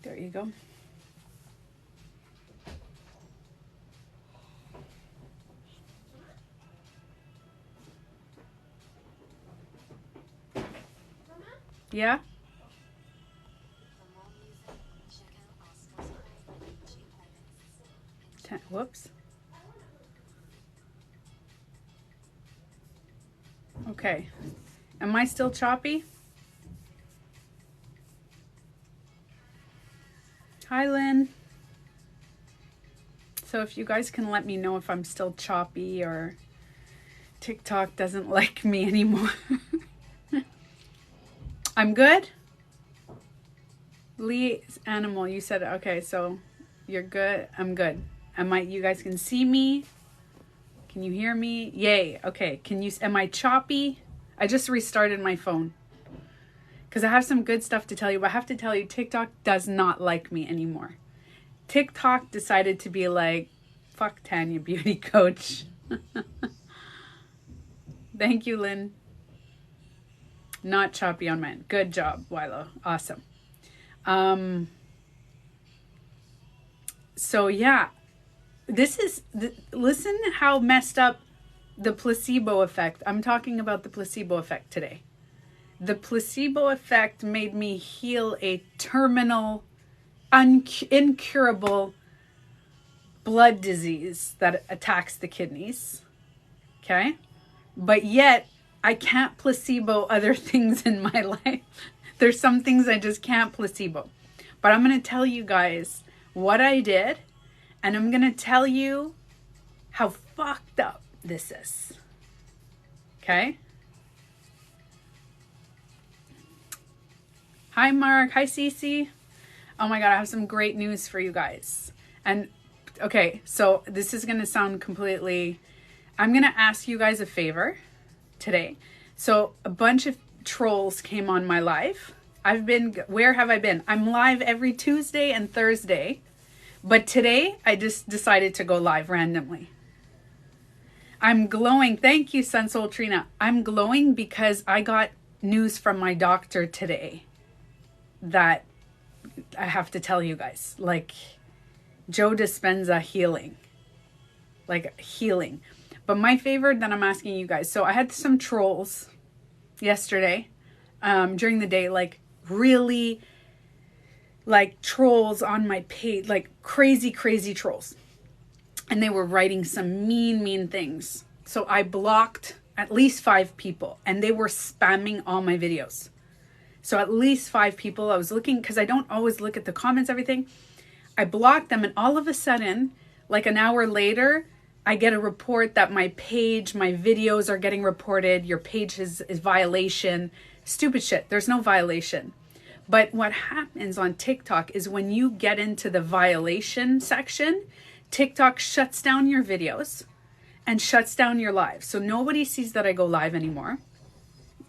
There you go. Yeah? Whoops. Okay. Am I still choppy? Hi, Lynn. So if you guys can let me know if I'm still choppy or TikTok doesn't like me anymore. I'm good? Lee Animal, you said, okay, so you're good. I'm good. You guys can see me? Can you hear me? Yay. Okay. Am I choppy? I just restarted my phone because I have some good stuff to tell you, but I have to tell you, TikTok does not like me anymore. TikTok decided to be like, fuck Tanya Beauty Coach. Thank you, Lynn. Not choppy on mine. Good job, Wilo. Awesome. So yeah, listen how messed up the placebo effect. I'm talking about the placebo effect today. The placebo effect made me heal a terminal, incurable blood disease that attacks the kidneys. Okay? But yet, I can't placebo other things in my life. There's some things I just can't placebo. But I'm going to tell you guys what I did, and I'm going to tell you how fucked up this is. Okay? Hi, Mark. Hi, Cece. Oh my God, I have some great news for you guys. And okay, so this is going to sound I'm going to ask you guys a favor today. So a bunch of trolls came on my live. Where have I been? I'm live every Tuesday and Thursday. But today I just decided to go live randomly. I'm glowing. Thank you, Sunsoul Trina. I'm glowing because I got news from my doctor today that I have to tell you guys. Like, Joe Dispenza healing. Like, healing. But my favorite that I'm asking you guys. So I had some trolls yesterday during the day. Like, really, like, trolls on my page. Like, crazy, crazy trolls. And they were writing some mean things. So I blocked at least 5 people. And they were spamming all my videos. So at least 5 people. I was looking, because I don't always look at the comments, everything. I blocked them, and all of a sudden, like an hour later, I get a report that my page, my videos are getting reported. Your page is violation. Stupid shit. There's no violation. But what happens on TikTok is when you get into the violation section, TikTok shuts down your videos and shuts down your live. So nobody sees that I go live anymore.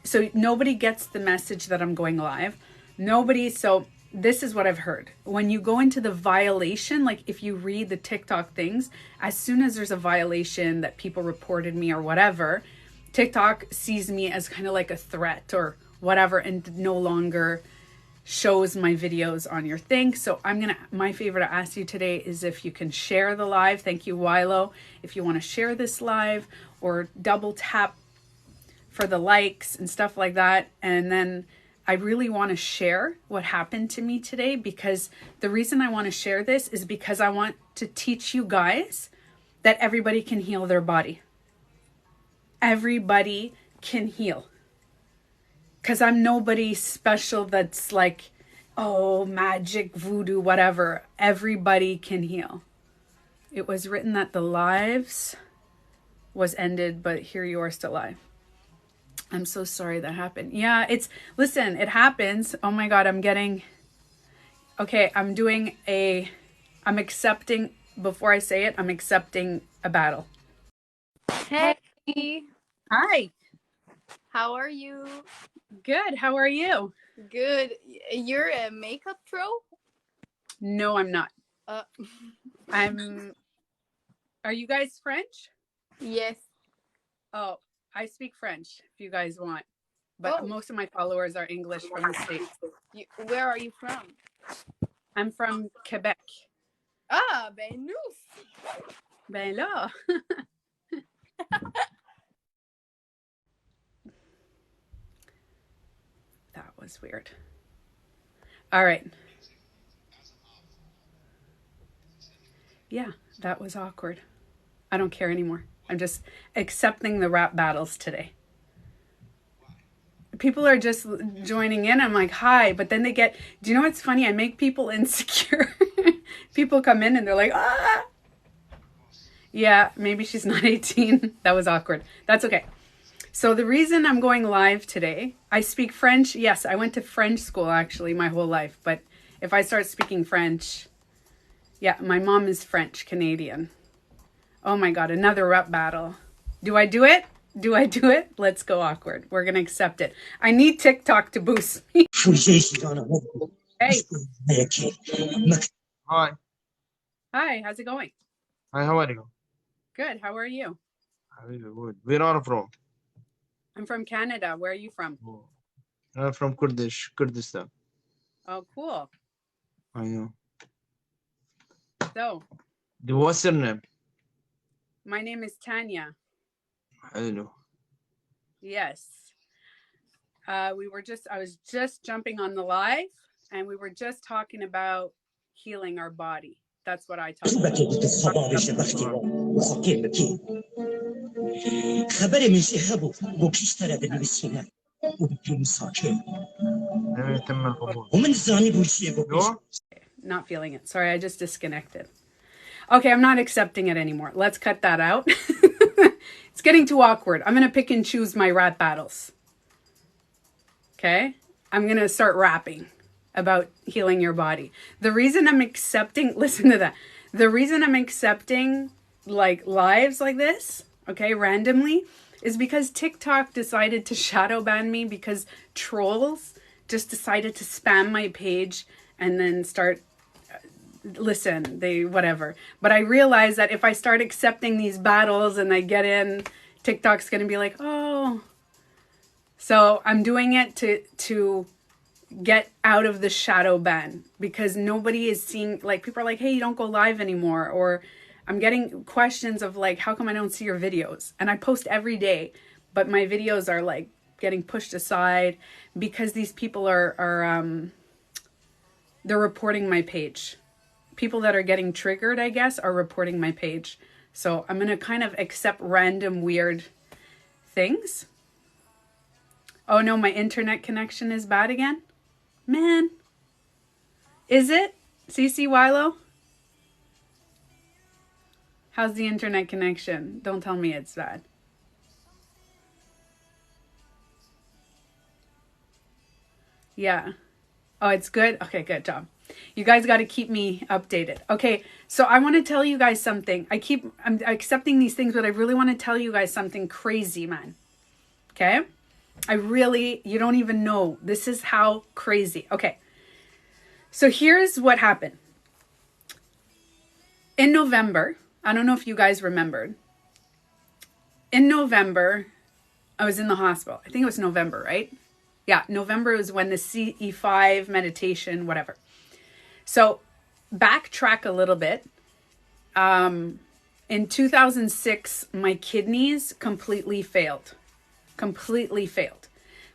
So nobody gets the message that I'm going live. So this is what I've heard. When you go into the violation, like if you read the TikTok things, as soon as there's a violation that people reported me or whatever, TikTok sees me as kind of like a threat or whatever and no longer shows my videos on your thing. So my favor to ask you today is if you can share the live. Thank you, Wilo. If you want to share this live or double tap for the likes and stuff like that. And then I really want to share what happened to me today, because the reason I want to share this is because I want to teach you guys that everybody can heal their body. Everybody can heal. Because I'm nobody special that's like, oh, magic, voodoo, whatever. Everybody can heal. It was written that the lives was ended, but here you are still alive. I'm so sorry that happened. Yeah, listen, it happens. Oh my God, I'm accepting, before I say it, I'm accepting a battle. Hey. Hi. How are you? Good. How are you? Good. You're a makeup pro? No, I'm not. Are you guys French? Yes. Oh, I speak French if you guys want. But most of my followers are English from the States. Where are you from? I'm from Quebec. Ah, ben nous. Ben là. That was weird. All right. Yeah, that was awkward. I don't care anymore. I'm just accepting the rap battles today. People are just joining in. I'm like, hi. But then they get, do you know what's funny? I make people insecure. People come in and they're like, ah. Yeah, maybe she's not 18. That was awkward. That's okay. So the reason I'm going live today, I speak French. Yes, I went to French school actually my whole life. But if I start speaking French, yeah, my mom is French Canadian. Oh my God, another rep battle. Do I do it? Do I do it? Let's go awkward. We're going to accept it. I need TikTok to boost me. Hey. Hi. Hi, how's it going? Hi, how are you? Good. How are you? Very good. Where are you from? I'm from Canada. Where are you from? Oh. I'm from Kurdistan. Oh, cool. I know. So, What's your name? my name is Tanya. I don't know. Yes. I was just jumping on the live and we were just talking about healing our body. That's what I talk about. Not feeling it. Sorry, I just disconnected. Okay, I'm not accepting it anymore. Let's cut that out. It's getting too awkward. I'm going to pick and choose my rap battles. Okay? I'm going to start rapping about healing your body. The reason I'm accepting, listen to that. The reason I'm accepting like lives like this, okay, randomly, is because TikTok decided to shadow ban me because trolls just decided to spam my page and then start listen, they whatever. But I realize that if I start accepting these battles and I get in, TikTok's going to be like, "Oh." So, I'm doing it to get out of the shadow ban because nobody is seeing, like, people are like, "Hey, you don't go live anymore," or I'm getting questions of like, "How come I don't see your videos?" And I post every day, but my videos are like getting pushed aside because these people are they're reporting my page. People that are getting triggered, I guess, are reporting my page. So I'm going to kind of accept random weird things. Oh no, my internet connection is bad again. Man. Is it? CC Wilo? How's the internet connection? Don't tell me it's bad. Yeah. Oh, it's good? Okay, good job. You guys got to keep me updated. Okay, so I want to tell you guys something. I'm accepting these things, but I really want to tell you guys something crazy, man. Okay? You don't even know. This is how crazy. Okay. So here's what happened. In November, I don't know if you guys remembered. In November, I was in the hospital. I think it was November, right? Yeah, November is when the CE5 meditation, whatever. So backtrack a little bit. In 2006, my kidneys completely failed. Completely failed.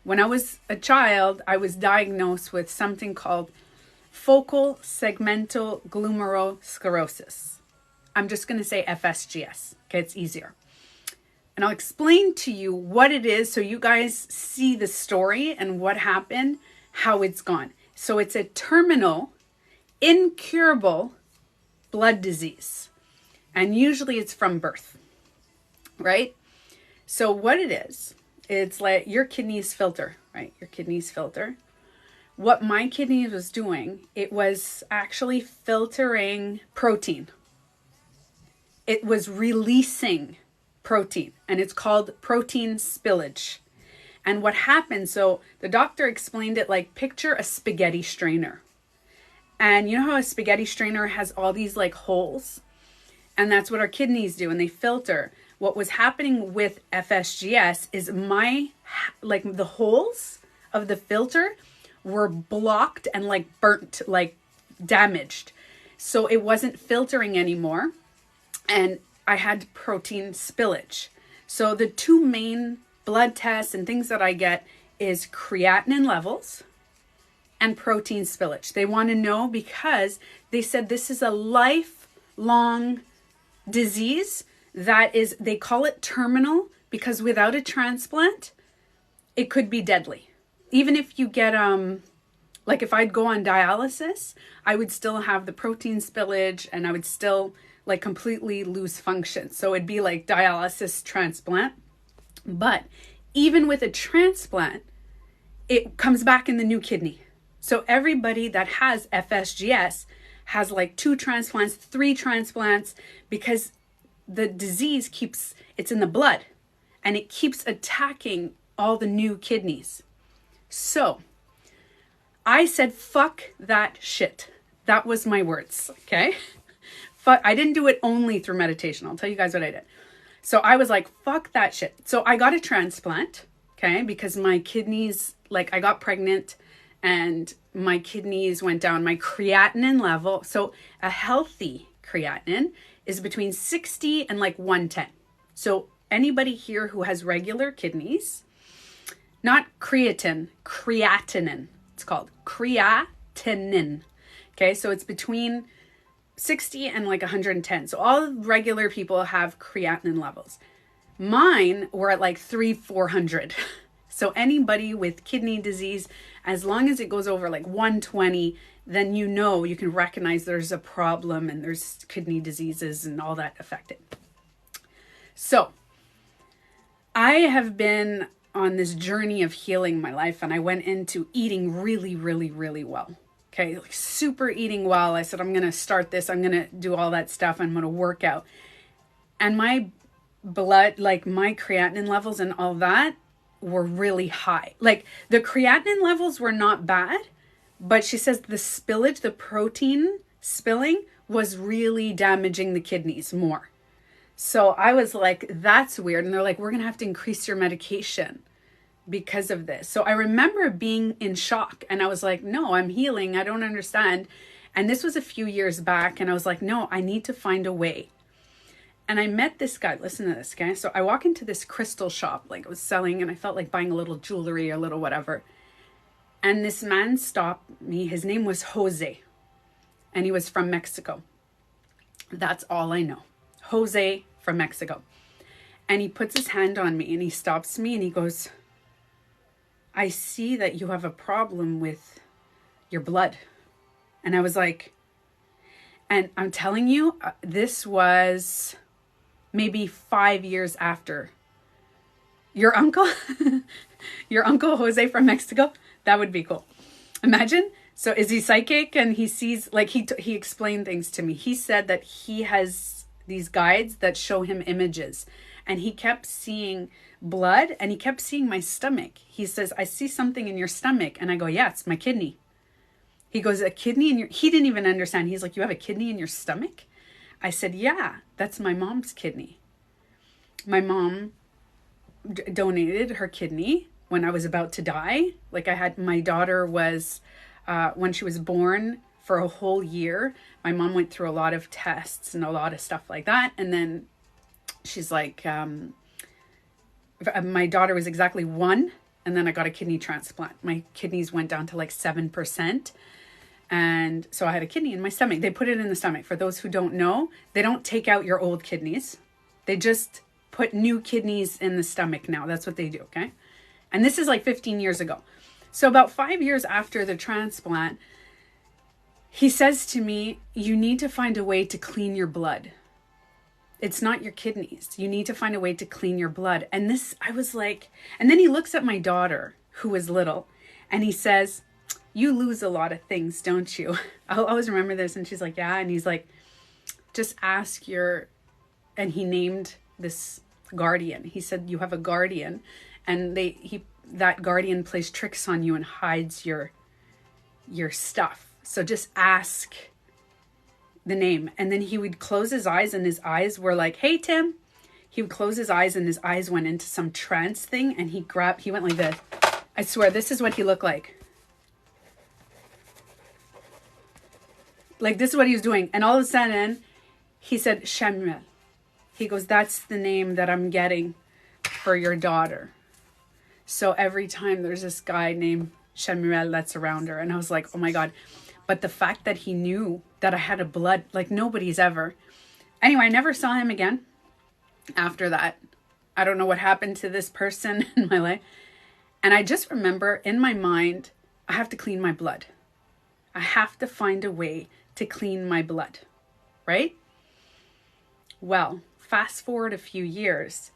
When I was a child, I was diagnosed with something called focal segmental glomerulosclerosis. I'm just going to say FSGS. Okay, it's easier. And I'll explain to you what it is so you guys see the story and what happened, how it's gone. So it's a terminal, incurable blood disease. And usually it's from birth, right? So what it is, it's like your kidneys filter, right? Your kidneys filter. What my kidney was doing, it was actually filtering protein. It was releasing protein, and it's called protein spillage. And what happened, so the doctor explained it like picture a spaghetti strainer. And you know how a spaghetti strainer has all these like holes? And that's what our kidneys do, and they filter. What was happening with FSGS is the holes of the filter were blocked and like burnt, like damaged. So it wasn't filtering anymore. And I had protein spillage. So the two main blood tests and things that I get is creatinine levels and protein spillage. They want to know because they said this is a lifelong disease that is, they call it terminal because without a transplant, it could be deadly. Even if you get, like if I'd go on dialysis, I would still have the protein spillage and I would still like completely lose function. So it'd be like dialysis transplant. But even with a transplant, it comes back in the new kidney. So everybody that has FSGS has like 2 transplants, 3 transplants, because the disease it's in the blood and it keeps attacking all the new kidneys. So I said, fuck that shit. That was my words, okay? I didn't do it only through meditation. I'll tell you guys what I did. So I was like, fuck that shit. So I got a transplant, okay? Because my kidneys, like I got pregnant and my kidneys went down. My creatinine level, so a healthy creatinine is between 60 and like 110. So anybody here who has regular kidneys, not creatine, creatinine, it's called creatinine. Okay, so it's between 60 and like 110. So all regular people have creatinine levels. Mine were at like 400. So anybody with kidney disease, as long as it goes over like 120, then you know, you can recognize there's a problem and there's kidney diseases and all that affected. So I have been on this journey of healing my life, and I went into eating really, really, really well. Okay, like super eating well. I said, I'm going to start this. I'm going to do all that stuff. I'm going to work out. And my blood, like my creatinine levels and all that were really high. Like the creatinine levels were not bad, but she says the spillage, the protein spilling was really damaging the kidneys more. So I was like, that's weird. And they're like, we're going to have to increase your medication because of this. So I remember being in shock and I was like, no, I'm healing. I don't understand. And this was a few years back. And I was like, no, I need to find a way. And I met this guy. Listen to this, okay? So I walk into this crystal shop, like it was selling, and I felt like buying a little jewelry or a little whatever. And this man stopped me. His name was Jose. And he was from Mexico. That's all I know. Jose from Mexico. And he puts his hand on me and he stops me and he goes, I see that you have a problem with your blood. And I was like, and I'm telling you, this was maybe 5 years after. Your uncle, your uncle Jose from Mexico, that would be cool. Imagine. So is he psychic? And he sees, like he explained things to me. He said that he has these guides that show him images. And he kept seeing blood and he kept seeing my stomach. He says, I see something in your stomach. And I go, yeah, it's my kidney. He goes, a kidney in your, he didn't even understand. He's like, you have a kidney in your stomach? I said, yeah, that's my mom's kidney. My mom donated her kidney when I was about to die. Like I had, my daughter was, when she was born for a whole year, my mom went through a lot of tests and a lot of stuff like that. And then she's like, my daughter was exactly 1. And then I got a kidney transplant. My kidneys went down to like 7%. And so I had a kidney in my stomach. They put it in the stomach. For those who don't know, they don't take out your old kidneys. They just put new kidneys in the stomach now. That's what they do, okay? And this is like 15 years ago. So about 5 years after the transplant, he says to me, you need to find a way to clean your blood. It's not your kidneys. You need to find a way to clean your blood. And this, I was like, and then he looks at my daughter who was little and he says, you lose a lot of things, don't you? I'll always remember this. And she's like, yeah. And he's like, just ask your, and he named this guardian. He said, you have a guardian and that guardian plays tricks on you and hides your stuff. So just ask the name. And then he would close his eyes and his eyes were like, hey, Tim. He would close his eyes and his eyes went into some trance thing. And he went like this. I swear, this is what he looked like. Like, this is what he was doing. And all of a sudden, he said, Shamuel. He goes, that's the name that I'm getting for your daughter. So every time there's this guy named Shamuel that's around her. And I was like, oh my God. But the fact that he knew that I had a blood, like nobody's ever. Anyway, I never saw him again after that. I don't know what happened to this person in my life. And I just remember in my mind, I have to clean my blood. I have to find a way to clean my blood, right? Well, fast forward a few years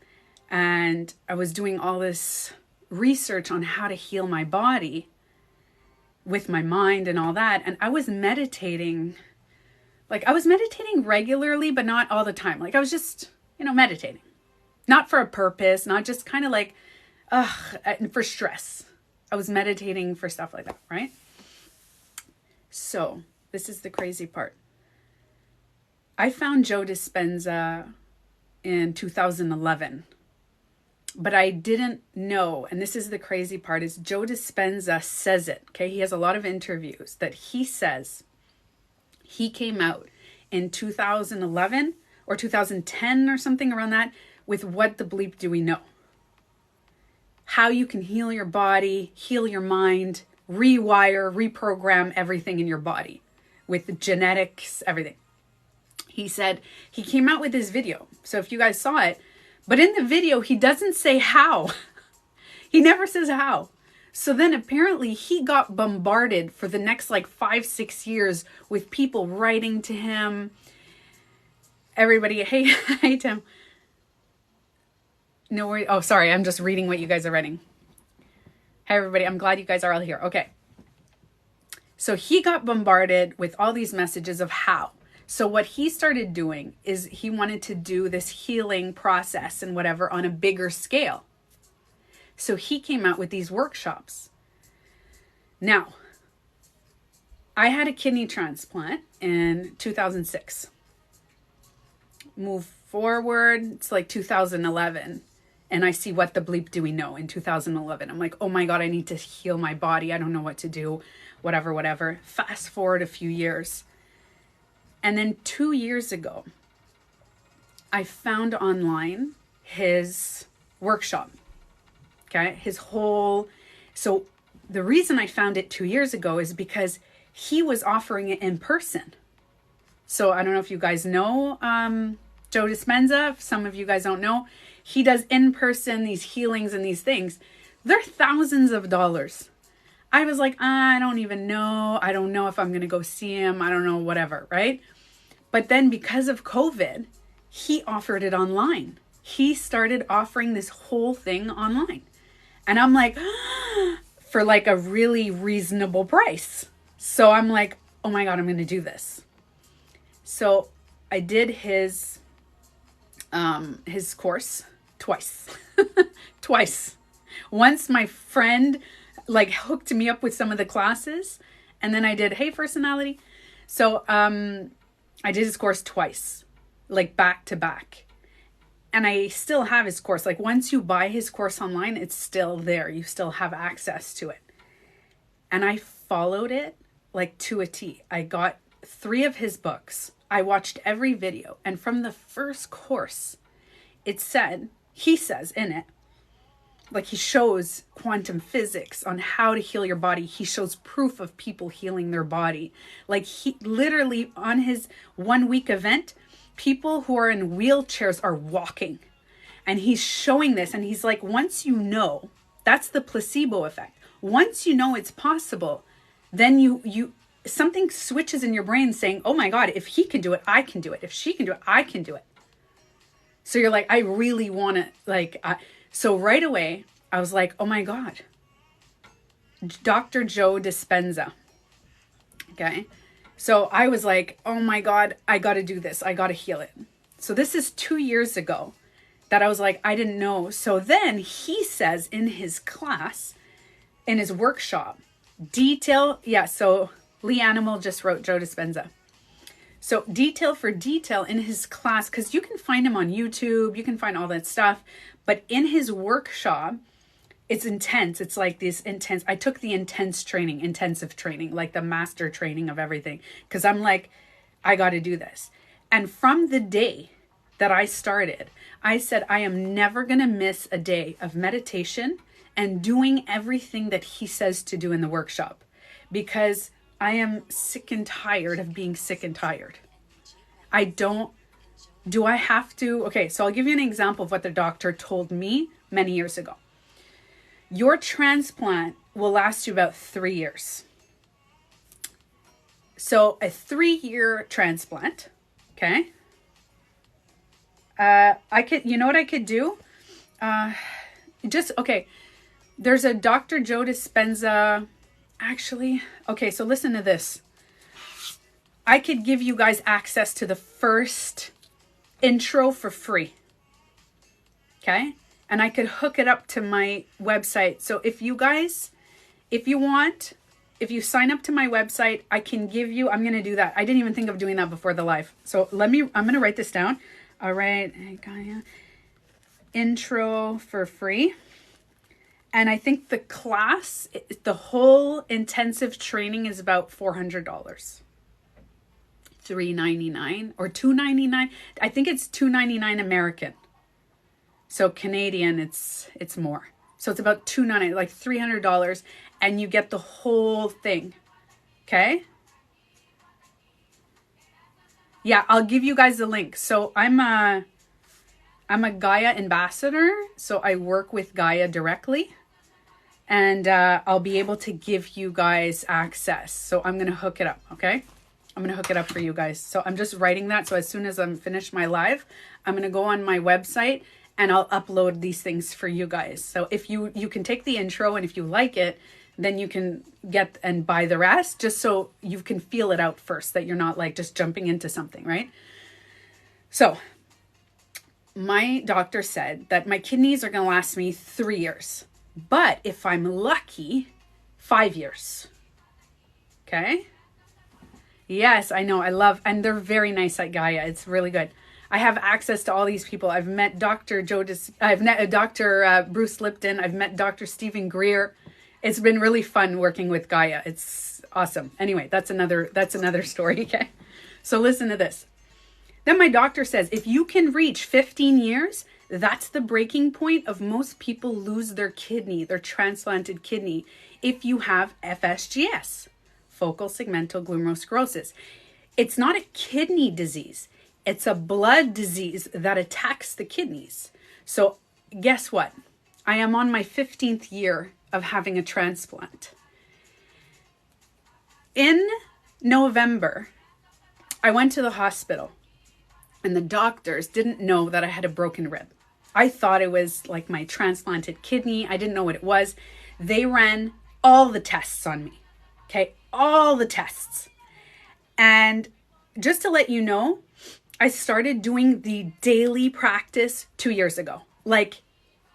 and I was doing all this research on how to heal my body with my mind and all that. And I was meditating, like I was meditating regularly, but not all the time. Like I was just, meditating, not for a purpose, not just kind of like, for stress. I was meditating for stuff like that, right? So this is the crazy part. I found Joe Dispenza in 2011, but I didn't know, and this is the crazy part, is Joe Dispenza says it, okay? He has a lot of interviews that he says he came out in 2011 or 2010 or something around that with What the Bleep Do We Know? How you can heal your body, heal your mind, rewire, reprogram everything in your body with genetics, everything. He said he came out with this video. So if you guys saw it, but in the video, he doesn't say how. He never says how. So then apparently he got bombarded for the next 5-6 years with people writing to him. Everybody, hey Tim. No worries. Oh, sorry. I'm just reading what you guys are writing. Hi, everybody. I'm glad you guys are all here. Okay. So he got bombarded with all these messages of how. So what he started doing is he wanted to do this healing process and whatever on a bigger scale. So he came out with these workshops. Now, I had a kidney transplant in 2006. Move forward, it's 2011. And I see What the Bleep Do We Know in 2011. I'm like, oh my God, I need to heal my body. I don't know what to do, whatever. Fast forward a few years. And then 2 years ago, I found online his workshop, okay? So the reason I found it 2 years ago is because he was offering it in person. So I don't know if you guys know Joe Dispenza. If some of you guys don't know, he does in person these healings and these things. They're thousands of dollars. I was like, I don't even know. I don't know if I'm going to go see him. I don't know, whatever, right? But then because of COVID, he offered it online. He started offering this whole thing online. And I'm like, for a really reasonable price. So I'm like, oh my God, I'm going to do this. So I did his course twice. Twice. Once my friend hooked me up with some of the classes, and then I did Hey Personality. So I did his course twice, back to back. And I still have his course. Once you buy his course online, it's still there. You still have access to it. And I followed it to a T. I got 3 of his books. I watched every video. And from the first course, he says in it, he shows quantum physics on how to heal your body. He shows proof of people healing their body. He literally on his 1-week event, people who are in wheelchairs are walking. And he's showing this. And he's like, once you know, that's the placebo effect. Once you know it's possible, then you something switches in your brain saying, oh my God, if he can do it, I can do it. If she can do it, I can do it. So you're like, I really want to so right away, I was like, oh my God, Dr. Joe Dispenza. Okay. So I was like, oh my God, I got to do this. I got to heal it. So this is 2 years ago that I was like, I didn't know. So then he says in his class, in his workshop, so Lee Animal just wrote Joe Dispenza. So detail for detail in his class, because you can find him on YouTube, you can find all that stuff. But in his workshop, it's intense. It's like this intense. I took the intensive training, like the master training of everything. Because I'm like, I got to do this. And from the day that I started, I said, I am never going to miss a day of meditation and doing everything that he says to do in the workshop. Because I am sick and tired of being sick and tired. Do I have to? Okay, so I'll give you an example of what the doctor told me many years ago. Your transplant will last you about 3 years. So a 3-year transplant, okay? You know what I could do? Okay, there's a Dr. Joe Dispenza, actually. Okay, so listen to this. I could give you guys access to the first intro for free. Okay? And I could hook it up to my website. So if you sign up to my website, I can give you, I'm going to do that. I didn't even think of doing that before the live. So I'm going to write this down. All right. Intro for free. And I think the class, the whole intensive training is about $400. $399 or $299. I think it's $299 American. So Canadian, it's more. So it's about $299, like $300, and you get the whole thing. Okay? Yeah, I'll give you guys the link. So I'm a Gaia ambassador, so I work with Gaia directly, and I'll be able to give you guys access. So I'm gonna hook it up. Okay? I'm going to hook it up for you guys. So I'm just writing that. So as soon as I'm finished my live, I'm going to go on my website and I'll upload these things for you guys. So if you can take the intro, and if you like it, then you can get and buy the rest, just so you can feel it out first, that you're not like just jumping into something, right? So my doctor said that my kidneys are going to last me 3 years, but if I'm lucky, 5 years. Okay? Yes, I know. And they're very nice at Gaia. It's really good. I have access to all these people. I've met Dr. I've met Dr. Bruce Lipton. I've met Dr. Stephen Greer. It's been really fun working with Gaia. It's awesome. Anyway, that's another story. Okay. So listen to this. Then my doctor says, if you can reach 15 years, that's the breaking point of most people lose their kidney, their transplanted kidney, if you have FSGS. Focal segmental glomerulosclerosis. It's not a kidney disease. It's a blood disease that attacks the kidneys. So guess what? I am on my 15th year of having a transplant. In November, I went to the hospital and the doctors didn't know that I had a broken rib. I thought it was like my transplanted kidney. I didn't know what it was. They ran all the tests on me. Okay, all the tests. And just to let you know, I started doing the daily practice 2 years ago. Like,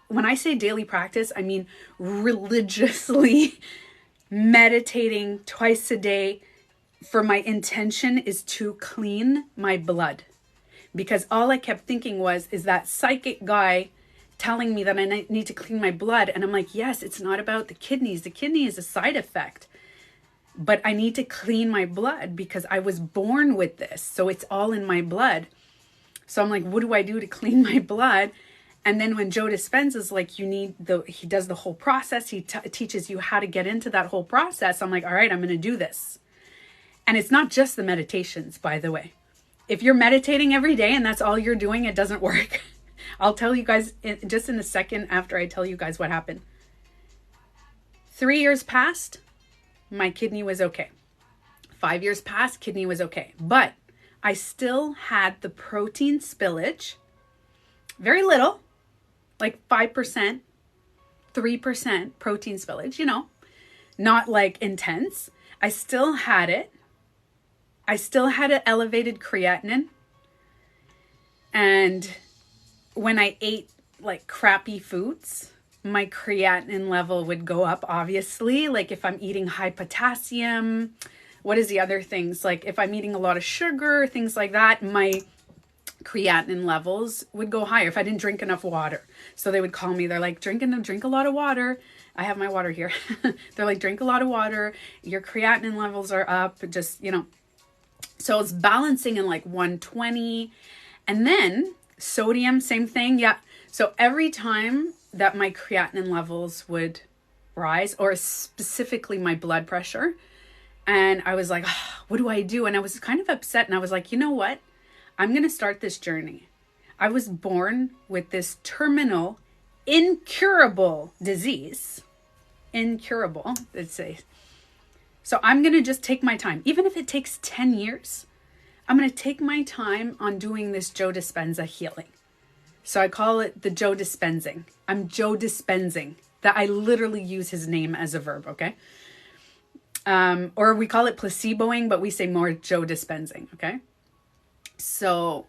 when I say daily practice, I mean religiously meditating twice a day. For my intention is to clean my blood. Because all I kept thinking is that psychic guy telling me that I need to clean my blood. And I'm like, yes, it's not about the kidneys. The kidney is a side effect. But I need to clean my blood because I was born with this. So it's all in my blood. So I'm like, what do I do to clean my blood? And then when Joe Dispenza's like, he does the whole process. He teaches you how to get into that whole process. I'm like, all right, I'm going to do this. And it's not just the meditations, by the way. If you're meditating every day and that's all you're doing, it doesn't work. I'll tell you guys just in a second after I tell you guys what happened. 3 years passed. My kidney was okay. 5 years passed, kidney was okay. But I still had the protein spillage, very little, like 5%, 3% protein spillage, not like intense. I still had it. I still had an elevated creatinine. And when I ate like crappy foods, my creatinine level would go up, obviously. Like if I'm eating high potassium, what is the other things? Like if I'm eating a lot of sugar, things like that, my creatinine levels would go higher if I didn't drink enough water. So they would call me. They're like, drink a lot of water. I have my water here. They're like, drink a lot of water. Your creatinine levels are up. Just, So it's balancing in like 120. And then sodium, same thing. Yeah. So every time that my creatinine levels would rise, or specifically my blood pressure, and I was like, oh, what do I do? And I was kind of upset. And I was like, you know what? I'm going to start this journey. I was born with this terminal, incurable disease. Incurable, let's say. So I'm going to just take my time. Even if it takes 10 years, I'm going to take my time on doing this Joe Dispenza healing. So I call it the Joe Dispensing. I'm Joe Dispensing. That I literally use his name as a verb, okay? Or we call it placeboing, but we say more Joe Dispensing, okay? So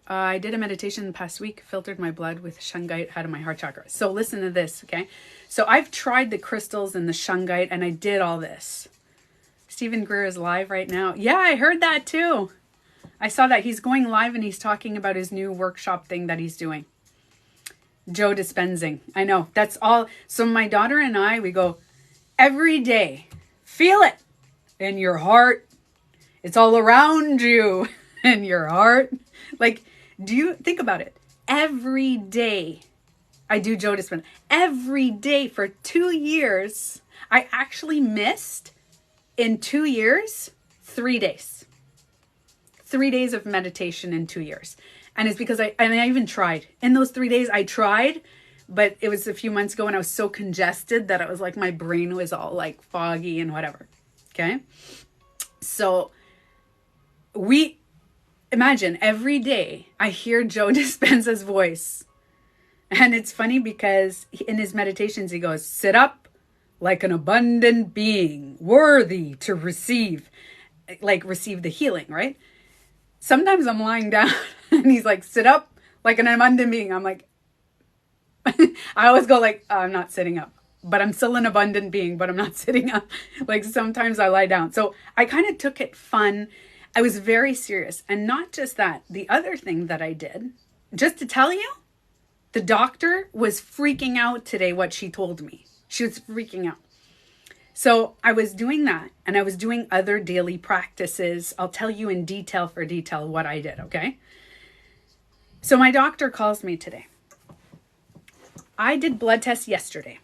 I did a meditation the past week, filtered my blood with shungite out of my heart chakra. So listen to this, okay? So I've tried the crystals and the shungite, and I did all this. Stephen Greer is live right now. Yeah, I heard that too. I saw that he's going live and he's talking about his new workshop thing that he's doing. Joe Dispensing. I know, that's all. So my daughter and I, we go every day. Feel it in your heart. It's all around you in your heart. Like, do you think about it? Every day I do Joe Dispenza. Every day for 2 years. I actually missed in 2 years, 3 days. 3 days of meditation in 2 years. And it's because I even tried. In those 3 days I tried, but it was a few months ago and I was so congested that it was like my brain was all like foggy and whatever. Okay. So imagine every day I hear Joe Dispenza's voice. And it's funny because in his meditations, he goes, sit up like an abundant being, worthy to receive the healing, right? Sometimes I'm lying down and he's like, sit up like an abundant being. I'm like, I always go like, I'm not sitting up, but I'm still an abundant being, but I'm not sitting up. Like sometimes I lie down. So I kind of took it fun. I was very serious. And not just that, the other thing that I did, just to tell you, the doctor was freaking out today what she told me. She was freaking out. So I was doing that and I was doing other daily practices. I'll tell you in detail what I did, okay? So my doctor calls me today. I did blood tests yesterday,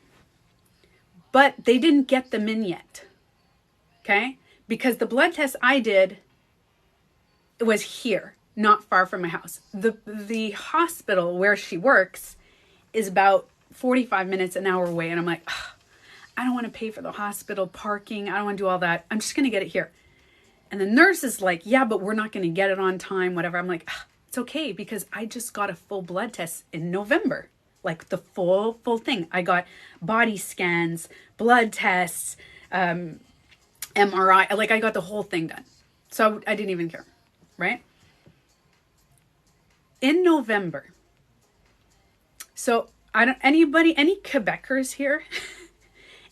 but they didn't get them in yet, okay? Because the blood test I did was here, not far from my house. The hospital where she works is about 45 minutes, an hour away. And I'm like, I don't want to pay for the hospital parking. I don't want to do all that. I'm just going to get it here. And the nurse is like, yeah, but we're not going to get it on time, whatever. I'm like, it's okay because I just got a full blood test in November. Like the full thing. I got body scans, blood tests, MRI. Like I got the whole thing done. So I didn't even care. Right? In November. So any Quebecers here?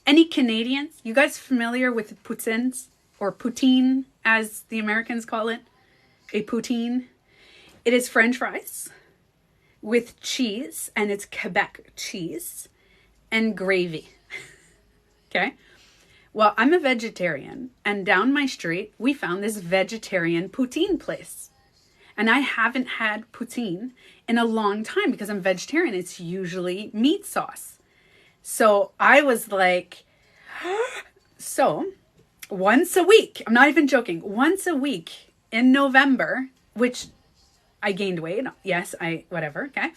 Any Canadians? You guys familiar with poutines or poutine as the Americans call it? A poutine. It is French fries with cheese, and it's Quebec cheese and gravy. Okay? Well, I'm a vegetarian, and down my street, we found this vegetarian poutine place. And I haven't had poutine in a long time because I'm vegetarian. It's usually meat sauce. So I was like, so once a week, I'm not even joking, once a week in November, which I gained weight. Yes, whatever, okay.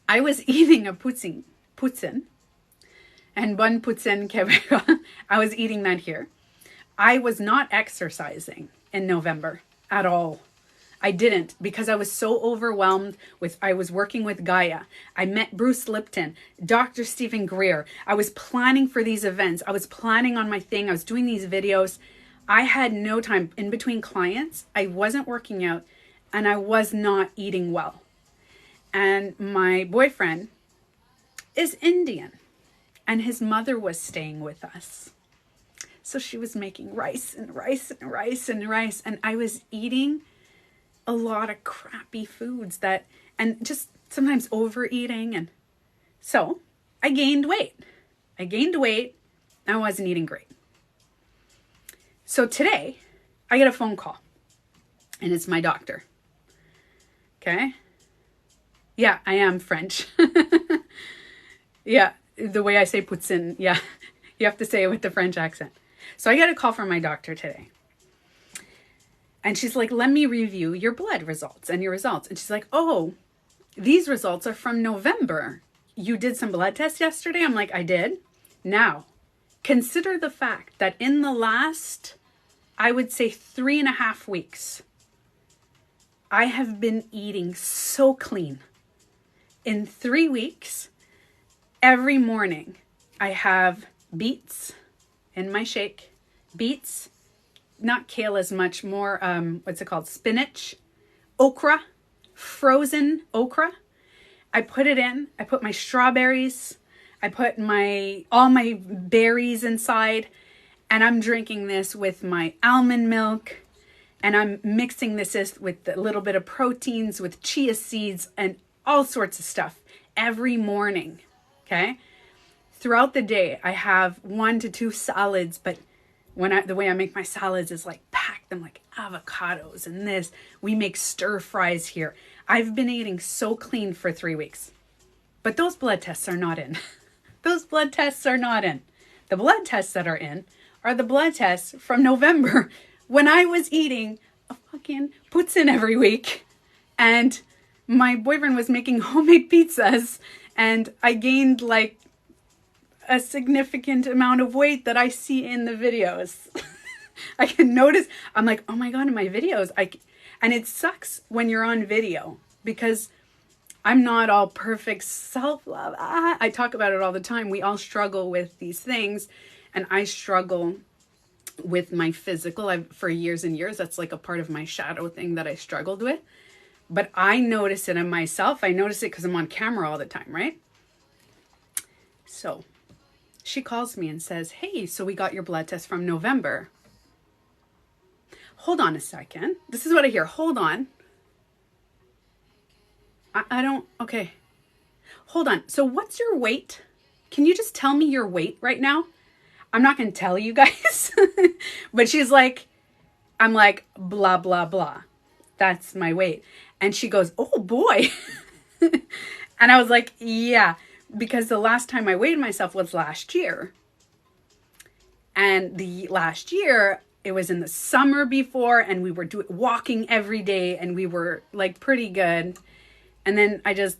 I was eating a poutine. And bon poutine Québécois. I was eating that here. I was not exercising in November at all. I didn't because I was so overwhelmed I was working with Gaia. I met Bruce Lipton, Dr. Stephen Greer. I was planning for these events. I was planning on my thing. I was doing these videos. I had no time in between clients. I wasn't working out and I was not eating well. And my boyfriend is Indian. And his mother was staying with us. So she was making rice and rice and rice and rice. And I was eating a lot of crappy foods and just sometimes overeating. And so I gained weight. I wasn't eating great. So today I get a phone call and it's my doctor. Okay. Yeah, I am French. Yeah, the way I say poutine. Yeah, you have to say it with the French accent. So I get a call from my doctor today. And she's like, let me review your blood results and your results. And she's like, oh, these results are from November. You did some blood tests yesterday? I'm like, I did. Now, consider the fact that in the last, I would say 3.5 weeks, I have been eating so clean. In 3 weeks, every morning, I have beets in my shake. Beets, not kale as much, more, what's it called? Spinach, okra, frozen okra. I put it in. I put my strawberries. I put all my berries inside. And I'm drinking this with my almond milk. And I'm mixing this with a little bit of proteins, with chia seeds, and all sorts of stuff every morning. Okay? Throughout the day, I have 1 to 2 salads, but the way I make my salads is like pack them like avocados and this. We make stir fries here. I've been eating so clean for 3 weeks. But those blood tests are not in. Those blood tests are not in. The blood tests that are in are the blood tests from November when I was eating a fucking poutine every week and my boyfriend was making homemade pizzas and I gained like a significant amount of weight that I see in the videos. I can notice, I'm like, oh my God, in my videos, and it sucks when you're on video because I'm not all perfect self-love. I talk about it all the time. We all struggle with these things and I struggle with my physical. For years and years, that's like a part of my shadow thing that I struggled with. But I notice it in myself. I notice it because I'm on camera all the time, right? So she calls me and says, hey, so we got your blood test from November. Hold on a second. This is what I hear. Hold on. I don't, okay. Hold on. So what's your weight? Can you just tell me your weight right now? I'm not going to tell you guys. But she's like, I'm like, blah, blah, blah. That's my weight. And she goes, oh boy. And I was like, yeah, because the last time I weighed myself was last year. And the last year, it was in the summer before, and we were walking every day, and we were like pretty good. And then I just,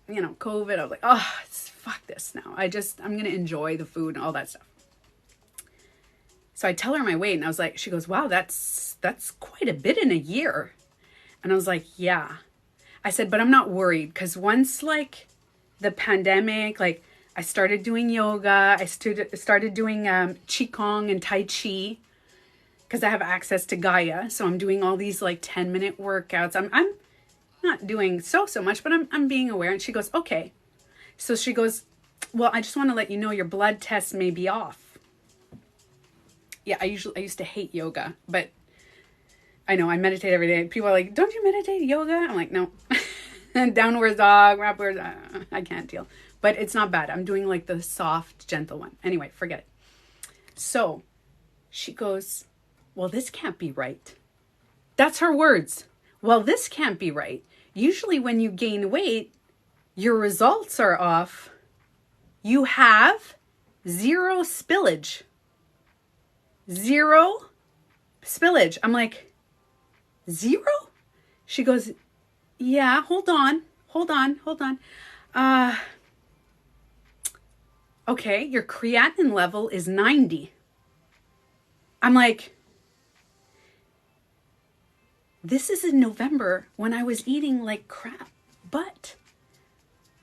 COVID, I was like, oh, fuck this now. I'm going to enjoy the food and all that stuff. So I tell her my weight, and I was like, she goes, wow, that's quite a bit in a year. And I was like, yeah. I said, but I'm not worried because once like the pandemic, like I started doing yoga, I started doing Qigong and Tai Chi because I have access to Gaia. So I'm doing all these like 10-minute workouts. I'm not doing so much, but I'm being aware. And she goes, okay. So she goes, well, I just want to let you know your blood test may be off. Yeah, I used to hate yoga, but I know I meditate every day. People are like, don't you meditate yoga? I'm like, no. And downward dog, upward, I can't deal. But it's not bad. I'm doing like the soft, gentle one. Anyway, forget it. So she goes, well, this can't be right. That's her words. Well, this can't be right. Usually when you gain weight, your results are off. You have 0 spillage. 0 spillage. I'm like, 0? She goes, yeah, hold on. Okay, your creatinine level is 90. I'm like, this is in November when I was eating like crap. But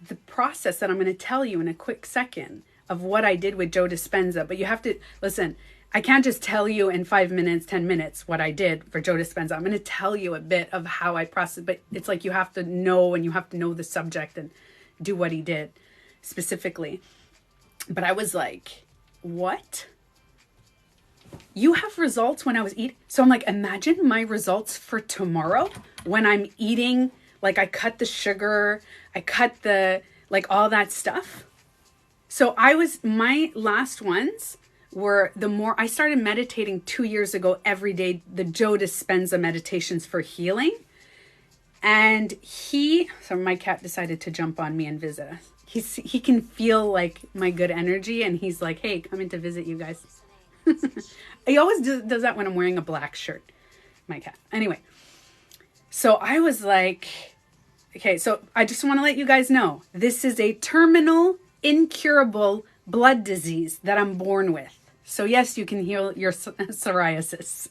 the process that I'm going to tell you in a quick second of what I did with Joe Dispenza, but you have to, listen, I can't just tell you in 5 minutes, 10 minutes what I did for Joe Dispenza. I'm going to tell you a bit of how I processed, but it's like you have to know, and you have to know the subject and do what he did specifically. But I was like, what? you have results when I was eating. So I'm like, imagine my results for tomorrow when I'm eating, like I cut the sugar, I cut the, like all that stuff. So my last ones were I started meditating 2 years ago every day, the Joe Dispenza meditations for healing. And so my cat decided to jump on me and visit us. He can feel like my good energy, and he's like, hey, coming to visit you guys. He always does that when I'm wearing a black shirt, my cat. Anyway, so I was like, okay, so I just want to let you guys know, this is a terminal, incurable blood disease that I'm born with. So yes, you can heal your psoriasis.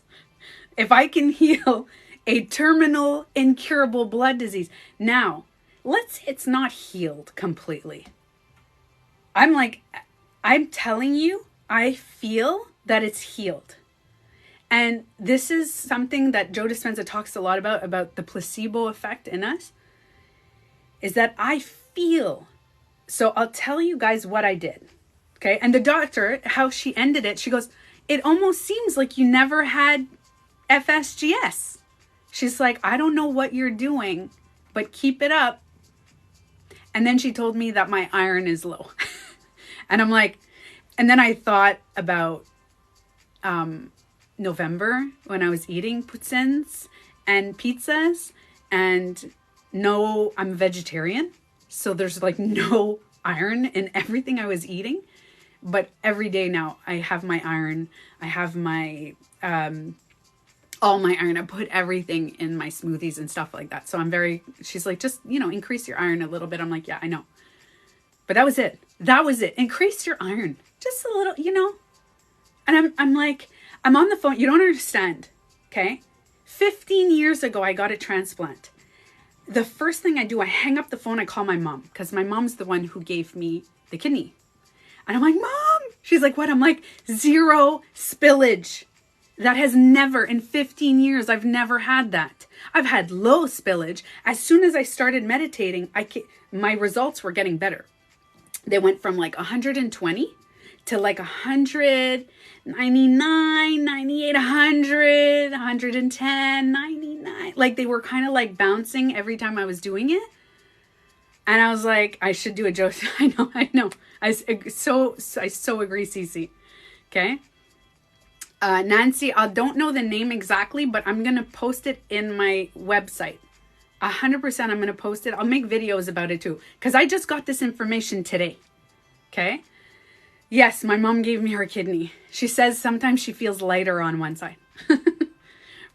If I can heal a terminal, incurable blood disease. Now, let's say it's not healed completely. I'm telling you, I feel that it's healed. And this is something that Joe Dispenza talks a lot about the placebo effect in us, is that I feel. So I'll tell you guys what I did. Okay. And the doctor, how she ended it, she goes, it almost seems like you never had FSGS. She's like, I don't know what you're doing, but keep it up. And then she told me that my iron is low. And I'm like, and then I thought about November when I was eating poutines and pizzas, and no, I'm vegetarian. So there's like no iron in everything I was eating. But every day now I have my iron. I have my, all my iron. I put everything in my smoothies and stuff like that. So she's like, just, increase your iron a little bit. I'm like, yeah, I know. But that was it. That was it. Increase your iron. Just a little, And I'm like, I'm on the phone. You don't understand. Okay. 15 years ago, I got a transplant. The first thing I do, I hang up the phone. I call my mom, because my mom's the one who gave me the kidney. And I'm like, Mom. She's like, what? I'm like, 0 spillage. That has never, in 15 years, I've never had that. I've had low spillage. As soon as I started meditating, my results were getting better. They went from like 120 to like 199, 98, 100, 110, 99. Like they were kind of like bouncing every time I was doing it. And I was like, I should do a joke. I know. I so agree, Cece. Okay. Nancy, I don't know the name exactly, but I'm going to post it in my website. 100% I'm going to post it. I'll make videos about it too, because I just got this information today. Okay. Yes, my mom gave me her kidney. She says sometimes she feels lighter on one side. But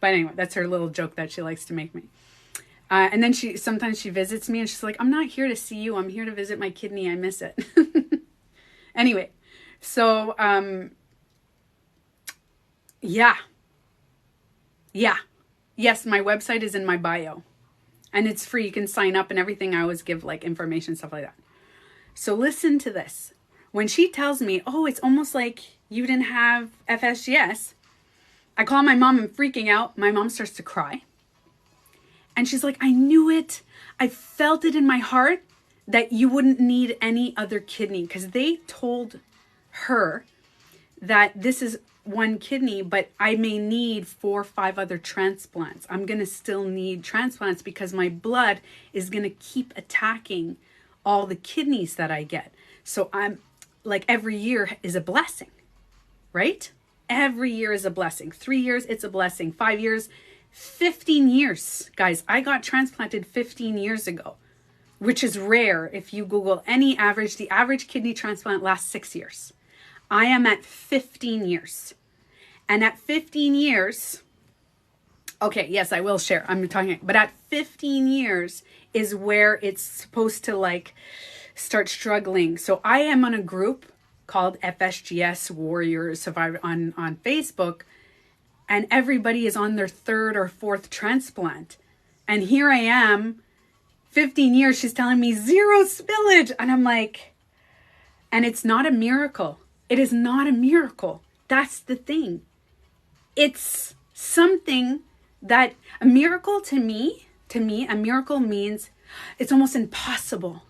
anyway, that's her little joke that she likes to make me. And then sometimes she visits me and she's like, I'm not here to see you. I'm here to visit my kidney. I miss it. Anyway, so, yeah. Yes, my website is in my bio. And it's free. You can sign up and everything. I always give like information, stuff like that. So listen to this. When she tells me, oh, it's almost like you didn't have FSGS, I call my mom. I'm freaking out. My mom starts to cry. And she's like, I knew it. I felt it in my heart that you wouldn't need any other kidney, because they told her that this is one kidney, but I may need 4 or 5 other transplants. I'm going to still need transplants because my blood is going to keep attacking all the kidneys that I get. So I'm like, every year is a blessing, right? Every year is a blessing. 3 years, it's a blessing. 5 years, 15 years. Guys, I got transplanted 15 years ago, which is rare. If you Google any average, the average kidney transplant lasts 6 years. I am at 15 years. And at 15 years, okay, yes, I will share. I'm talking, but at 15 years is where it's supposed to like start struggling. So I am on a group called FSGS Warriors Survivor on Facebook, and everybody is on their 3rd or 4th transplant. And here I am, 15 years, she's telling me 0 spillage. And I'm like, and it's not a miracle. It is not a miracle. That's the thing. It's something that a miracle to me, a miracle means it's almost impossible.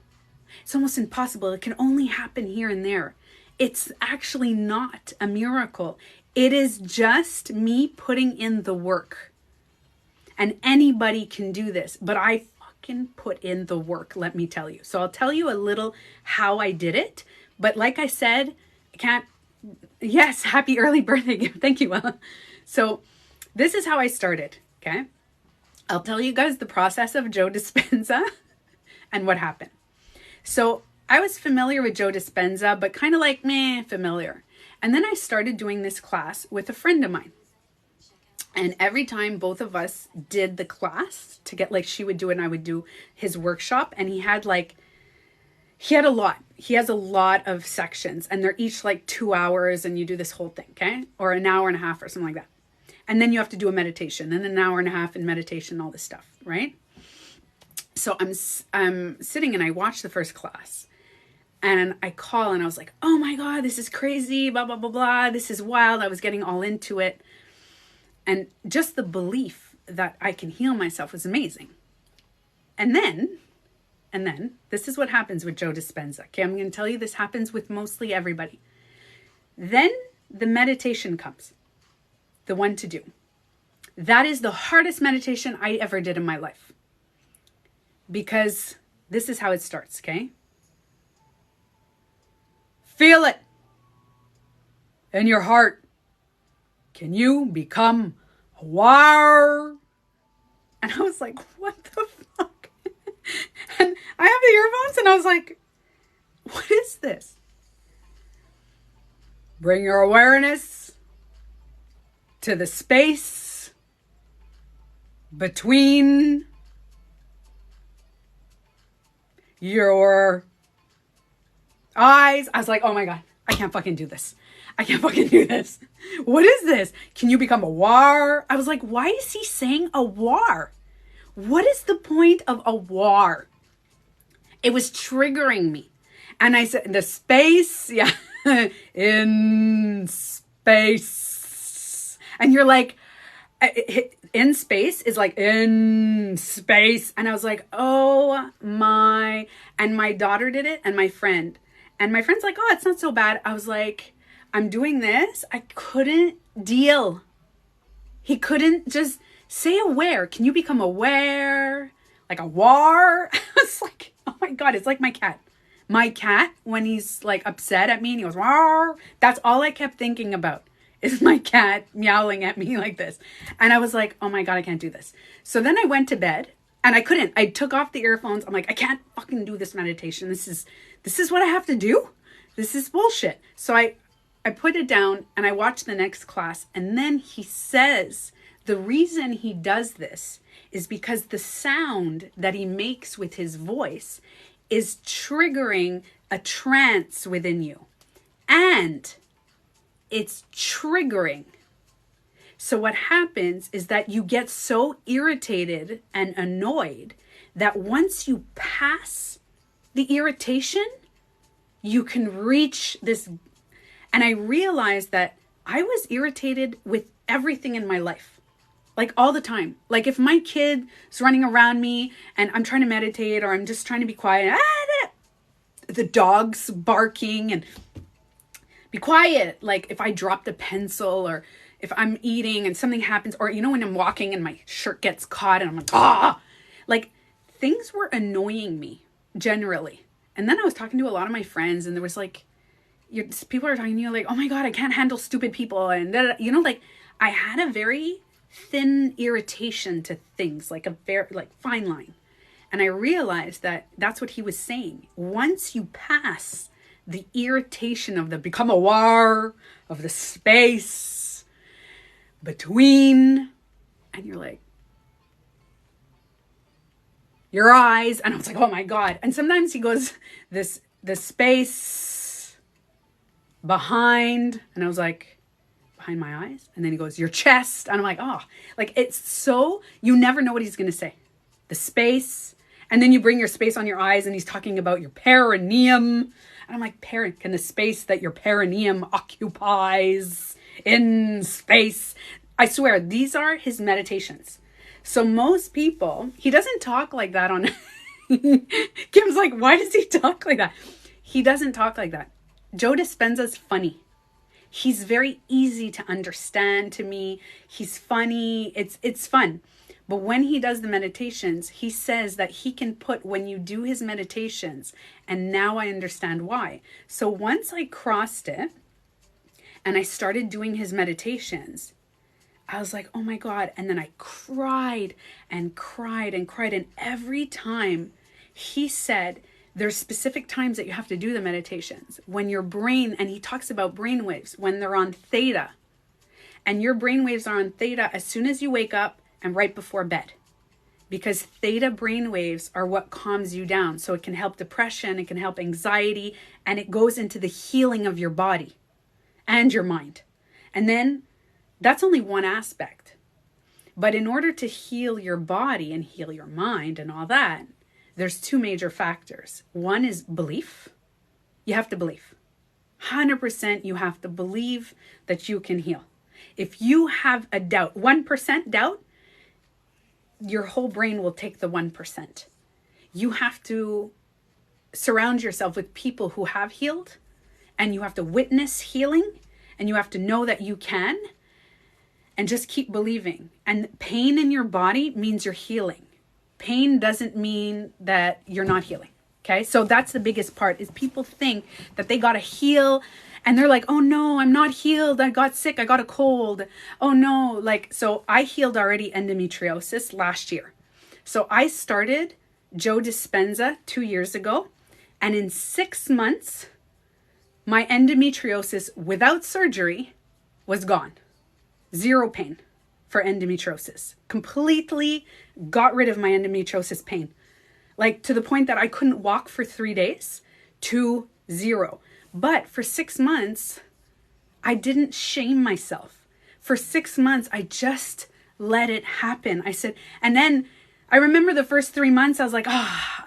It's almost impossible. It can only happen here and there. It's actually not a miracle. It is just me putting in the work. And anybody can do this, but I fucking put in the work, let me tell you. So I'll tell you a little how I did it. But like I said, I can't, yes, happy early birthday. Thank you, Ella. So this is how I started, okay? I'll tell you guys the process of Joe Dispenza and what happened. So I was familiar with Joe Dispenza, but kind of like, familiar. And then I started doing this class with a friend of mine. And every time both of us did the class to get, like, she would do it and I would do his workshop. And he had a lot. He has a lot of sections and they're each like 2 hours and you do this whole thing, okay? Or an hour and a half or something like that. And then you have to do a meditation and an hour and a half in meditation, all this stuff, right? So I'm sitting and I watched the first class and I call and I was like, oh my God, this is crazy, blah, blah, blah, blah. This is wild. I was getting all into it. And just the belief that I can heal myself was amazing. And then, this is what happens with Joe Dispenza. Okay, I'm going to tell you this happens with mostly everybody. Then the meditation comes, the one to do. That is the hardest meditation I ever did in my life. Because this is how it starts, okay? Feel it in your heart. Can you become aware? And I was like, what the fuck? And I have the earphones and I was like, what is this? Bring your awareness to the space between your eyes. I was like, oh my God, I can't fucking do this. I can't fucking do this. What is this? Can you become aware? I was like, why is he saying aware? What is the point of aware? It was triggering me. And I said, the space, yeah, in space. And you're like, in space is like in space. And I was like, oh my. And my daughter did it and my friend. And my friend's like, oh, it's not so bad. I was like, I'm doing this. I couldn't deal. He couldn't just say aware. Can you become aware? Like a war? I was like, oh my God, it's like my cat. My cat, when he's like upset at me and he goes, war, that's all I kept thinking about is my cat meowing at me like this. And I was like, oh my God, I can't do this. So then I went to bed and I couldn't. I took off the earphones. I'm like, I can't fucking do this meditation. This is what I have to do. This is bullshit. So I put it down and I watched the next class. And then he says the reason he does this is because the sound that he makes with his voice is triggering a trance within you. And it's triggering. So what happens is that you get so irritated and annoyed that once you pass the irritation, you can reach this. And I realized that I was irritated with everything in my life, like all the time. Like if my kid is running around me and I'm trying to meditate or I'm just trying to be quiet, the dog's barking and be quiet. Like if I dropped a pencil or if I'm eating and something happens, or, you know, when I'm walking and my shirt gets caught and I'm like, like things were annoying me generally. And then I was talking to a lot of my friends and there was like, people are talking to you like, oh my God, I can't handle stupid people. And, you know, like I had a very thin irritation to things, like a very like fine line. And I realized that that's what he was saying. Once you pass the irritation of the become aware of the space between, and you're like, your eyes. And I was like, oh my God. And sometimes he goes, the space behind. And I was like, behind my eyes. And then he goes, your chest. And I'm like, oh, like it's so, you never know what he's going to say. The space. And then you bring your space on your eyes and he's talking about your perineum. And I'm like, can the space that your perineum occupies in space? I swear, these are his meditations. So most people, he doesn't talk like that on... Kim's like, why does he talk like that? He doesn't talk like that. Joe Dispenza's funny. He's very easy to understand to me. He's funny. It's fun. But when he does the meditations, he says that he can put, when you do his meditations, and now I understand why. So once I crossed it and I started doing his meditations, I was like, oh my God. And then I cried and cried and cried. And every time he said, there's specific times that you have to do the meditations. When your brain, and he talks about brain waves, when they're on theta. And your brain waves are on theta as soon as you wake up and right before bed. Because theta brain waves are what calms you down. So it can help depression, it can help anxiety, and it goes into the healing of your body and your mind. And then that's only one aspect. But in order to heal your body and heal your mind and all that, there's two major factors. One is belief. You have to believe. 100% you have to believe that you can heal. If you have a doubt, 1% doubt, your whole brain will take the 1%. You have to surround yourself with people who have healed, and you have to witness healing, and you have to know that you can, and just keep believing. And pain in your body means you're healing. Pain doesn't mean that you're not healing. Okay. So that's the biggest part, is people think that they got to heal and they're like, oh no, I'm not healed. I got sick. I got a cold. Oh no. So I healed already endometriosis last year. So I started Joe Dispenza 2 years ago. And in 6 months, my endometriosis without surgery was gone. Zero pain for endometriosis. Completely got rid of my endometriosis pain. To the point that I couldn't walk for 3 days to 0. But for 6 months, I didn't shame myself. For 6 months, I just let it happen. I said, and then I remember the first 3 months, I was like,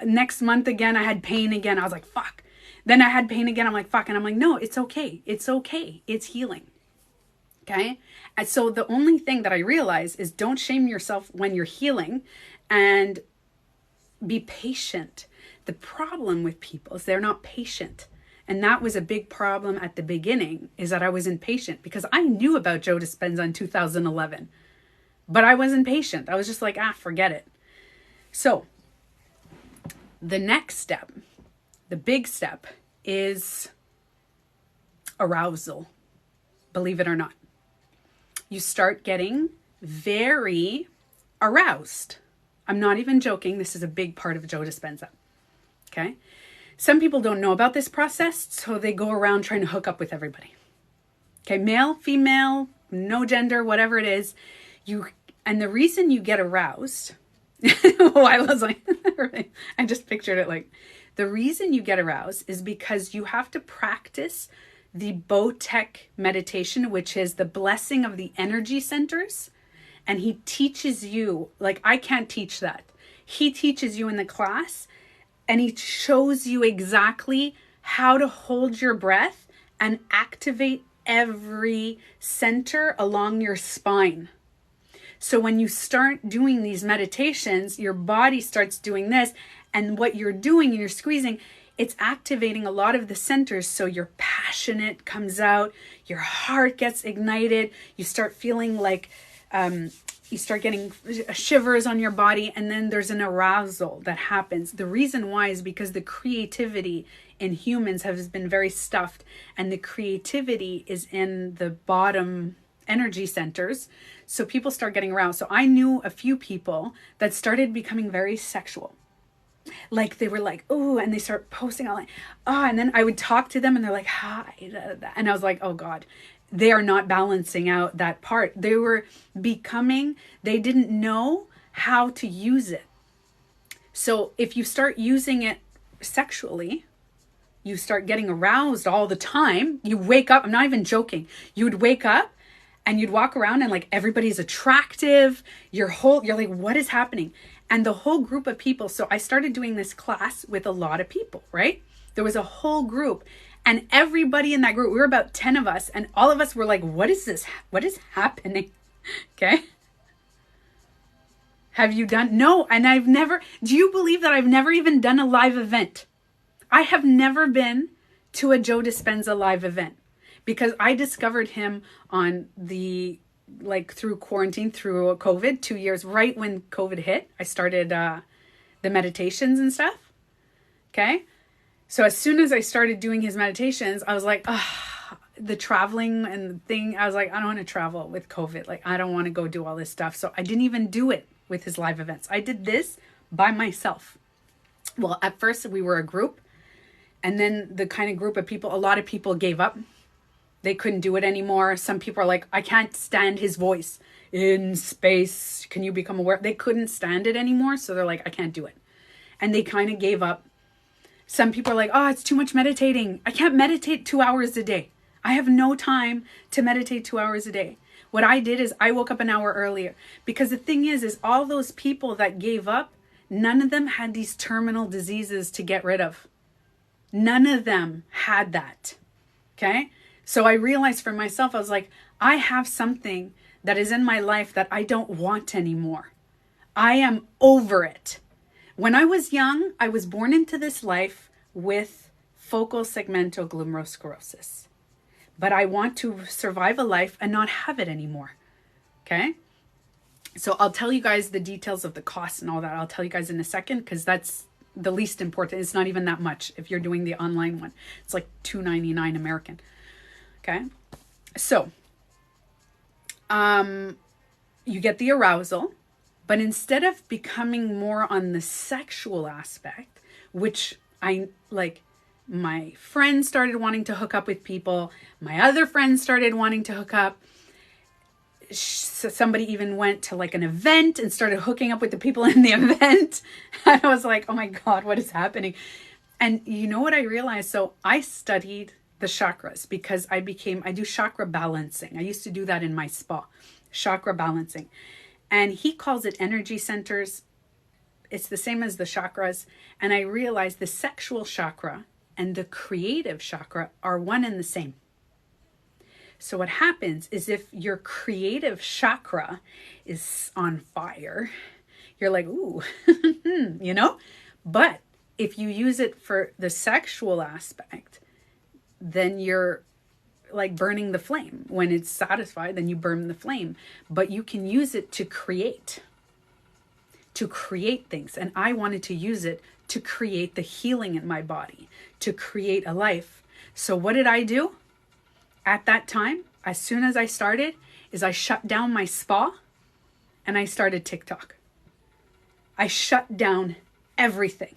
next month again, I had pain again. I was like, fuck. Then I had pain again. I'm like, fuck. And I'm like, no, it's okay. It's okay. It's healing. Okay. And so the only thing that I realize is don't shame yourself when you're healing, and be patient. The problem with people is they're not patient. And that was a big problem at the beginning, is that I was impatient, because I knew about Joe Dispenza in 2011, but I wasn't patient. I was just like, forget it. So the next step, the big step, is arousal. Believe it or not. You start getting very aroused. I'm not even joking. This is a big part of Joe Dispenza. Okay. Some people don't know about this process, so they go around trying to hook up with everybody. Okay. Male, female, no gender, whatever it is. And the reason you get aroused, I was like, I just pictured it the reason you get aroused is because you have to practice the Bowtech meditation, which is the blessing of the energy centers. And he teaches you, I can't teach that. He teaches you in the class, and he shows you exactly how to hold your breath and activate every center along your spine. So when you start doing these meditations, your body starts doing this, and what you're doing, you're squeezing, it's activating a lot of the centers. So your passionate comes out, your heart gets ignited, you start feeling you start getting shivers on your body, and then there's an arousal that happens. The reason why is because the creativity in humans has been very stuffed, and the creativity is in the bottom energy centers. So people start getting aroused. So I knew a few people that started becoming very sexual. They were like, oh, and they start posting all and then I would talk to them and they're like, hi. And I was like, oh God, they are not balancing out that part. They didn't know how to use it. So if you start using it sexually, you start getting aroused all the time. You wake up, I'm not even joking. You would wake up and you'd walk around and everybody's attractive. You're like, what is happening? And the whole group of people. So I started doing this class with a lot of people, right? There was a whole group, and everybody in that group, we were about 10 of us, and all of us were like, what is this? What is happening? Okay. Have you done? No. And do you believe that I've never even done a live event? I have never been to a Joe Dispenza live event, because I discovered him on the, like through quarantine, through COVID, 2 years, right when COVID hit. I started the meditations and stuff. Okay. So as soon as I started doing his meditations, I was like, the traveling and thing, I was like, I don't want to travel with COVID. Like, I don't want to go do all this stuff. So I didn't even do it with his live events. I did this by myself. Well, at first we were a group, and then the kind of group of people, a lot of people gave up. They couldn't do it anymore. Some people are like, I can't stand his voice in space. Can you become aware? They couldn't stand it anymore. So they're like, I can't do it. And they kind of gave up. Some people are like, oh, it's too much meditating. I can't meditate 2 hours a day. I have no time to meditate 2 hours a day. What I did is I woke up an hour earlier, because the thing is all those people that gave up, none of them had these terminal diseases to get rid of. None of them had that. Okay. So I realized for myself, I was like, I have something that is in my life that I don't want anymore. I am over it. When I was young, I was born into this life with focal segmental glomerulosclerosis. But I want to survive a life and not have it anymore. Okay? So I'll tell you guys the details of the cost and all that. I'll tell you guys in a second, because that's the least important. It's not even that much if you're doing the online one. It's like $2.99 American. Okay? So, you get the arousal. But instead of becoming more on the sexual aspect, which I like, my friends started wanting to hook up with people. My other friends started wanting to hook up. Somebody even went to like an event and started hooking up with the people in the event. And I was like, oh my God, what is happening? And you know what I realized? So I studied the chakras because I do chakra balancing. I used to do that in my spa, chakra balancing. And he calls it energy centers. It's the same as the chakras. And I realized the sexual chakra and the creative chakra are one and the same. So what happens is if your creative chakra is on fire, you're like, ooh, you know? But if you use it for the sexual aspect, then you're like burning the flame. When it's satisfied, then you burn the flame. But you can use it to create things. And I wanted to use it to create the healing in my body, to create a life. So what did I do at that time? As soon as I started, is I shut down my spa and I started TikTok. I shut down everything.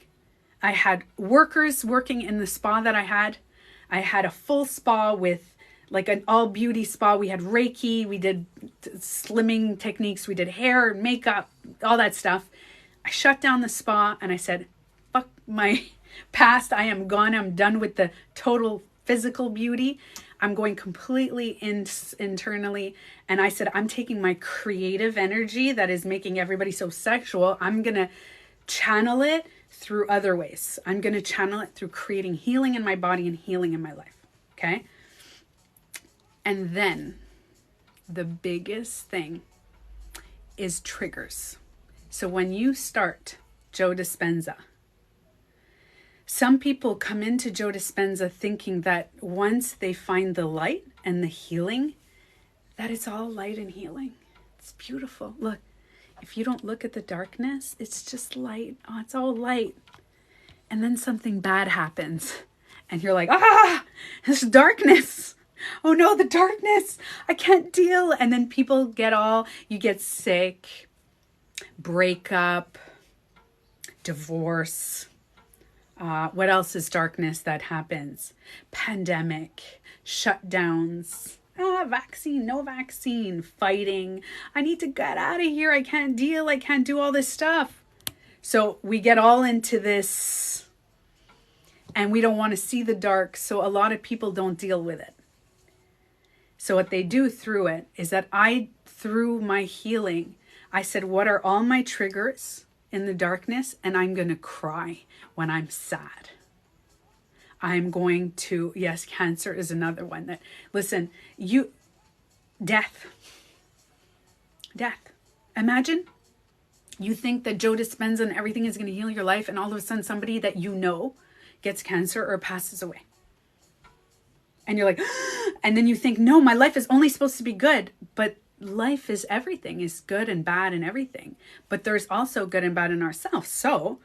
I had workers working in the spa that I had. I had a full spa with like an all beauty spa. We had Reiki, we did slimming techniques, we did hair and makeup, all that stuff. I shut down the spa and I said, fuck my past. I am gone. I'm done with the total physical beauty. I'm going completely internally. And I said, I'm taking my creative energy that is making everybody so sexual. I'm going to channel it through other ways. I'm going to channel it through creating healing in my body and healing in my life. Okay. And then the biggest thing is triggers. So when you start Joe Dispenza, some people come into Joe Dispenza thinking that once they find the light and the healing, that it's all light and healing. It's beautiful. Look, if you don't look at the darkness, it's just light. Oh, it's all light. And then something bad happens and you're like, this darkness. Oh no, the darkness. I can't deal. And then people you get sick, breakup, divorce. What else is darkness that happens? Pandemic, shutdowns, vaccine, no vaccine, fighting. I need to get out of here. I can't deal. I can't do all this stuff. So we get all into this and we don't want to see the dark. So a lot of people don't deal with it. So what they do through it is that through my healing, I said, what are all my triggers in the darkness? And I'm going to cry when I'm sad. I'm going to, yes, cancer is another one that, listen, death. Imagine you think that Joe Dispenza and everything is going to heal your life, and all of a sudden somebody that you know gets cancer or passes away. And you're like, And then you think, no, my life is only supposed to be good. But life is everything, is good and bad and everything. But there's also good and bad in ourselves. So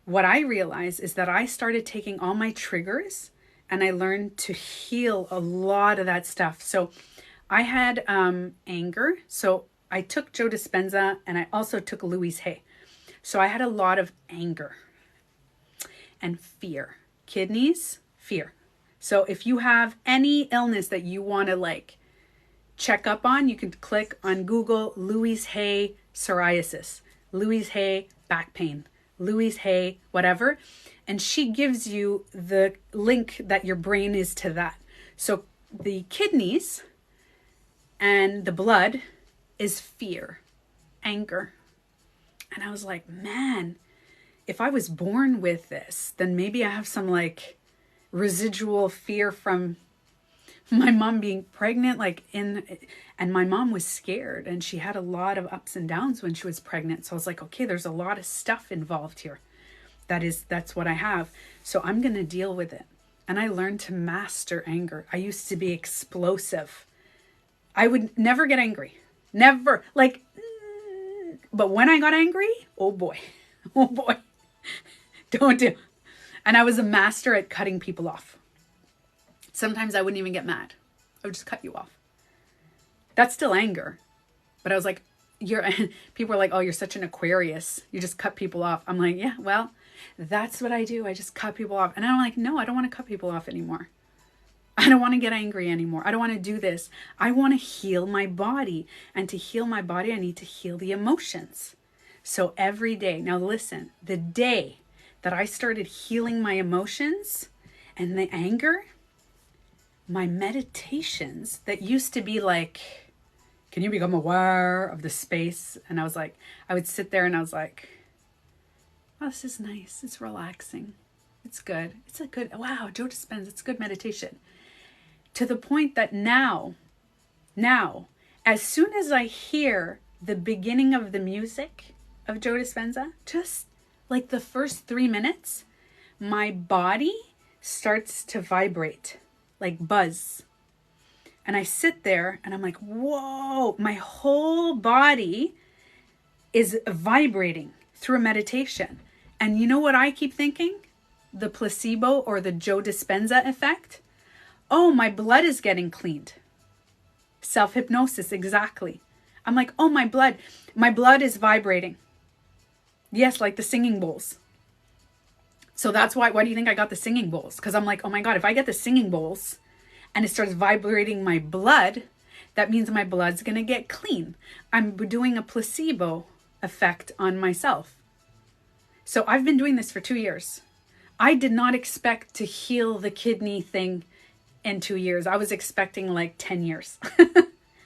what I realized is that I started taking all my triggers and I learned to heal a lot of that stuff. So I had anger. So I took Joe Dispenza and I also took Louise Hay. So I had a lot of anger and fear. Kidneys, fear. So if you have any illness that you want to like check up on, you can click on Google Louise Hay psoriasis, Louise Hay back pain, Louise Hay whatever. And she gives you the link that your brain is to that. So the kidneys and the blood is fear, anger. And I was like, man, if I was born with this, then maybe I have some like residual fear from my mom being pregnant, and my mom was scared and she had a lot of ups and downs when she was pregnant. So I was like, okay, there's a lot of stuff involved here. That's what I have. So I'm going to deal with it. And I learned to master anger. I used to be explosive. I would never get angry. Never. But when I got angry, oh boy, don't do. And I was a master at cutting people off. Sometimes I wouldn't even get mad. I would just cut you off. That's still anger. But I was like, people are like, oh, you're such an Aquarius. You just cut people off. I'm like, yeah, well, that's what I do. I just cut people off. And I'm like, no, I don't want to cut people off anymore. I don't want to get angry anymore. I don't want to do this. I want to heal my body. And to heal my body, I need to heal the emotions. So every day, now listen, the day that I started healing my emotions and the anger, my meditations that used to be like, can you become aware of the space? And I was like, I would sit there and I was like, oh, this is nice. It's relaxing. It's good. It's a good, wow, Joe Dispenza, it's good meditation. To the point that now, as soon as I hear the beginning of the music of Joe Dispenza, just like the first 3 minutes, my body starts to vibrate, like buzz. And I sit there and I'm like, whoa, my whole body is vibrating through a meditation. And you know what I keep thinking? The placebo or the Joe Dispenza effect. Oh, my blood is getting cleaned. Self-hypnosis, exactly. I'm like, oh, my blood is vibrating. Yes, like the singing bowls. So that's why do you think I got the singing bowls? Because I'm like, oh my God, if I get the singing bowls and it starts vibrating my blood, that means my blood's going to get clean. I'm doing a placebo effect on myself. So I've been doing this for 2 years. I did not expect to heal the kidney thing in 2 years. I was expecting like 10 years.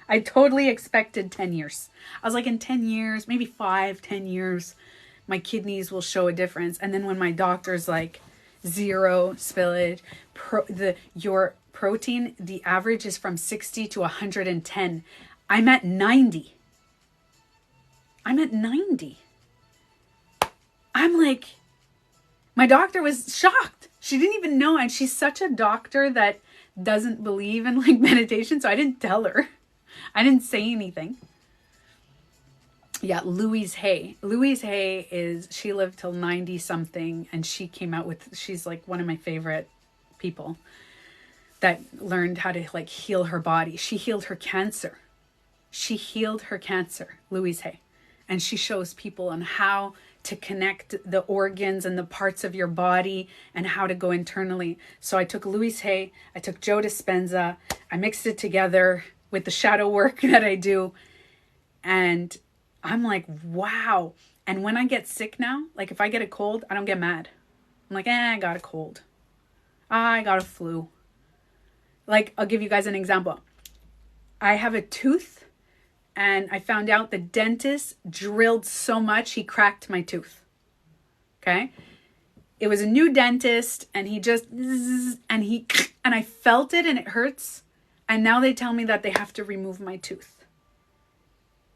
I totally expected 10 years. I was like, in 10 years, maybe 10 years, my kidneys will show a difference. And then when my doctor's like 0 spillage, your protein, the average is from 60 to 110. I'm at 90. I'm like, my doctor was shocked. She didn't even know. And she's such a doctor that doesn't believe in like meditation. So I didn't tell her. I didn't say anything. Yeah, Louise Hay. Louise Hay she lived till 90 something and she's like one of my favorite people that learned how to like heal her body. She healed her cancer. Louise Hay. And she shows people on how to connect the organs and the parts of your body and how to go internally. So I took Louise Hay, I took Joe Dispenza, I mixed it together with the shadow work that I do. And I'm like, wow. And when I get sick now, like if I get a cold, I don't get mad. I'm like, I got a cold. I got a flu. Like, I'll give you guys an example. I have a tooth and I found out the dentist drilled so much, he cracked my tooth. Okay. It was a new dentist and he just, and I felt it and it hurts. And now they tell me that they have to remove my tooth.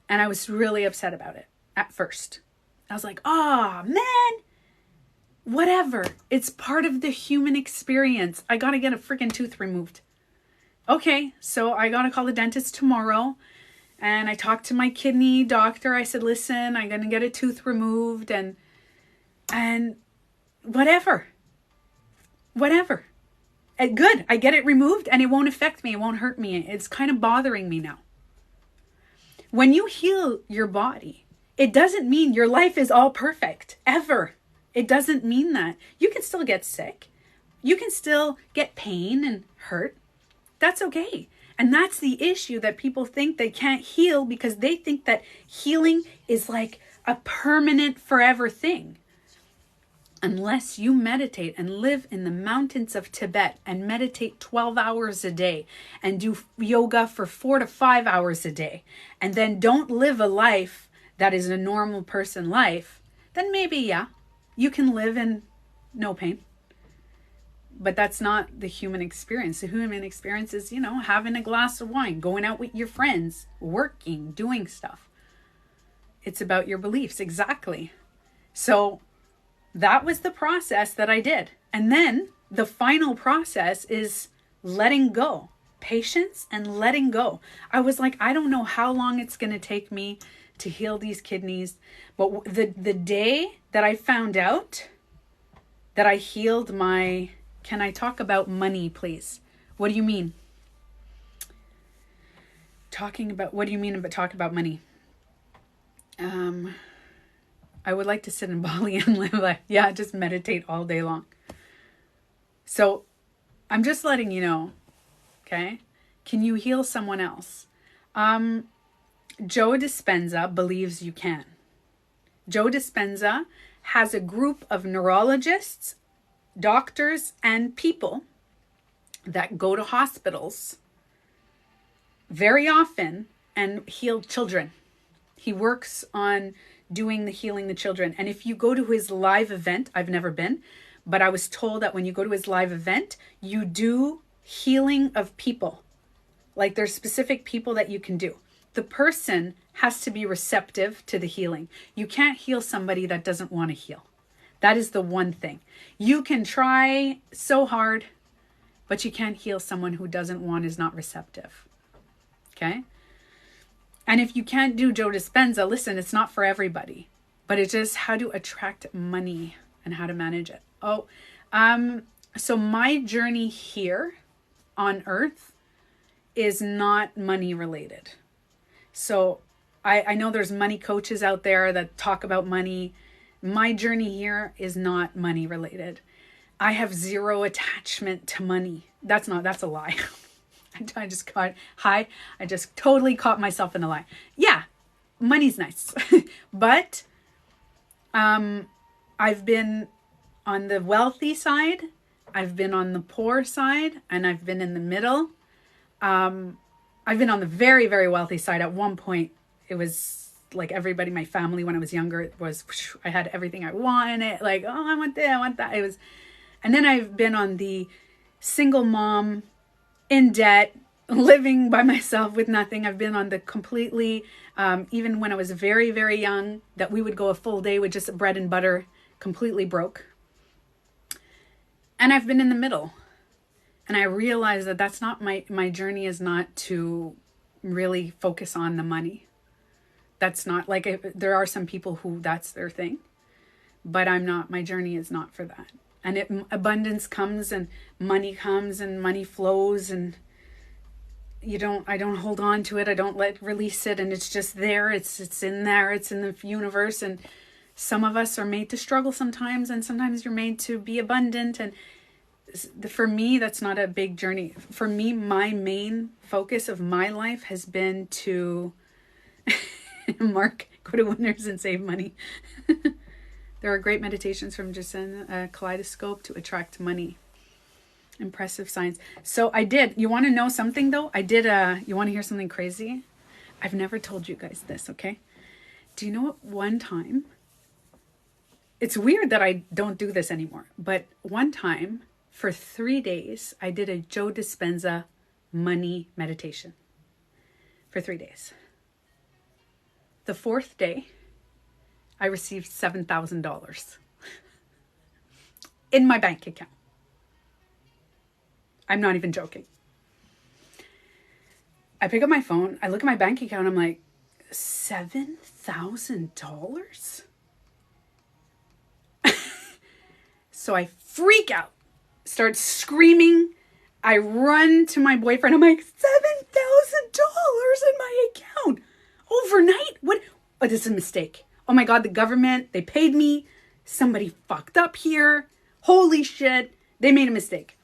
And I was really upset about it at first. I was like, oh man, whatever. It's part of the human experience. I got to get a freaking tooth removed. okay, so I got to call the dentist tomorrow. And I talked to my kidney doctor. I said, listen, I'm going to get a tooth removed and whatever. Good. I get it removed and it won't affect me. It won't hurt me. It's kind of bothering me now. When you heal your body, it doesn't mean your life is all perfect, ever. It doesn't mean that. You can still get sick. You can still get pain and hurt. That's okay. And that's the issue, that people think they can't heal because they think that healing is like a permanent forever thing. Unless you meditate and live in the mountains of Tibet and meditate 12 hours a day and do yoga for 4 to 5 hours a day and then don't live a life that is a normal person life, then maybe, yeah, you can live in no pain. But that's not the human experience. The human experience is, having a glass of wine, going out with your friends, working, doing stuff. It's about your beliefs. Exactly. So that was the process that I did. And then the final process is letting go. Patience and letting go. I was like, I don't know how long it's going to take me to heal these kidneys. But the day that I found out that I healed my... Can I talk about money, please? What do you mean? What do you mean about talk about money? I would like to sit in Bali and live like, just meditate all day long. So I'm just letting you know, okay? Can you heal someone else? Joe Dispenza believes you can. Joe Dispenza has a group of neurologists, doctors, and people that go to hospitals very often and heal children. He works on doing the healing the children. And if you go to his live event, I've never been, but I was told that when you go to his live event, you do healing of people. Like there's specific people that you can do. The person has to be receptive to the healing. You can't heal somebody that doesn't want to heal. That is the one thing. You can try so hard, but you can't heal someone who doesn't want, is not receptive. Okay? And if you can't do Joe Dispenza, listen, it's not for everybody, but it's just how to attract money and how to manage it. So my journey here on earth is not money related. So I know there's money coaches out there that talk about money. My journey here is not money related. I have zero attachment to money. That's a lie. I just totally caught myself in a lie. Yeah, money's nice. But I've been on the wealthy side, I've been on the poor side, and I've been in the middle. I've been on the very, very wealthy side. At one point, it was like everybody, my family, when I was younger, it was, I had everything I wanted. Like, oh, I want this, I want that. And then I've been on the single mom, in debt, living by myself with nothing. I've been on the completely, even when I was very, very young, that we would go a full day with just bread and butter, completely broke. And I've been in the middle. And I realized that that's not my journey is not to really focus on the money. That's not like, there are some people who that's their thing, but I'm not, my journey is not for that. And abundance comes and money comes and money flows, and I don't hold on to it. I don't release it. And it's just there. It's in there. It's in the universe. And some of us are made to struggle sometimes. And sometimes you're made to be abundant. And for me, that's not a big journey. For me, my main focus of my life has been to go to Winners and save money. There are great meditations from Jason Kaleidoscope to attract money. Impressive science. So I did. You want to know something though? You want to hear something crazy? I've never told you guys this, okay? Do you know what one time? It's weird that I don't do this anymore, but one time for 3 days, I did a Joe Dispenza money meditation for 3 days. The fourth day, I received $7,000 in my bank account. I'm not even joking. I pick up my phone. I look at my bank account. I'm like, $7,000? So I freak out, start screaming. I run to my boyfriend. I'm like, $7,000 in my account overnight? What? Oh, this is a mistake. Oh my God, the government, they paid me. Somebody fucked up here. Holy shit. They made a mistake.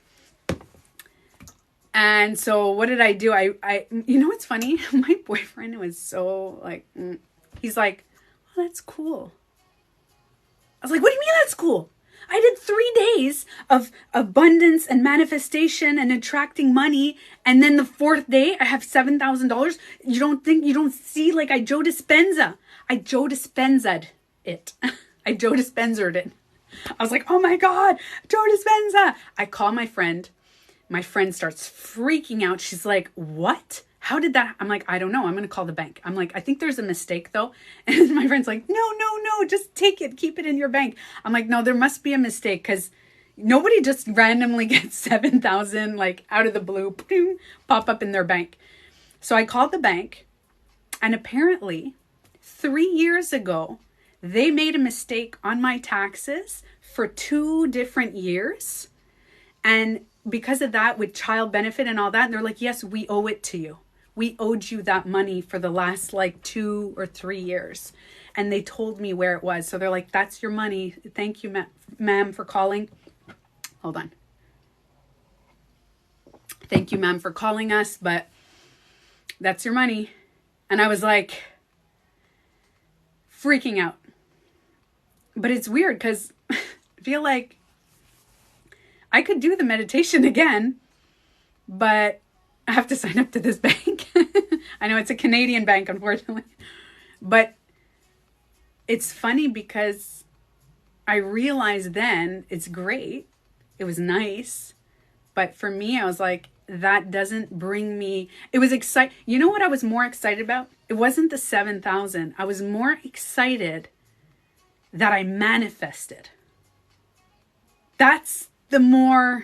And so what did I do? I you know what's funny? My boyfriend was so like, he's like, oh, that's cool. I was like, what do you mean that's cool? I did 3 days of abundance and manifestation and attracting money. And then the 4th day, I have $7,000. You don't see like I Joe Dispenza. I Joe Dispenza'd it. I Joe Dispenza'd it. I was like, oh my God, Joe Dispenza. I call my friend. My friend starts freaking out. She's like, what? How did that? I'm like, I don't know. I'm going to call the bank. I'm like, I think there's a mistake though. And my friend's like, no, just take it. Keep it in your bank. I'm like, no, there must be a mistake because nobody just randomly gets 7,000 like out of the blue, pop up in their bank. So I called the bank and apparently 3 years ago, they made a mistake on my taxes for 2 different years. And because of that, with child benefit and all that, they're like, yes, we owe it to you. We owed you that money for the last like 2 or 3 years. And they told me where it was. So they're like, that's your money. Thank you, ma'am, for calling. Hold on. Thank you, ma'am, for calling us, but that's your money. And I was like freaking out. But it's weird because I feel like I could do the meditation again, but I have to sign up to this bank. I know it's a Canadian bank, unfortunately. But it's funny because I realized then it's great. It was nice. But for me, I was like, that doesn't bring me... It was exciting. You know what I was more excited about? It wasn't the 7,000. I was more excited that I manifested. That's the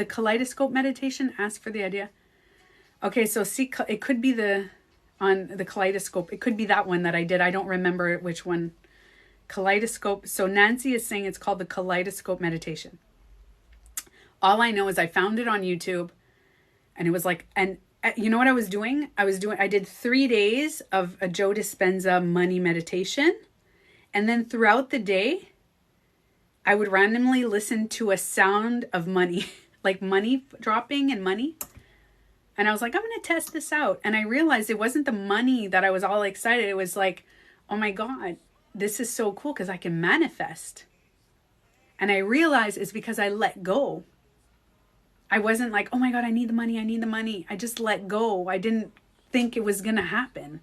kaleidoscope meditation. Ask for the idea. Okay, so see, it could be on the kaleidoscope. It could be that one that I did. I don't remember which one. Kaleidoscope. So Nancy is saying it's called the kaleidoscope meditation. All I know is I found it on YouTube and it was like, and you know what I was doing? I did 3 days of a Joe Dispenza money meditation. And then throughout the day, I would randomly listen to a sound of money, like money dropping and money. And I was like, I'm going to test this out. And I realized it wasn't the money that I was all excited. It was like, oh my God, this is so cool because I can manifest. And I realized it's because I let go. I wasn't like, oh my God, I need the money. I just let go. I didn't think it was going to happen.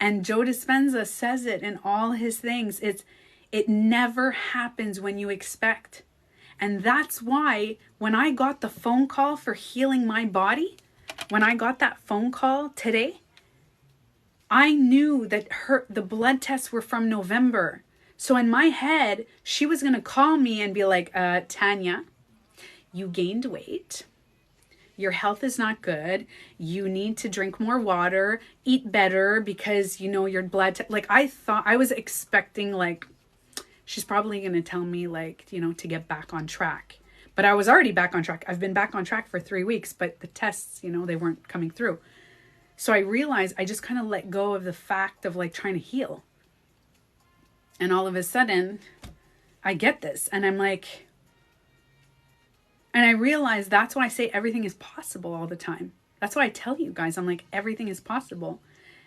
And Joe Dispenza says it in all his things. It never happens when you expect. And that's why when I got the phone call for healing my body, when I got that phone call today, I knew that the blood tests were from November. So in my head, she was going to call me and be like, Tanya, you gained weight. Your health is not good. You need to drink more water, eat better because, your blood... I was expecting like, she's probably going to tell me like, to get back on track. But I was already back on track. I've been back on track for 3 weeks, but the tests, they weren't coming through. So I realized I just kind of let go of the fact of like trying to heal. And all of a sudden, I get this and I'm like... And I realized that's why I say everything is possible all the time. That's why I tell you guys, I'm like, everything is possible.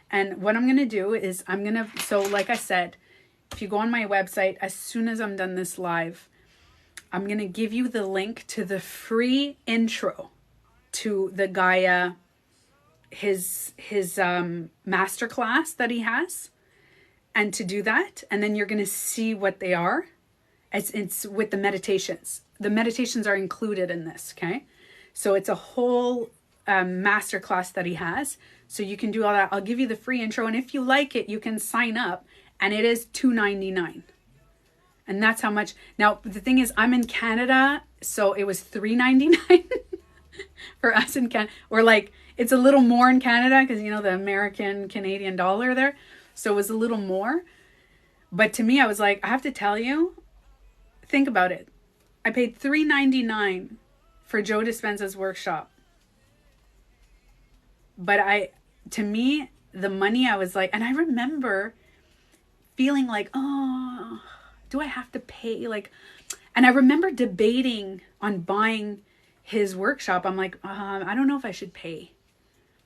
And what I'm going to do is so like I said, if you go on my website, as soon as I'm done this live, I'm going to give you the link to the free intro to the Gaia, his masterclass that he has. And to do that, and then you're going to see what they are. It's with the meditations. The meditations are included in this, okay? So it's a whole masterclass that he has. So you can do all that. I'll give you the free intro. And if you like it, you can sign up. And it is $2.99. And that's how much. Now, the thing is, I'm in Canada. So it was $3.99 for us in Canada. Or like, It's a little more in Canada because, you know, the American Canadian dollar there. So it was a little more. But to me, I was like, I have to tell you, think about it. I paid $3.99 for Joe Dispenza's workshop. But to me, the money, I was like, and I remember feeling like, oh, do I have to pay? Like, and I remember debating on buying his workshop. I'm like, I don't know if I should pay.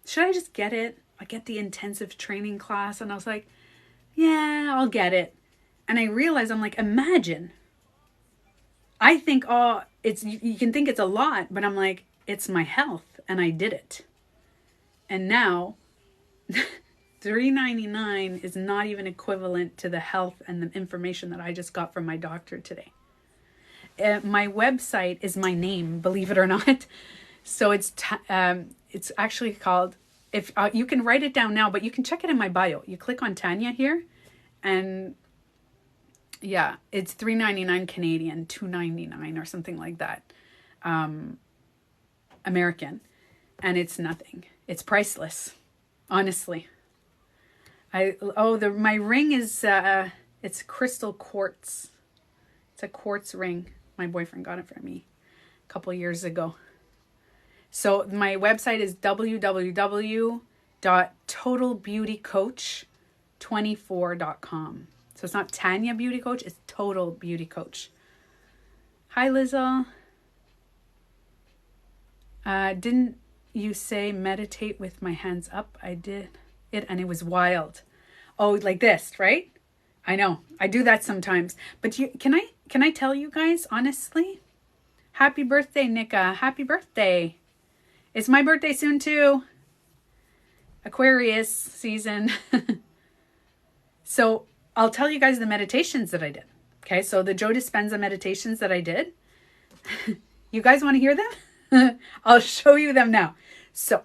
Should I just get it? I get the intensive training class. And I was like, yeah, I'll get it. And I realized, I'm like, imagine. I think, oh, you can think it's a lot, but I'm like, it's my health. And I did it. And now $3.99 is not even equivalent to the health and the information that I just got from my doctor today. My website is my name, believe it or not. So it's actually called, if you can write it down now, but you can check it in my bio. You click on Tanya here, and yeah, it's $3.99 Canadian, $2.99 or something like that, American, and it's nothing. It's priceless, honestly. My ring is it's crystal quartz. It's a quartz ring. My boyfriend got it for me a couple years ago. So my website is www.totalbeautycoach24.com. So it's not Tanya Beauty Coach, it's Total Beauty Coach. Hi, Lizzo. Didn't you say meditate with my hands up? I did it and it was wild. Oh, like this, right? I know. I do that sometimes. But can I tell you guys honestly? Happy birthday, Nika. Happy birthday. It's my birthday soon too. Aquarius season. So I'll tell you guys the meditations that I did. Okay, so the Joe Dispenza meditations that I did. You guys want to hear them? I'll show you them now. So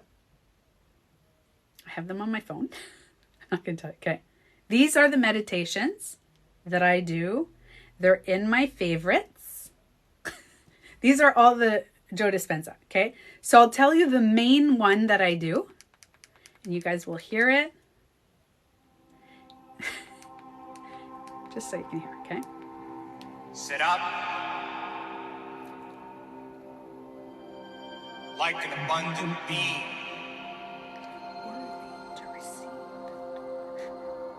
I have them on my phone. I can tell you. Okay. These are the meditations that I do. They're in my favorites. These are all the Joe Dispenza. Okay. So I'll tell you the main one that I do, and you guys will hear it. Just so you can hear, okay? Sit up like an abundant being,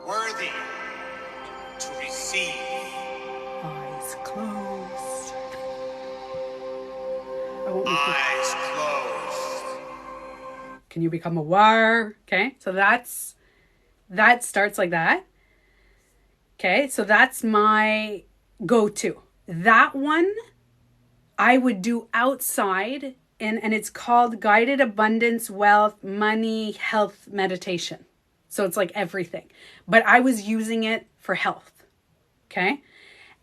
worthy to receive. Eyes closed. Eyes closed. Can you become aware? Okay, so that starts like that. Okay, so that's my go-to. That one I would do outside, and it's called Guided Abundance, Wealth, Money, Health Meditation. So it's like everything. But I was using it for health. Okay?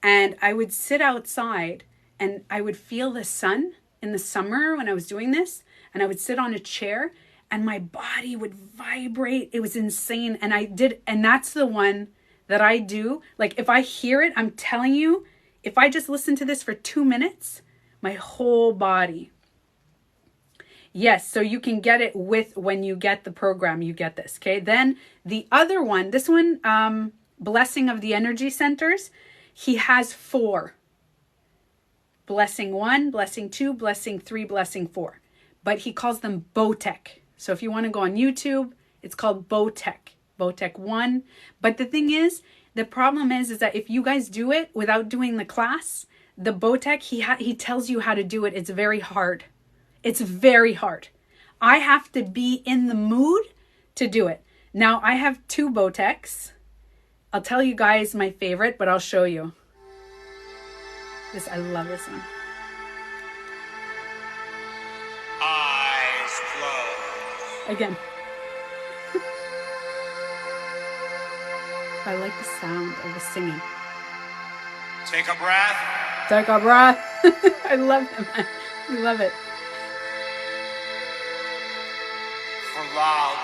And I would sit outside and I would feel the sun in the summer when I was doing this. And I would sit on a chair and my body would vibrate. It was insane. And that's the one that I do. Like if I hear it, I'm telling you, if I just listen to this for 2 minutes, my whole body. Yes, so you can get it when you get the program, you get this, okay? Then the other one, this one, Blessing of the Energy Centers, he has 4. Blessing 1, Blessing 2, Blessing 3, Blessing 4. But he calls them Botech. So if you want to go on YouTube, it's called Botech. Botech 1. But the thing is, the problem is that if you guys do it without doing the class, the Botech, he tells you how to do it. It's very hard. It's very hard. I have to be in the mood to do it. Now, I have 2 Botechs. I'll tell you guys my favorite, but I'll show you. I love this one. Eyes closed. Again. I like the sound of the singing. Take a breath. Take a breath. I love them. I love it. For love.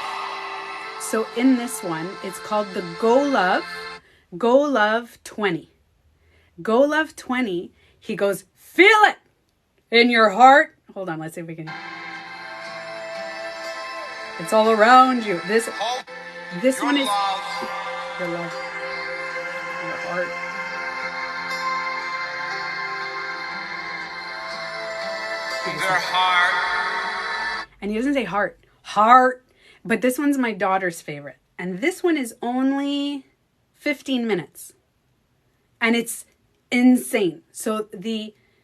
So in this one, it's called the Go Love 20. Go Love 20. He goes, feel it in your heart. Hold on, let's see if we can. It's all around you. This Hope this your one is love your love, your heart. their heart. And he doesn't say heart. But this one's my daughter's favorite. And this one is only 15 minutes. And it's insane. So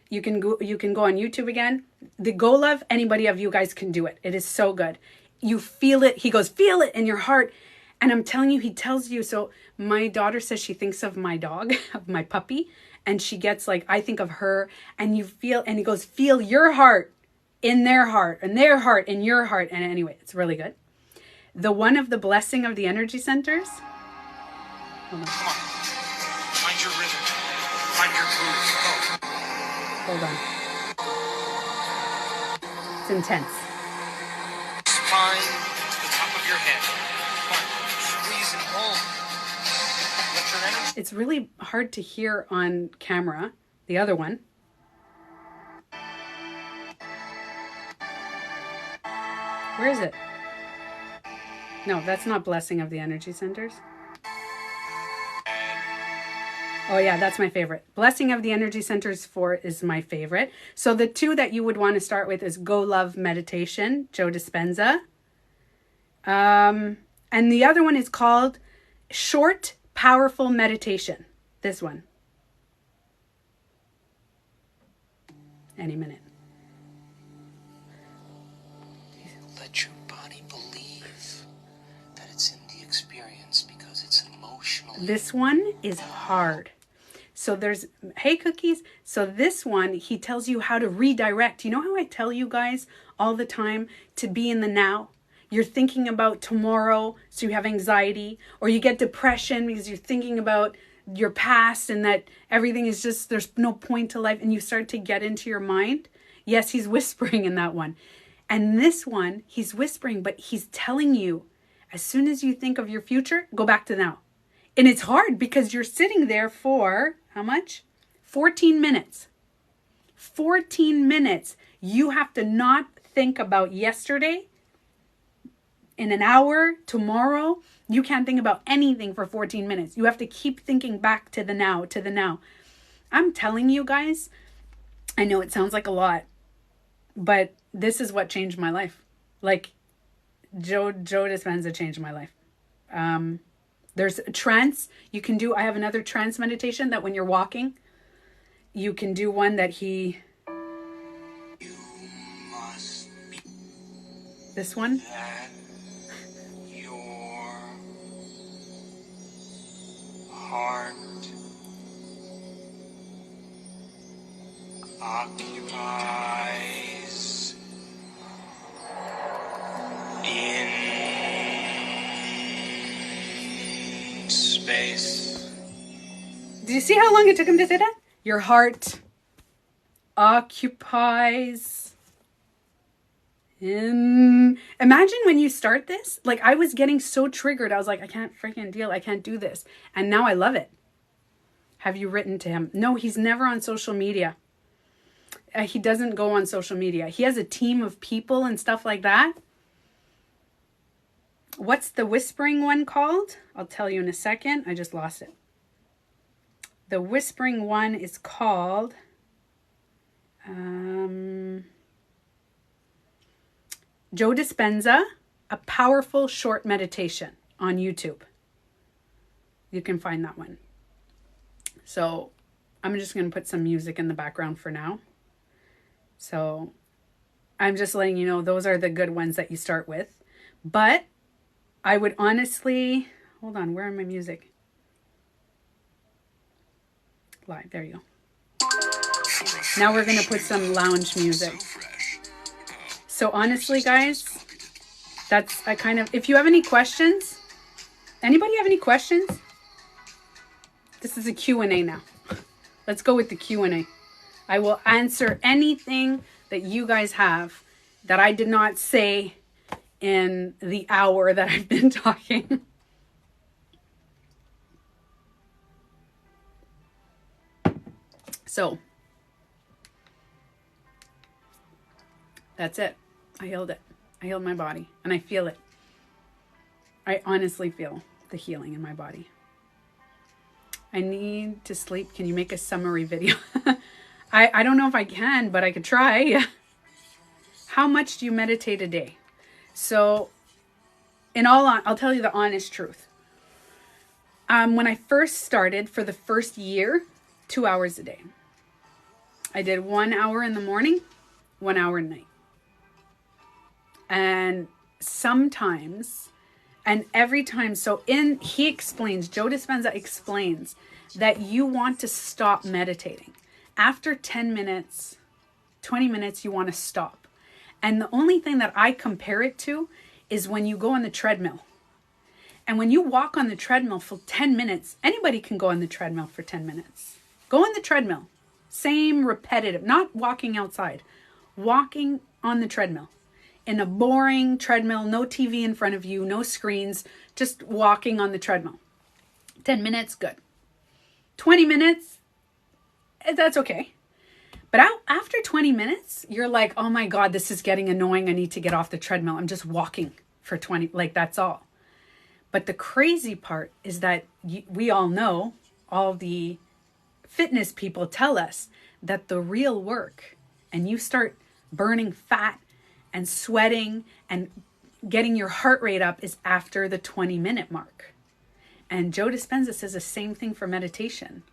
you can go on YouTube again. The Go Love, anybody of you guys can do it. It is so good. You feel it. He goes, feel it in your heart. And I'm telling you, he tells you. So my daughter says she thinks of my dog, of my puppy. And she gets like, I think of her. And you feel, and he goes, feel your heart in their heart, and their heart in your heart. And anyway, it's really good. The one of the blessing of the energy centers. Hold on. Come on. Find your rhythm. Find your groove. Go. Hold on. It's intense. Spine to the top of your head. Come on. Squeeze and hold. Let your energy. It's really hard to hear on camera. The other one. Where is it? No, that's not blessing of the energy centers. Oh yeah, that's my favorite. Blessing of the energy centers 4 is my favorite. So the 2 that you would want to start with is Go Love Meditation, Joe Dispenza. And the other one is called Short, Powerful Meditation. This one. Any minute. Let your body believe that it's in the experience because it's emotionally. This one is hard. So there's, hey cookies. So this one, he tells you how to redirect. You know how I tell you guys all the time to be in the now? You're thinking about tomorrow, so you have anxiety, or you get depression because you're thinking about your past and that everything is just, there's no point to life, and you start to get into your mind. Yes, he's whispering in that one. And this one, he's whispering, but he's telling you, as soon as you think of your future, go back to now. And it's hard because you're sitting there for, how much? 14 minutes. 14 minutes. You have to not think about yesterday. In an hour, tomorrow, you can't think about anything for 14 minutes. You have to keep thinking back to the now, to the now. I'm telling you guys, I know it sounds like a lot, but this is what changed my life. Like Joe Dispenza changed my life. There's a trance you can do. I have another trance meditation that when you're walking, you can do one that he, You must be this one. that your heart occupies in space. Do you see how long it took him to say that? Your heart occupies in... Imagine when you start this. Like, I was getting so triggered. I was like, I can't freaking deal. I can't do this. And now I love it. Have you written to him? No, he's never on social media. He doesn't go on social media. He has a team of people and stuff like that. What's the whispering one called? I'll tell you in a second. I just lost it. The whispering one is called Joe Dispenza, A Powerful Short Meditation on YouTube. You can find that one. So I'm just going to put some music in the background for now. So I'm just letting you know those are the good ones that you start with. But I would honestly... Hold on, where are my music? Live, there you go. Now we're going to put some lounge music. So honestly, guys, that's, I kind of, if you have any questions, anybody have any questions? This is a Q&A now. Let's go with the Q&A. I will answer anything that you guys have that I did not say in the hour that I've been talking. So, that's it. I healed it. I healed my body and I feel it. I honestly feel the healing in my body. I need to sleep. Can you make a summary video? I don't know if I can, but I could try. How much do you meditate a day? So I'll tell you the honest truth. When I first started, for the first year, 2 hours a day. I did 1 hour in the morning, 1 hour at night. And sometimes, and every time, Joe Dispenza explains that you want to stop meditating. After 10 minutes, 20 minutes, you want to stop. And the only thing that I compare it to is when you go on the treadmill. And when you walk on the treadmill for 10 minutes, anybody can go on the treadmill for 10 minutes. Go on the treadmill. Same repetitive, not walking outside. Walking on the treadmill. In a boring treadmill, no TV in front of you, no screens, just walking on the treadmill. 10 minutes, good. 20 minutes, that's okay. But after 20 minutes, you're like, oh my God, this is getting annoying. I need to get off the treadmill. I'm just walking for 20, like that's all. But the crazy part is that we all know, all the fitness people tell us that the real work, and you start burning fat and sweating and getting your heart rate up, is after the 20-minute mark. And Joe Dispenza says the same thing for meditation.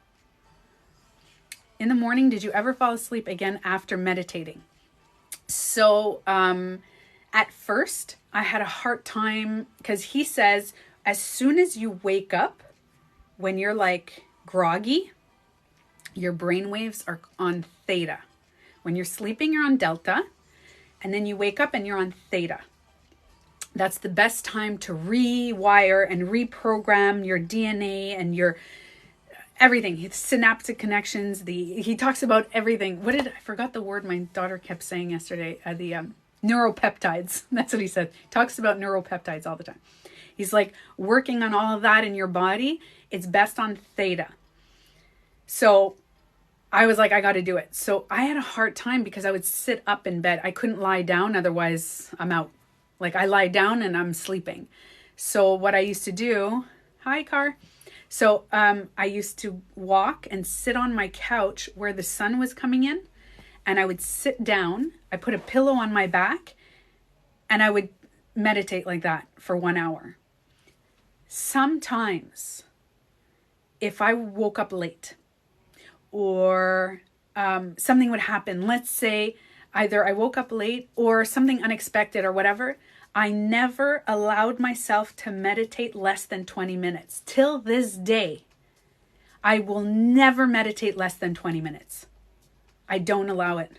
In the morning, did you ever fall asleep again after meditating? So at first, I had a hard time, because he says as soon as you wake up, when you're like groggy, your brain waves are on theta. When you're sleeping, you're on delta. And then you wake up and you're on theta. That's the best time to rewire and reprogram your DNA and your everything. Synaptic connections. He talks about everything. I forgot the word my daughter kept saying yesterday. The neuropeptides. That's what he said. He talks about neuropeptides all the time. He's like working on all of that in your body. It's best on theta. So I was like, I got to do it. So I had a hard time because I would sit up in bed. I couldn't lie down. Otherwise, I'm out. Like I lie down and I'm sleeping. So what I used to do, hi car. So I used to walk and sit on my couch where the sun was coming in. And I would sit down. I put a pillow on my back. And I would meditate like that for 1 hour. Sometimes, if I woke up late, or something would happen. Let's say either I woke up late or something unexpected or whatever. I never allowed myself to meditate less than 20 minutes. Till this day, I will never meditate less than 20 minutes. I don't allow it.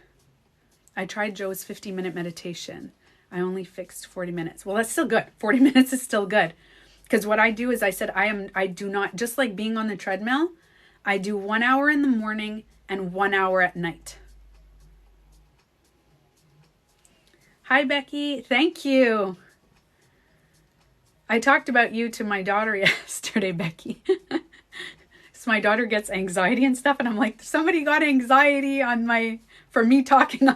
I tried Joe's 50-minute meditation. I only fixed 40 minutes. Well, that's still good. 40 minutes is still good. Because what I do is I said, I do not, just like being on the treadmill, I do 1 hour in the morning and 1 hour at night. Hi, Becky. Thank you. I talked about you to my daughter yesterday, Becky. So my daughter gets anxiety and stuff. And I'm like, somebody got anxiety for me talking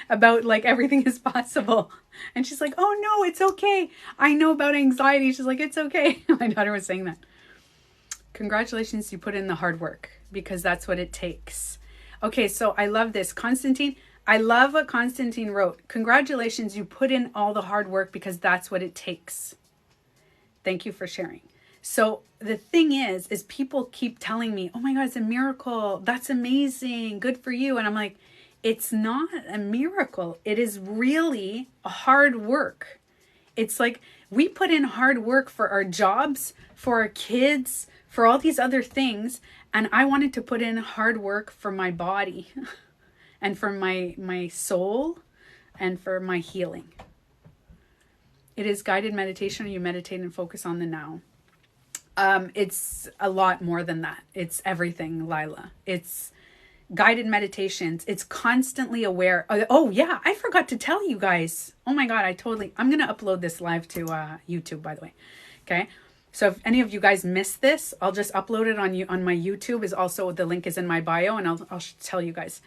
about like everything is possible. And she's like, oh no, it's okay. I know about anxiety. She's like, it's okay. My daughter was saying that. Congratulations, you put in the hard work because that's what it takes. Okay, so I love this. Constantine, I love what Constantine wrote. Congratulations, you put in all the hard work because that's what it takes. Thank you for sharing. So the thing is people keep telling me, oh my God, it's a miracle. That's amazing. Good for you. And I'm like, it's not a miracle. It is really a hard work. It's like we put in hard work for our jobs, for our kids, for all these other things. And I wanted to put in hard work for my body and for my soul and for my healing. It is guided meditation. You meditate and focus on the now. It's a lot more than that. It's everything, Lila. It's guided meditations. It's constantly aware. Oh yeah, I forgot to tell you guys. Oh my God, I'm going to upload this live to YouTube, by the way. Okay. So if any of you guys missed this, I'll just upload it on my YouTube. The link is in my bio, and I'll tell you guys.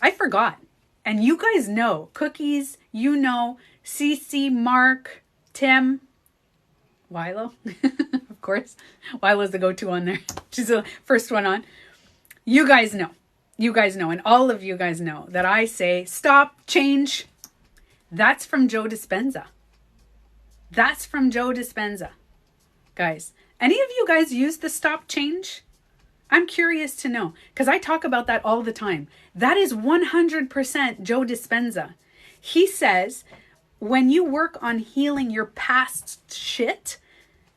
I forgot. And you guys know, Cookies, Cece, Mark, Tim, Wilo, of course. Wilo's the go-to on there. She's the first one on. You guys know, and all of you guys know that I say, stop, change. That's from Joe Dispenza. That's from Joe Dispenza. Guys, any of you guys use the stop, change? I'm curious to know, because I talk about that all the time. That is 100% Joe Dispenza. He says, when you work on healing your past shit,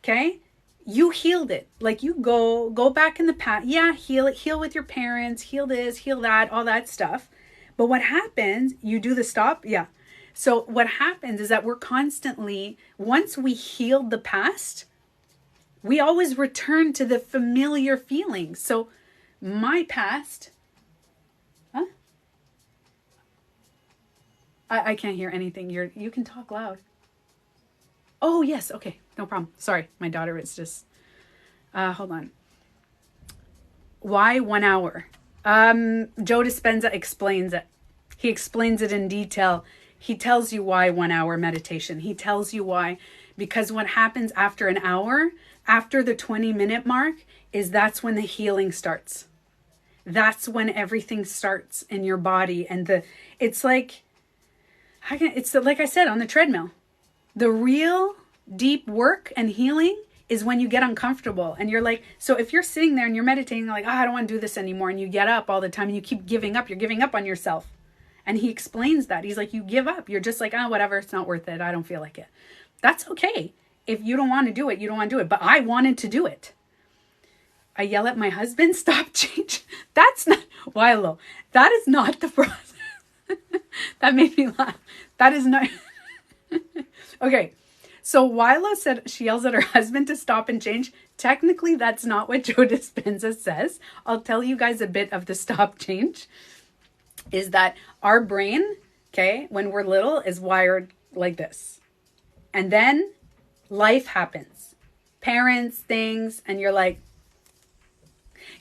okay, you healed it. Like you go back in the past. Yeah, heal it. Heal with your parents. Heal this, heal that, all that stuff. But what happens, you do the stop. Yeah. So what happens is that we're constantly, once we healed the past, we always return to the familiar feelings. So my past, huh? I can't hear anything. You can talk loud. Oh, yes. Okay. No problem. Sorry. My daughter is just, hold on. Why 1 hour? Joe Dispenza explains it. He explains it in detail. He tells you why 1 hour meditation. He tells you why, because what happens after an hour, after the 20-minute mark, is that's when the healing starts. That's when everything starts in your body. And it's like I said, on the treadmill. The real deep work and healing is when you get uncomfortable and you're like, so if you're sitting there and you're meditating, like, I don't want to do this anymore. And you get up all the time and you keep giving up. You're giving up on yourself. And he explains that. He's like, you give up. You're just like, whatever. It's not worth it. I don't feel like it. That's okay. If you don't want to do it, you don't want to do it. But I wanted to do it. I yell at my husband, stop, change. That's not, Wilo, that is not the process. That made me laugh. That is not. Okay. So Wilo said she yells at her husband to stop and change. Technically, that's not what Joe Dispenza says. I'll tell you guys a bit of the stop change. Is that our brain, okay, when we're little, is wired like this. And then life happens. Parents, things, and you're like,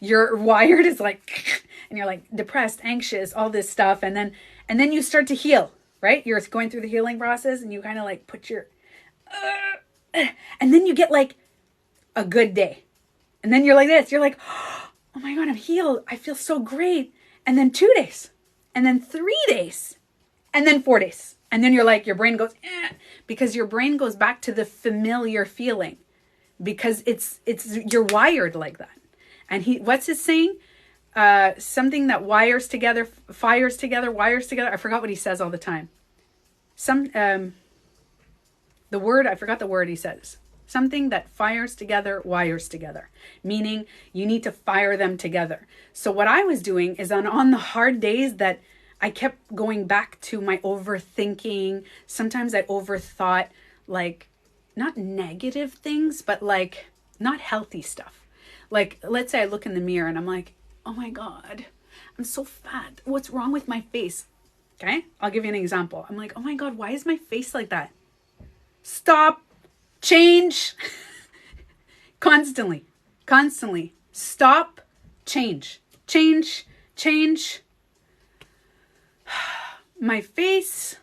you're wired is like, and you're like depressed, anxious, all this stuff. And then you start to heal, right? You're going through the healing process and you kind of like put your, and then you get like a good day. And then you're like this, you're like, oh my God, I'm healed. I feel so great. And then 2 days, and then 3 days, and then 4 days. And then you're like, your brain goes, because your brain goes back to the familiar feeling because you're wired like that. And what's his saying? Something that wires together, fires together, wires together. I forgot what he says all the time. I forgot the word he says. Something that fires together, wires together. Meaning you need to fire them together. So what I was doing is on the hard days that I kept going back to my overthinking. Sometimes I overthought like not negative things, but like not healthy stuff. Like, let's say I look in the mirror and I'm like, oh my God, I'm so fat. What's wrong with my face? Okay, I'll give you an example. I'm like, oh my God, why is my face like that? Stop, change. Constantly. Stop, change. My face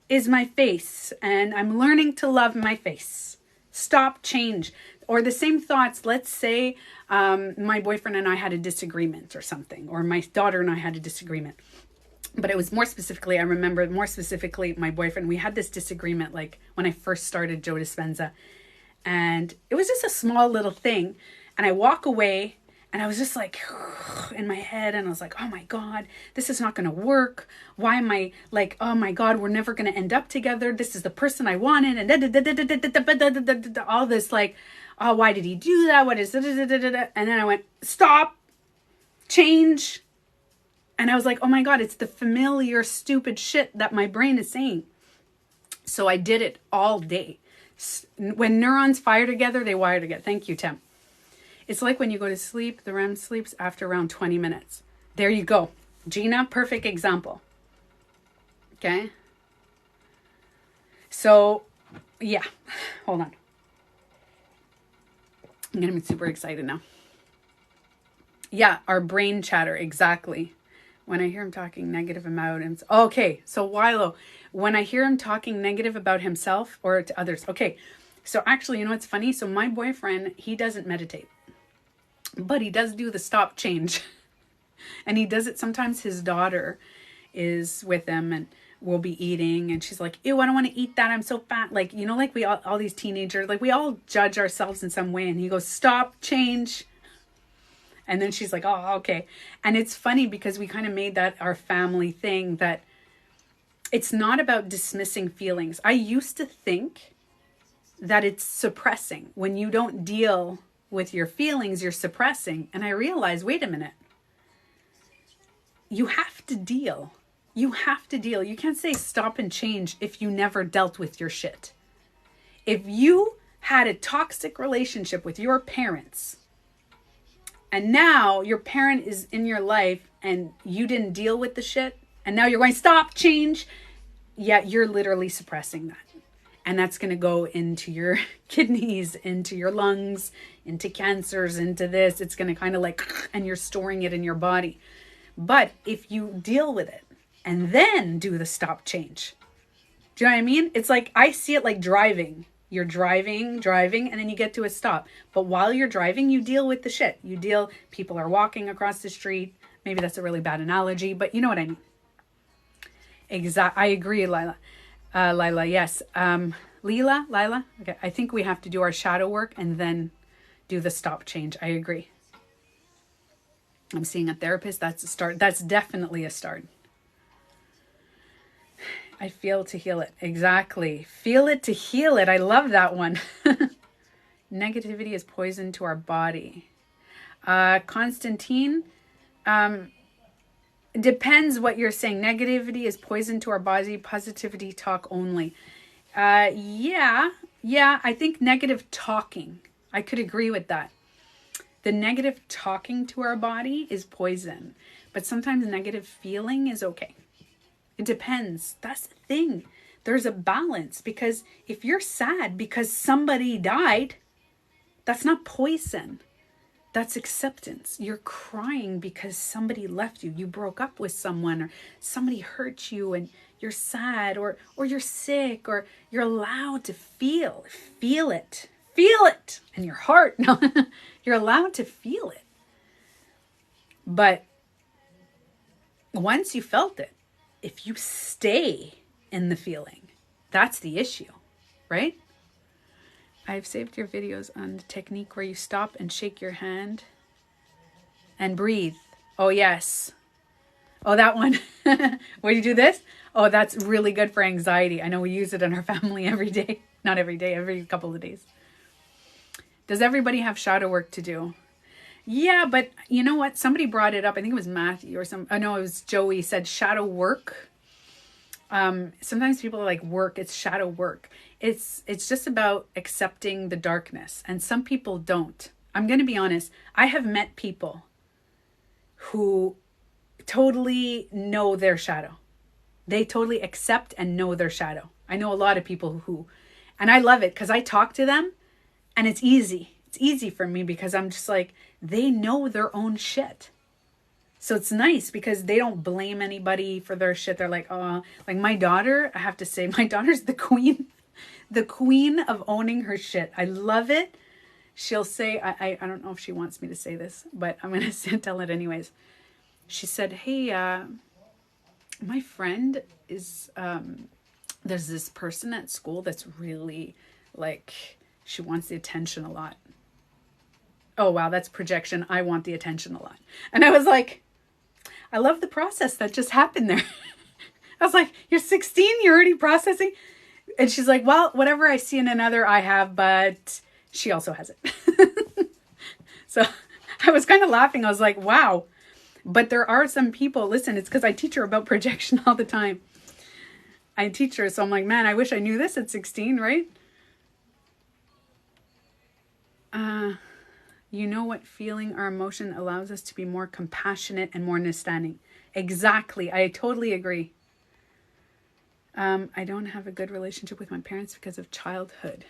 is my face, and I'm learning to love my face. Stop, change. Or the same thoughts, let's say my boyfriend and I had a disagreement or something, or my daughter and I had a disagreement. But it was I remember my boyfriend, we had this disagreement like when I first started Joe Dispenza. And it was just a small little thing. And I walk away and I was just like in my head and I was like, oh my God, this is not going to work. Why am I like, oh my God, we're never going to end up together. This is the person I wanted. And all this like, oh, why did he do that? What is it? And then I went, stop, change. And I was like, oh my God, it's the familiar stupid shit that my brain is saying. So I did it all day. When neurons fire together, they wire together. Thank you, Tim. It's like when you go to sleep, the REM sleeps after around 20 minutes. There you go. Gina, perfect example. Okay. So, yeah. Hold on. I'm going to be super excited now. Yeah, our brain chatter. Exactly. When I hear him talking negative about him. Okay, so Wilo, when I hear him talking negative about himself or to others. Okay, So actually, you know what's funny? So my boyfriend, he doesn't meditate, but he does do the stop change. And he does it sometimes. His daughter is with him and we'll be eating and she's like, ew, I don't want to eat that, I'm so fat. Like, you know, like we all these teenagers, like we all judge ourselves in some way. And he goes, stop, change. And then she's like, oh, okay. And it's funny because we kind of made that our family thing, that it's not about dismissing feelings. I used to think that it's suppressing. When you don't deal with your feelings, you're suppressing. And I realized, wait a minute. You have to deal. You have to deal. You can't say stop and change if you never dealt with your shit. If you had a toxic relationship with your parents, and now your parent is in your life and you didn't deal with the shit, and now you're going, stop, change. Yeah, you're literally suppressing that. And that's going to go into your kidneys, into your lungs, into cancers, into this. It's going to kind of like, and you're storing it in your body. But if you deal with it and then do the stop change, do you know what I mean? It's like, I see it like driving. You're driving, and then you get to a stop. But while you're driving, you deal with the shit. People are walking across the street. Maybe that's a really bad analogy, but you know what I mean. I agree, Lila. Lila, yes. Lila? Okay, I think we have to do our shadow work and then do the stop change. I agree. I'm seeing a therapist. That's a start. That's definitely a start. I feel to heal it. Exactly. Feel it to heal it. I love that one. Negativity is poison to our body. Constantine, depends what you're saying. Negativity is poison to our body. Positivity talk only. Yeah. I think negative talking. I could agree with that. The negative talking to our body is poison, but sometimes negative feeling is okay. It depends. That's the thing. There's a balance, because if you're sad because somebody died, that's not poison. That's acceptance. You're crying because somebody left you. You broke up with someone, or somebody hurt you and you're sad, or you're sick, or you're allowed to feel it. Feel it in your heart. No, you're allowed to feel it. But once you felt it, if you stay in the feeling, that's the issue, right? I've saved your videos on the technique where you stop and shake your hand and breathe. Oh, yes. Oh, that one. Where you do this? Oh, that's really good for anxiety. I know we use it in our family every day. Not every day, every couple of days. Does everybody have shadow work to do? Yeah, but you know what? Somebody brought it up. I think it was Matthew or it was Joey said shadow work. Sometimes people are like, work, it's shadow work. It's just about accepting the darkness. And some people don't. I'm going to be honest. I have met people who totally know their shadow. They totally accept and know their shadow. I know a lot of people who, and I love it because I talk to them and it's easy. It's easy for me because I'm just like, they know their own shit. So it's nice because they don't blame anybody for their shit. They're like, oh, like my daughter, I have to say, my daughter's the queen of owning her shit. I love it. She'll say, I don't know if she wants me to say this, but I'm going to tell it anyways. She said, hey, my friend is, there's this person at school that's really like, she wants the attention a lot. Oh, wow, that's projection. I want the attention a lot. And I was like, I love the process that just happened there. I was like, you're 16, you're already processing? And she's like, well, whatever I see in another, I have, but she also has it. So I was kind of laughing. I was like, wow. But there are some people, listen, it's because I teach her about projection all the time. I teach her, so I'm like, man, I wish I knew this at 16, right? You know what feeling or emotion allows us to be more compassionate and more understanding. Exactly. I totally agree. I don't have a good relationship with my parents because of childhood.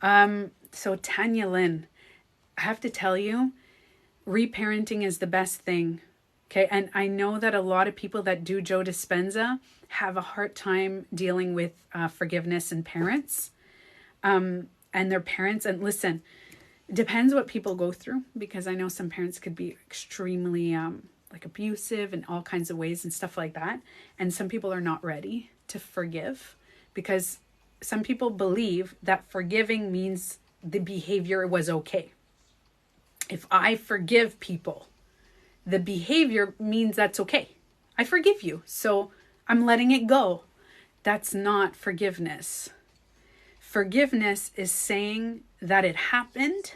So Tanya Lynn, I have to tell you, reparenting is the best thing. Okay. And I know that a lot of people that do Joe Dispenza have a hard time dealing with forgiveness and parents. and their parents, and listen, it depends what people go through, because I know some parents could be extremely like abusive in all kinds of ways and stuff like that. And some people are not ready to forgive, because some people believe that forgiving means the behavior was okay. If I forgive people, the behavior means that's okay. I forgive you, so I'm letting it go. That's not forgiveness. Forgiveness is saying that it happened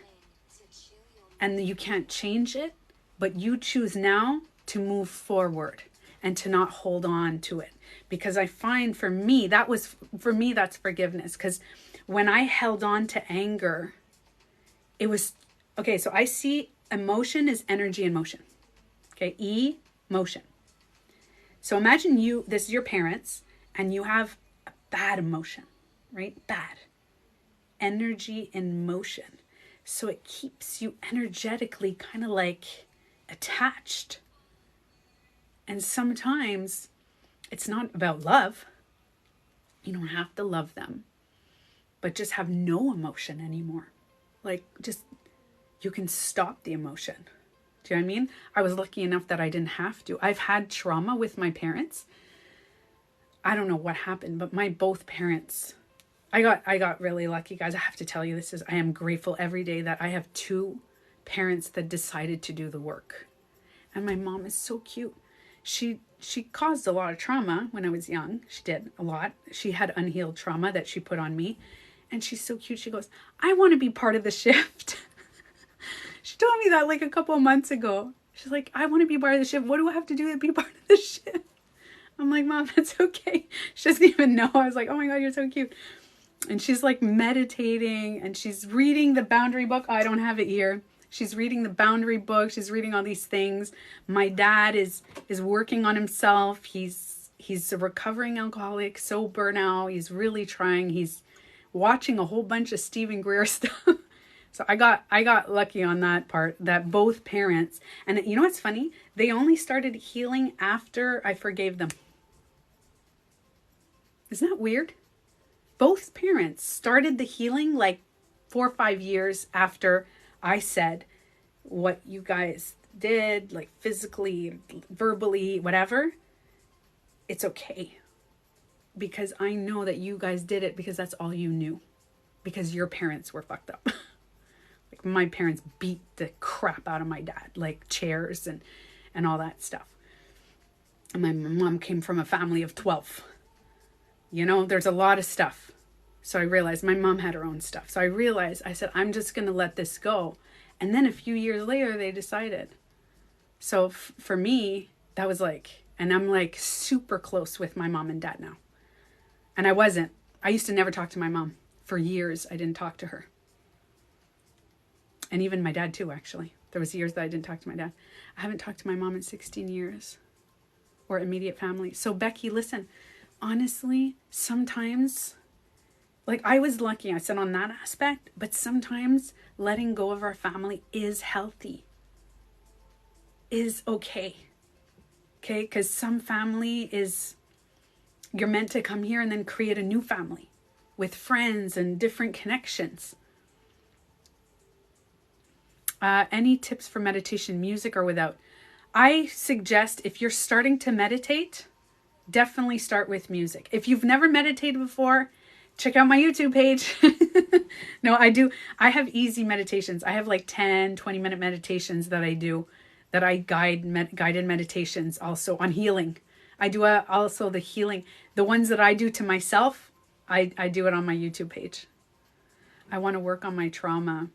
and you can't change it, but you choose now to move forward and to not hold on to it. Because I find for me, that's forgiveness. Because when I held on to anger, it was, okay, so I see emotion is energy in motion. Okay, emotion. So imagine this is your parents, and you have a bad emotion, right? Bad. Energy in motion. So it keeps you energetically kind of like attached. And sometimes it's not about love. You don't have to love them, but just have no emotion anymore. Like, just, you can stop the emotion. Do you know what I mean? I was lucky enough that I didn't have to. I've had trauma with my parents. I don't know what happened, but my both parents, I got really lucky, guys. I have to tell you, I am grateful every day that I have two parents that decided to do the work. And my mom is so cute. She caused a lot of trauma when I was young. She did a lot. She had unhealed trauma that she put on me. And she's so cute. She goes, I want to be part of the shift. She told me that like a couple of months ago. She's like, I want to be part of the shift. What do I have to do to be part of the shift? I'm like, Mom, that's okay. She doesn't even know. I was like, oh my God, you're so cute. And she's like meditating and she's reading the boundary book. I don't have it here. She's reading the boundary book. She's reading all these things. My dad is working on himself. He's a recovering alcoholic, sober now. He's really trying. He's watching a whole bunch of Stephen Greer stuff. So I got lucky on that part, that both parents, and you know what's funny? They only started healing after I forgave them. Isn't that weird? Both parents started the healing like 4 or 5 years after I said what you guys did, like physically, verbally, whatever. It's okay. Because I know that you guys did it because that's all you knew. Because your parents were fucked up. Like my parents beat the crap out of my dad, like chairs and all that stuff. And my mom came from a family of 12. You know, there's a lot of stuff. So I realized my mom had her own stuff. So I said, I'm just going to let this go. And then a few years later, they decided. So for me, that was like, and I'm like super close with my mom and dad now. And I wasn't. I used to never talk to my mom. For years, I didn't talk to her. And even my dad too, actually. There was years that I didn't talk to my dad. I haven't talked to my mom in 16 years. Or immediate family. So Becky, listen. Honestly, sometimes, like I was lucky, I said on that aspect. But sometimes letting go of our family is healthy. Is okay. Okay? Because some family is, you're meant to come here and then create a new family. With friends and different connections. Any tips for meditation, music or without? I suggest if you're starting to meditate, definitely start with music. If you've never meditated before, check out my YouTube page. No, I do. I have easy meditations. I have like 10, 20-minute meditations that I do, that I guided meditations also on healing. I do also the healing. The ones that I do to myself, I do it on my YouTube page. I want to work on my trauma.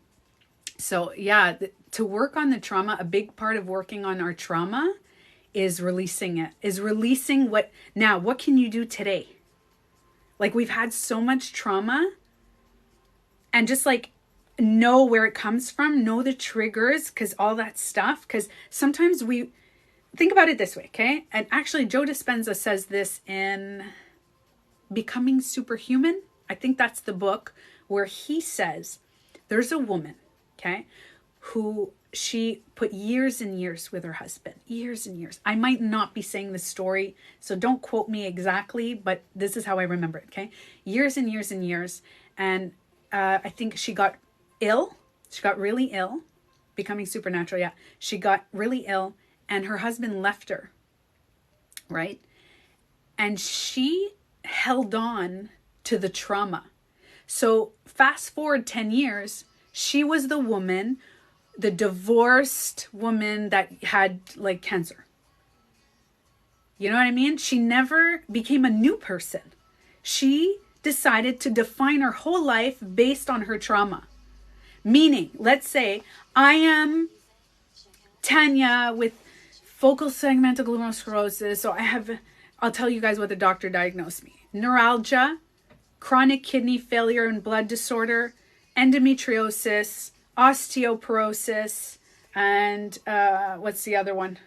So yeah, to work on the trauma, a big part of working on our trauma is releasing it, is releasing what can you do today? Like we've had so much trauma and just like know where it comes from, know the triggers, because all that stuff, because sometimes we think about it this way, okay? And actually Joe Dispenza says this in Becoming Superhuman. I think that's the book where he says there's a woman, okay, who she put years and years with her husband, years and years. I might not be saying the story, so don't quote me exactly, but this is how I remember it, okay? Years and years and years. And I think she got ill. She got really ill. Becoming Supernatural, yeah. She got really ill and her husband left her, right? And she held on to the trauma. So fast forward 10 years, she was the woman, the divorced woman that had like cancer. You know what I mean? She never became a new person. She decided to define her whole life based on her trauma. Meaning, let's say I am Tanya with focal segmental glomerulosclerosis. So I'll tell you guys what the doctor diagnosed me. Neuralgia, chronic kidney failure and blood disorder, endometriosis, osteoporosis, and what's the other one?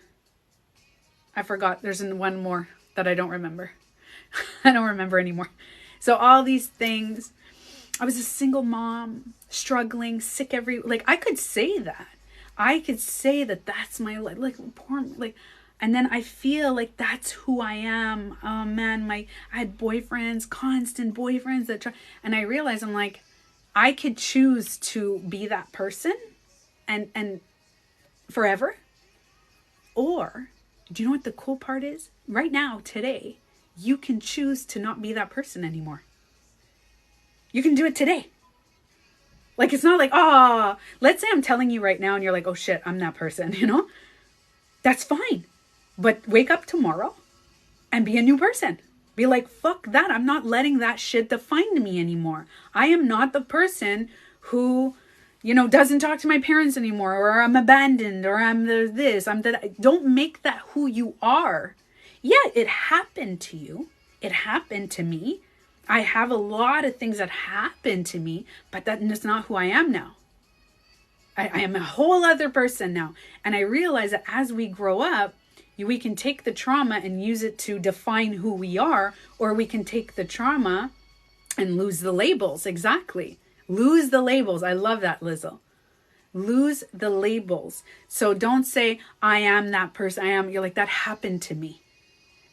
I forgot. There's one more that I don't remember. I don't remember anymore. So all these things. I was a single mom, struggling, sick I could say that. I could say that that's my life, and then I feel like that's who I am. Oh man, I had boyfriends, constant boyfriends and I realized I'm like, I could choose to be that person and forever. Or, do you know what the cool part is? Right now, today, you can choose to not be that person anymore. You can do it today. Like, it's not like, let's say I'm telling you right now and you're like, oh shit, I'm that person, you know? That's fine. But wake up tomorrow and be a new person. Be like, fuck that. I'm not letting that shit define me anymore. I am not the person who, doesn't talk to my parents anymore, or I'm abandoned, or I'm this, I'm that. Don't make that who you are. Yeah, it happened to you. It happened to me. I have a lot of things that happened to me, but that is not who I am now. I am a whole other person now. And I realize that as we grow up, we can take the trauma and use it to define who we are, or we can take the trauma and lose the labels. Exactly. Lose the labels. I love that, Lizzo. Lose the labels. So don't say, I am that person. You're like, that happened to me.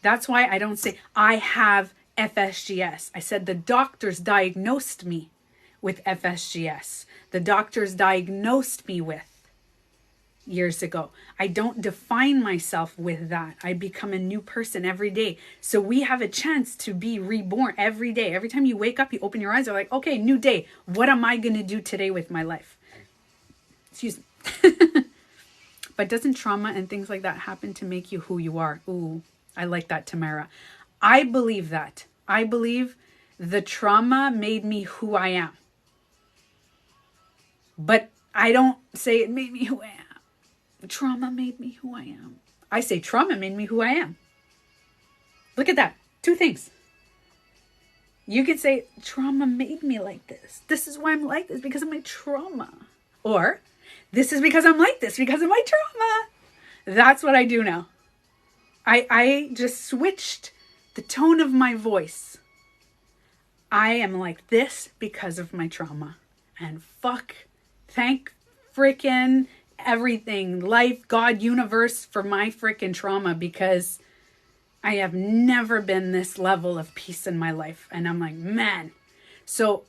That's why I don't say, I have FSGS. I said the doctors diagnosed me with FSGS. The doctors diagnosed me with years ago. I don't define myself with that. I become a new person every day. So we have a chance to be reborn every day. Every time you wake up, you open your eyes, you're like, okay, new day. What am I going to do today with my life? Excuse me. But doesn't trauma and things like that happen to make you who you are? Ooh, I like that, Tamara. I believe that. I believe the trauma made me who I am. But I don't say it made me who I am. Trauma made me who I am. I say trauma made me who I am. Look at that. Two things. You could say trauma made me like this. This is why I'm like this, because of my trauma. Or this is because I'm like this because of my trauma. That's what I do now. I just switched the tone of my voice. I am like this because of my trauma. And thank freaking everything, life, God, universe, for my freaking trauma, because I have never been this level of peace in my life. And I'm like, man. So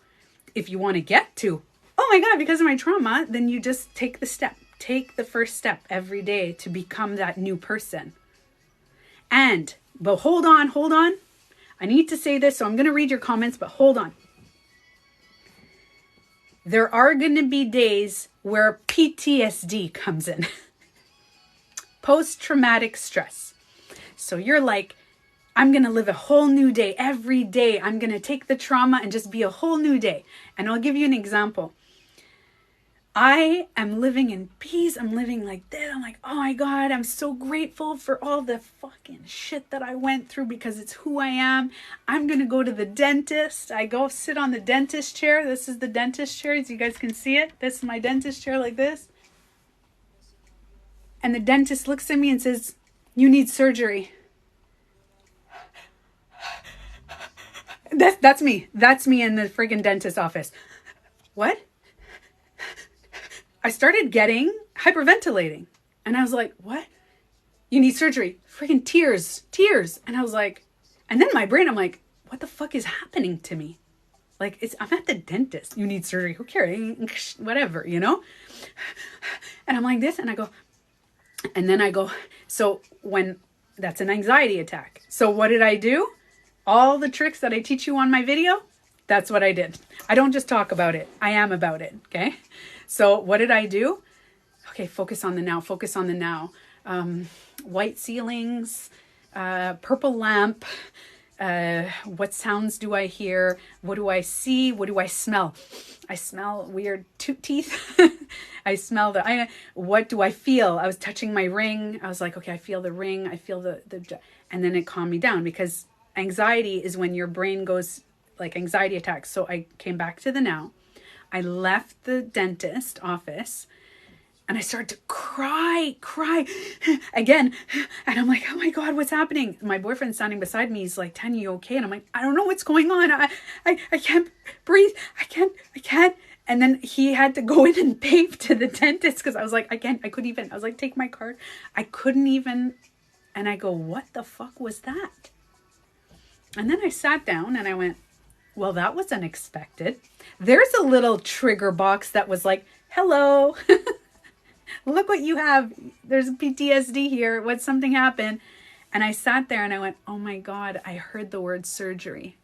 if you want to get to, oh my God, because of my trauma, then you just take the step. Take the first step every day to become that new person. But hold on. I need to say this, so I'm going to read your comments, but hold on. There are going to be days where PTSD comes in. Post-traumatic stress. So you're like, I'm going to live a whole new day every day. I'm going to take the trauma and just be a whole new day. And I'll give you an example. I am living in peace. I'm living like this. I'm like, oh my God, I'm so grateful for all the fucking shit that I went through because it's who I am. I'm going to go to the dentist. I go sit on the dentist chair. This is the dentist chair, as you guys can see it. This is my dentist chair like this. And the dentist looks at me and says, you need surgery. That's me. That's me in the friggin' dentist office. What? I started getting hyperventilating. And I was like, what? You need surgery. Freaking tears. And I was like, and then my brain, I'm like, what the fuck is happening to me? Like, I'm at the dentist. You need surgery. Who cares? Whatever, you know? And I'm like this, and then I go, so when that's an anxiety attack. So what did I do? All the tricks that I teach you on my video, that's what I did. I don't just talk about it. I am about it. Okay. So what did I do? Okay. Focus on the now, focus on the now. White ceilings, purple lamp. What sounds do I hear? What do I see? What do I smell? I smell weird teeth. I smell what do I feel? I was touching my ring. I was like, okay, I feel the ring. I feel and then it calmed me down, because anxiety is when your brain goes like anxiety attacks. So I came back to the now. I left the dentist office and I started to cry again. And I'm like, oh my God, what's happening? My boyfriend's standing beside me. He's like, Tanya, you okay? And I'm like, I don't know what's going on. I can't breathe. I can't. And then he had to go in and pay to the dentist, because I was like, I couldn't even. I was like, take my card. I couldn't even. And I go, what the fuck was that? And then I sat down and I went, well, that was unexpected. There's a little trigger box that was like, hello, look what you have. There's PTSD here. What, something happened? And I sat there and I went, oh my God, I heard the word surgery.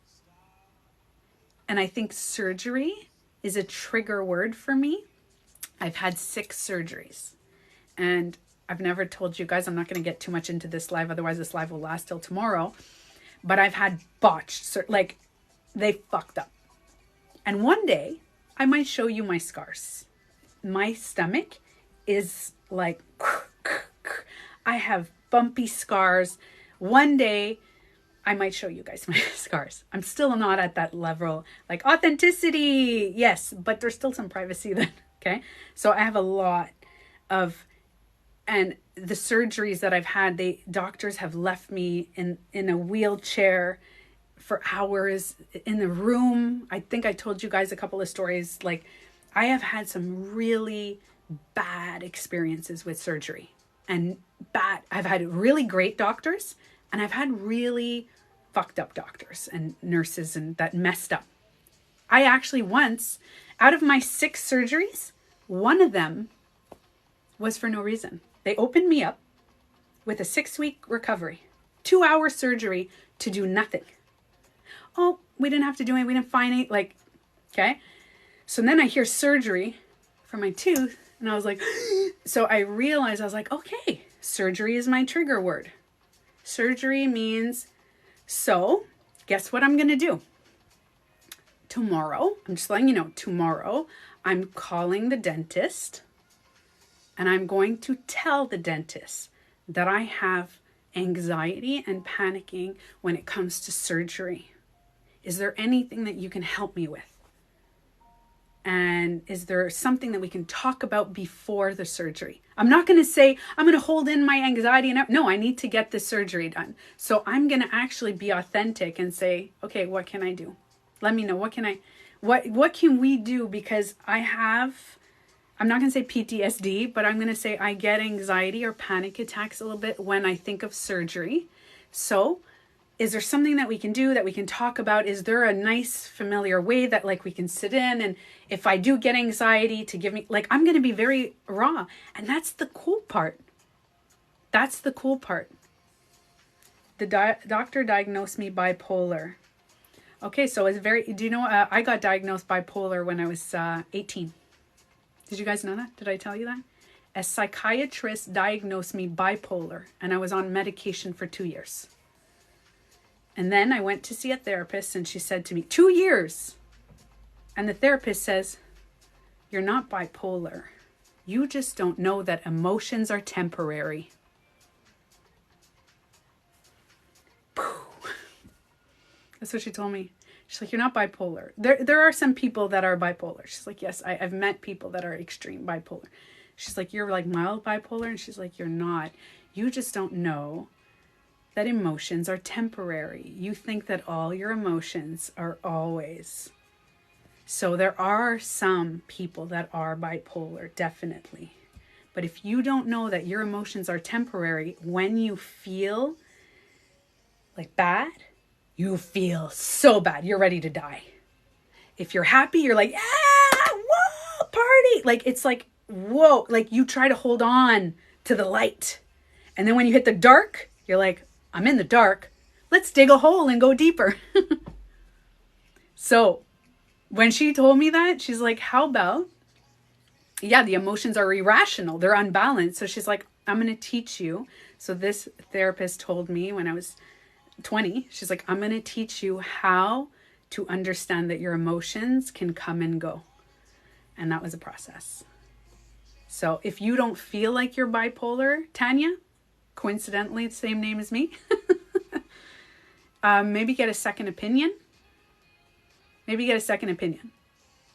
And I think surgery is a trigger word for me. I've had 6 surgeries, and I've never told you guys. I'm not going to get too much into this live. Otherwise this live will last till tomorrow. But I've had botched, like they fucked up. And one day I might show you my scars. My stomach is like, I have bumpy scars. One day I might show you guys my scars. I'm still not at that level, like authenticity. Yes, but there's still some privacy then. Okay. So I have a lot of, and the surgeries that I've had, doctors have left me in a wheelchair for hours in the room. I think I told you guys a couple of stories. Like, I have had some really bad experiences with surgery, and I've had really great doctors, and I've had really fucked up doctors and nurses and that messed up. I actually once, out of my 6 surgeries, one of them was for no reason. They opened me up with a 6-week recovery, 2-hour surgery to do nothing. Oh, we didn't have to do anything. We didn't find it. Like, okay. So then I hear surgery for my tooth, and I was like, so I realized, I was like, okay, surgery is my trigger word. Surgery means, so guess what I'm going to do? Tomorrow, I'm just letting you know, tomorrow I'm calling the dentist, and I'm going to tell the dentist that I have anxiety and panicking when it comes to surgery. Is there anything that you can help me with? And is there something that we can talk about before the surgery? I'm not going to say, I'm going to hold in my anxiety. No, I need to get the surgery done. So I'm going to actually be authentic and say, okay, what can I do? Let me know. What can we do? Because I'm not going to say PTSD, but I'm going to say I get anxiety or panic attacks a little bit when I think of surgery. So is there something that we can do, that we can talk about? Is there a nice familiar way that like we can sit in, and if I do get anxiety, to give me, like, I'm going to be very raw. And that's the cool part. That's the cool part. The doctor diagnosed me bipolar. Okay, so it's do you know, I got diagnosed bipolar when I was 18. Did you guys know that? Did I tell you that? A psychiatrist diagnosed me bipolar, and I was on medication for 2 years. And then I went to see a therapist, and she said to me, 2 years. And the therapist says, you're not bipolar. You just don't know that emotions are temporary. That's what she told me. She's like, you're not bipolar. There are some people that are bipolar. She's like, yes, I've met people that are extreme bipolar. She's like, you're like mild bipolar. And she's like, you're not. You just don't know that emotions are temporary. You think that all your emotions are always. So there are some people that are bipolar, definitely. But if you don't know that your emotions are temporary, when you feel like bad, you feel so bad. You're ready to die. If you're happy, you're like, ah, whoa, party. Like, it's like, whoa, like you try to hold on to the light. And then when you hit the dark, you're like, I'm in the dark. Let's dig a hole and go deeper. So when she told me that, she's like, how about, yeah, the emotions are irrational. They're unbalanced. So she's like, I'm going to teach you. So this therapist told me when I was 20, she's like, I'm going to teach you how to understand that your emotions can come and go. And that was a process. So if you don't feel like you're bipolar, Tanya, coincidentally, the same name as me, maybe get a second opinion. Maybe get a second opinion.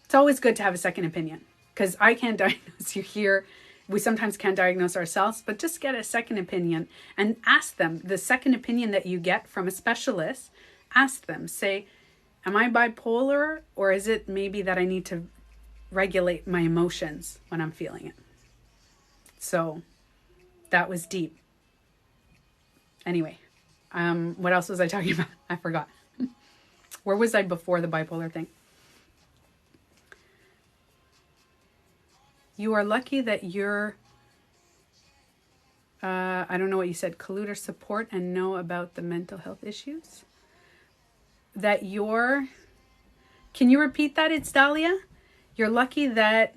It's always good to have a second opinion because I can't diagnose you here. We sometimes can't diagnose ourselves, but just get a second opinion and ask them. The second opinion that you get from a specialist, ask them, say, am I bipolar, or is it maybe that I need to regulate my emotions when I'm feeling it? So that was deep. Anyway, what else was I talking about? I forgot. Where was I before the bipolar thing? You are lucky that you're, I don't know what you said, colluder support and know about the mental health issues. That you're, can you repeat that? It's Dahlia. You're lucky that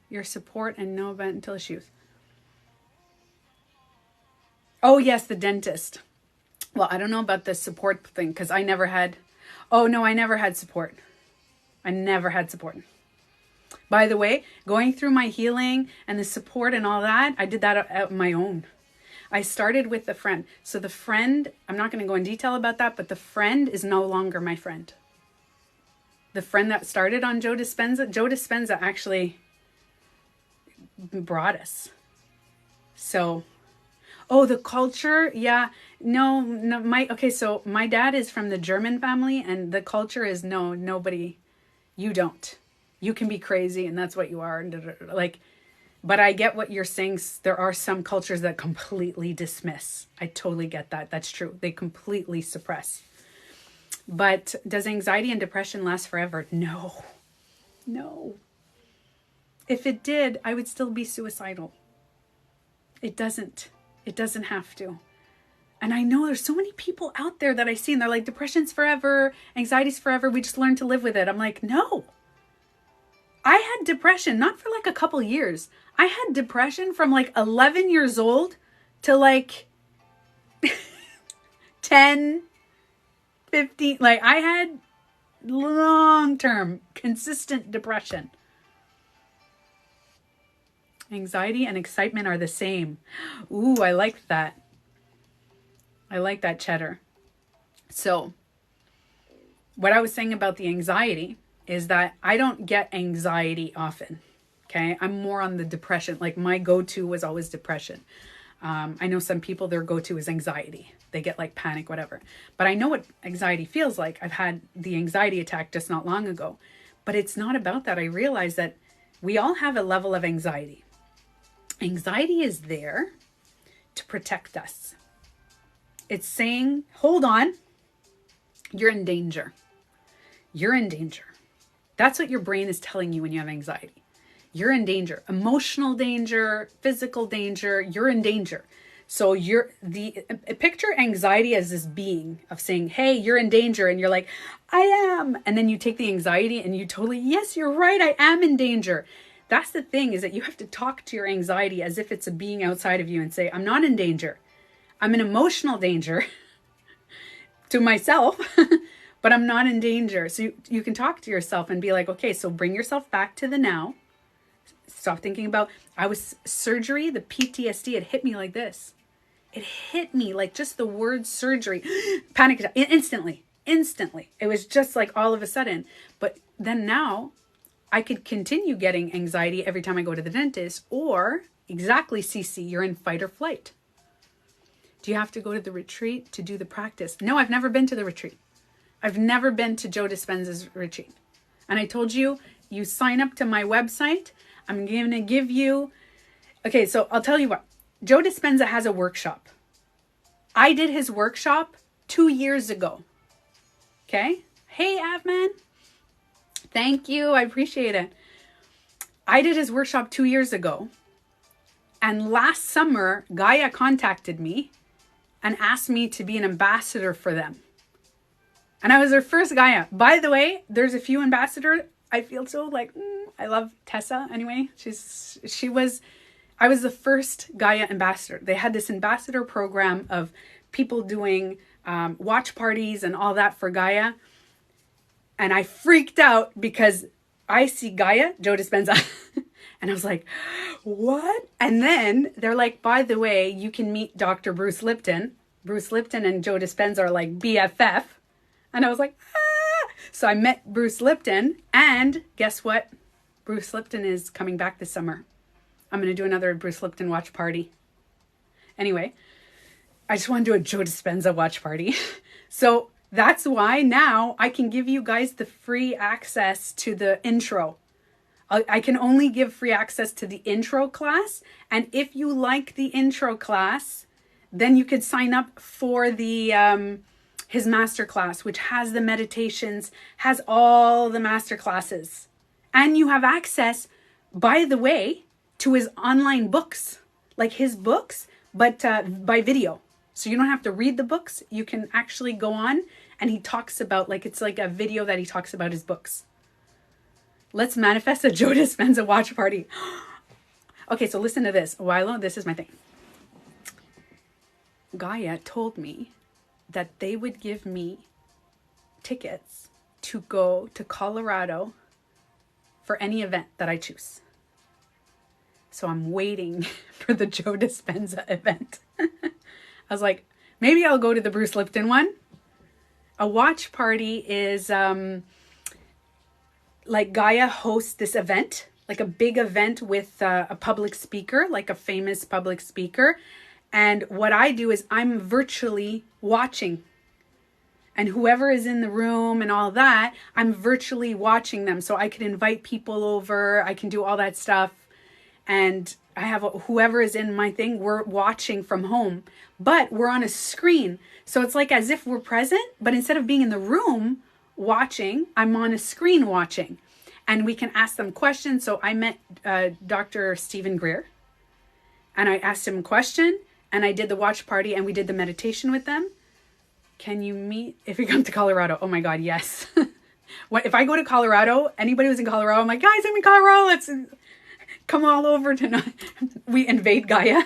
your support and know about mental issues. Oh yes, the dentist. Well, I don't know about the support thing because I never had, oh no, I never had support. I never had support. By the way, going through my healing and the support and all that, I did that on my own. I started with the friend. So the friend, I'm not going to go in detail about that, but the friend is no longer my friend. The friend that started on Joe Dispenza actually brought us. So, oh, the culture. Yeah, no, okay. So my dad is from the German family and the culture is no, nobody, you don't. You can be crazy and that's what you are. Like, but I get what you're saying. There are some cultures that completely dismiss. I totally get that. That's true. They completely suppress. But does anxiety and depression last forever? No. No. If it did, I would still be suicidal. It doesn't. It doesn't have to. And I know there's so many people out there that I see and they're like, depression's forever, anxiety's forever. We just learn to live with it. I'm like, no. I had depression, not for like a couple years. I had depression from like 11 years old to like 10, 15. Like I had long-term, consistent depression. Anxiety and excitement are the same. Ooh, I like that. I like that, Cheddar. So what I was saying about the anxiety is that I don't get anxiety often. Okay. I'm more on the depression. Like my go-to was always depression. I know some people, their go-to is anxiety. They get like panic, whatever. But I know what anxiety feels like. I've had the anxiety attack just not long ago, but it's not about that. I realize that we all have a level of anxiety. Anxiety is there to protect us. It's saying, hold on, you're in danger. You're in danger. That's what your brain is telling you when you have anxiety. You're in danger, emotional danger, physical danger, you're in danger. So picture anxiety as this being of saying, hey, you're in danger. And you're like, I am. And then you take the anxiety and you totally, yes, you're right. I am in danger. That's the thing, is that you have to talk to your anxiety as if it's a being outside of you and say, I'm not in danger. I'm in emotional danger to myself. But I'm not in danger. So you can talk to yourself and be like, okay, so bring yourself back to the now. Stop thinking about, surgery, the PTSD, it hit me like this. It hit me like just the word surgery. Panic attack, instantly. It was just like all of a sudden. But then now I could continue getting anxiety every time I go to the dentist, or exactly, Cece, you're in fight or flight. Do you have to go to the retreat to do the practice? No, I've never been to the retreat. I've never been to Joe Dispenza's retreat. And I told you, you sign up to my website. I'm going to give you... Okay, so I'll tell you what. Joe Dispenza has a workshop. I did his workshop 2 years ago. Okay? Hey, Avman. Thank you. I appreciate it. I did his workshop 2 years ago. And last summer, Gaia contacted me and asked me to be an ambassador for them. And I was their first Gaia. By the way, there's a few ambassadors. I feel so like, I love Tessa anyway. I was the first Gaia ambassador. They had this ambassador program of people doing watch parties and all that for Gaia. And I freaked out because I see Gaia, Joe Dispenza. And I was like, what? And then they're like, by the way, you can meet Dr. Bruce Lipton. Bruce Lipton and Joe Dispenza are like BFF. And I was like, ah. So I met Bruce Lipton. And guess what? Bruce Lipton is coming back this summer. I'm going to do another Bruce Lipton watch party. Anyway, I just want to do a Joe Dispenza watch party. So that's why now I can give you guys the free access to the intro. I can only give free access to the intro class. And if you like the intro class, then you could sign up for the his master class, which has the meditations, has all the master classes. And you have access, by the way, to his online books, like his books, but by video. So you don't have to read the books. You can actually go on and he talks about, like, it's like a video that he talks about his books. Let's manifest a Joe Dispenza watch party. Okay, so listen to this. Wilo, this is my thing. Gaia told me that they would give me tickets to go to Colorado for any event that I choose. So I'm waiting for the Joe Dispenza event. I was like, maybe I'll go to the Bruce Lipton one. A watch party is like Gaia hosts this event, like a big event with a public speaker, like a famous public speaker. And what I do is I'm virtually watching. And whoever is in the room and all that, I'm virtually watching them. So I can invite people over. I can do all that stuff. And I have whoever is in my thing, we're watching from home. But we're on a screen. So it's like as if we're present. But instead of being in the room watching, I'm on a screen watching. And we can ask them questions. So I met Dr. Stephen Greer. And I asked him a question. And I did the watch party. And we did the meditation with them. Can you meet if you come to Colorado? Oh my God, yes. What if I go to Colorado? Anybody who's in Colorado, I'm like, guys, I'm in Colorado. Let's come all over tonight. We invade Gaia.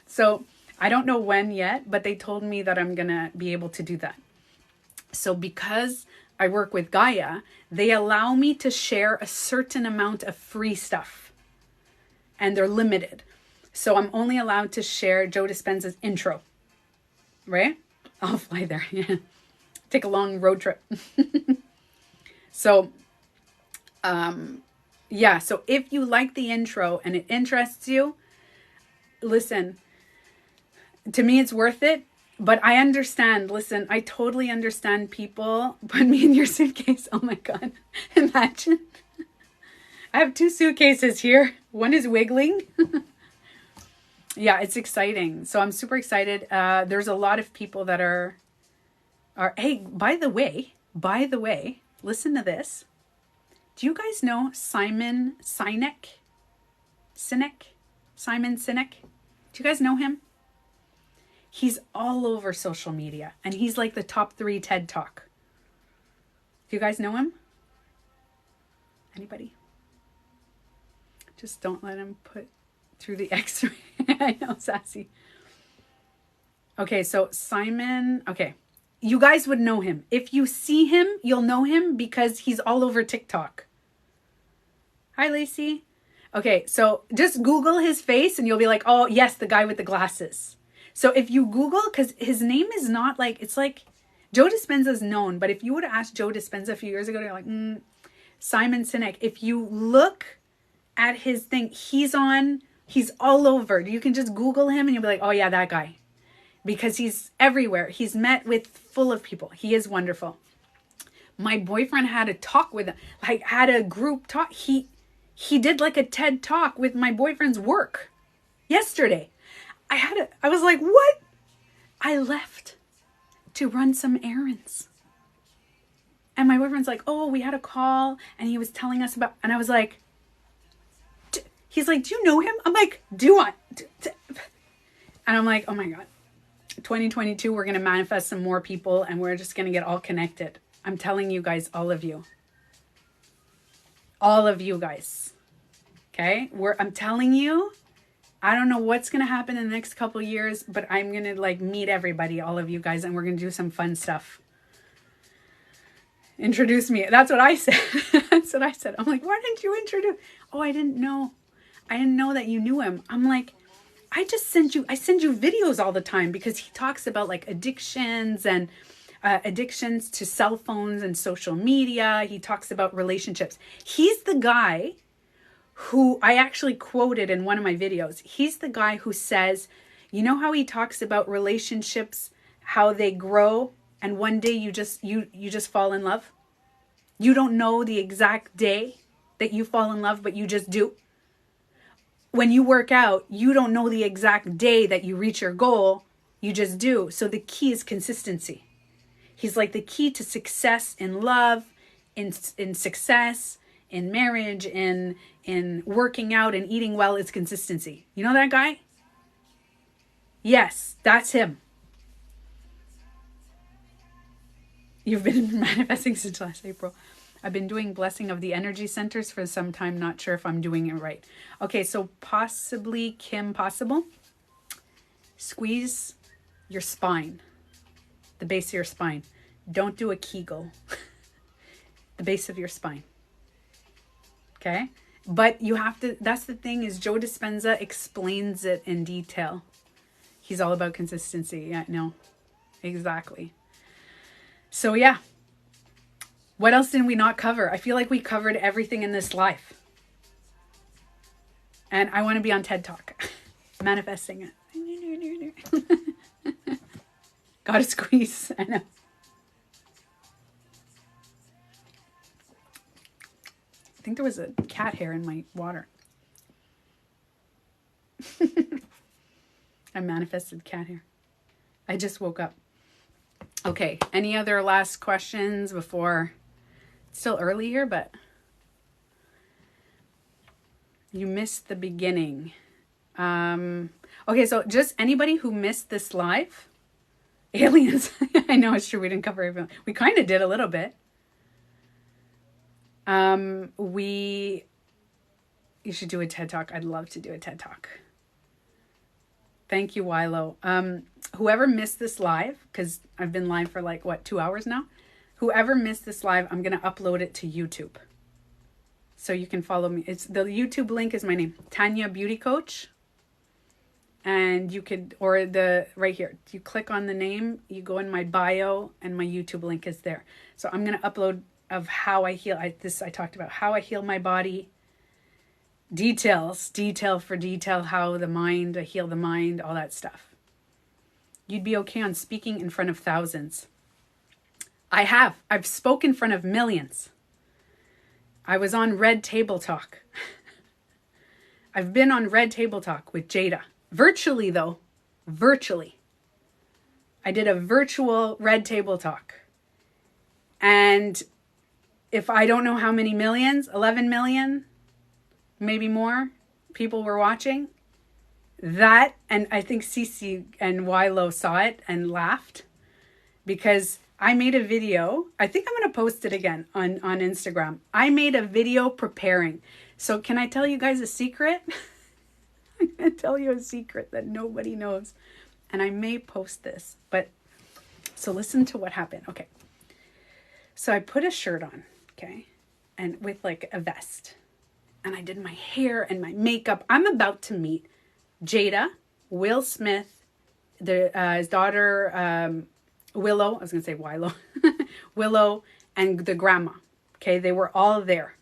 So I don't know when yet, but they told me that I'm going to be able to do that. So because I work with Gaia, they allow me to share a certain amount of free stuff. And they're limited. So I'm only allowed to share Joe Dispenza's intro. Right? I'll fly there. Yeah. Take a long road trip. So, yeah. So if you like the intro and it interests you, listen, to me, it's worth it. But I understand. Listen, I totally understand people. Put me in your suitcase. Oh my God. Imagine. I have 2 suitcases here. One is wiggling. Yeah, it's exciting. So I'm super excited. There's a lot of people that are, hey, by the way, listen to this. Do you guys know Simon Sinek? Simon Sinek? Do you guys know him? He's all over social media and he's like the top 3 TED Talk. Do you guys know him? Anybody? Just don't let him put through the x-ray. I know, sassy. Okay, so Simon, okay. You guys would know him. If you see him, you'll know him because he's all over TikTok. Hi, Lacey. Okay, so just Google his face and you'll be like, oh, yes, the guy with the glasses. So if you Google, because his name is not like, it's like, Joe Dispenza's known, but if you would have asked Joe Dispenza a few years ago, you're like, Simon Sinek. If you look at his thing, he's all over. You can just Google him and you'll be like, oh yeah, that guy. Because he's everywhere. He's met with full of people. He is wonderful. My boyfriend had a talk with him, like had a group talk. He did like a TED Talk with my boyfriend's work yesterday. I was like, what? I left to run some errands. And my boyfriend's like, oh, we had a call and he was telling us about, and I was like, he's like, do you know him? I'm like, do I? And I'm like, oh my God, 2022, we're going to manifest some more people and we're just going to get all connected. I'm telling you guys, all of you guys. Okay. I'm telling you, I don't know what's going to happen in the next couple of years, but I'm going to like meet everybody, all of you guys, and we're going to do some fun stuff. Introduce me. That's what I said. That's what I said. I'm like, why didn't you introduce? Oh, I didn't know. I didn't know that you knew him. I'm like, I send you videos all the time because he talks about like addictions and addictions to cell phones and social media. He talks about relationships. He's the guy who I actually quoted in one of my videos. He's the guy who says, you know how he talks about relationships, how they grow, and one day you just fall in love? You don't know the exact day that you fall in love, but you just do. When you work out, you don't know the exact day that you reach your goal, you just do. So the key is consistency. He's like, the key to success in love, in success, in marriage, in working out and eating well is consistency. You know that guy? Yes, that's him. You've been manifesting since last April. I've been doing blessing of the energy centers for some time. Not sure if I'm doing it right. Okay, so possibly Kim Possible. Squeeze your spine. The base of your spine. Don't do a Kegel. The base of your spine. Okay? But you have to, that's the thing, is Joe Dispenza explains it in detail. He's all about consistency. Yeah, no. Exactly. So yeah, what else did we not cover? I feel like we covered everything in this life. And I want to be on TED Talk. Manifesting it. Gotta squeeze. I know. I think there was a cat hair in my water. I manifested cat hair. I just woke up. Okay, any other last questions before? It's still early here, but you missed the beginning. Okay, so just anybody who missed this live, aliens. I know it's true, we didn't cover everything. We kind of did a little bit. You should do a TED Talk. I'd love to do a TED Talk. Thank you, Wilo. Whoever missed this live, because I've been live for like, 2 hours now? Whoever missed this live, I'm going to upload it to YouTube. So you can follow me. The YouTube link is my name, TanyaBeautyCoach. And you could, right here, you click on the name, you go in my bio, and my YouTube link is there. So I'm going to upload of how I heal. I talked about how I heal my body. Detail for detail, how I heal the mind, all that stuff. You'd be okay on speaking in front of thousands. I've spoken in front of millions. I was on Red Table Talk. I've been on Red Table Talk with Jada. Virtually though, virtually. I did a virtual Red Table Talk. And if I don't know how many millions, 11 million, maybe more people were watching. That, and I think Cece and Wilo saw it and laughed because I made a video. I think I'm going to post it again on Instagram. I made a video preparing. So can I tell you guys a secret? I'm going to tell you a secret that nobody knows. And I may post this, but so listen to what happened. Okay. So I put a shirt on, okay, and with like a vest. And I did my hair and my makeup. I'm about to meet Jada, Will Smith, his daughter, Willow. I was going to say Wilo. Willow and the grandma. Okay, they were all there.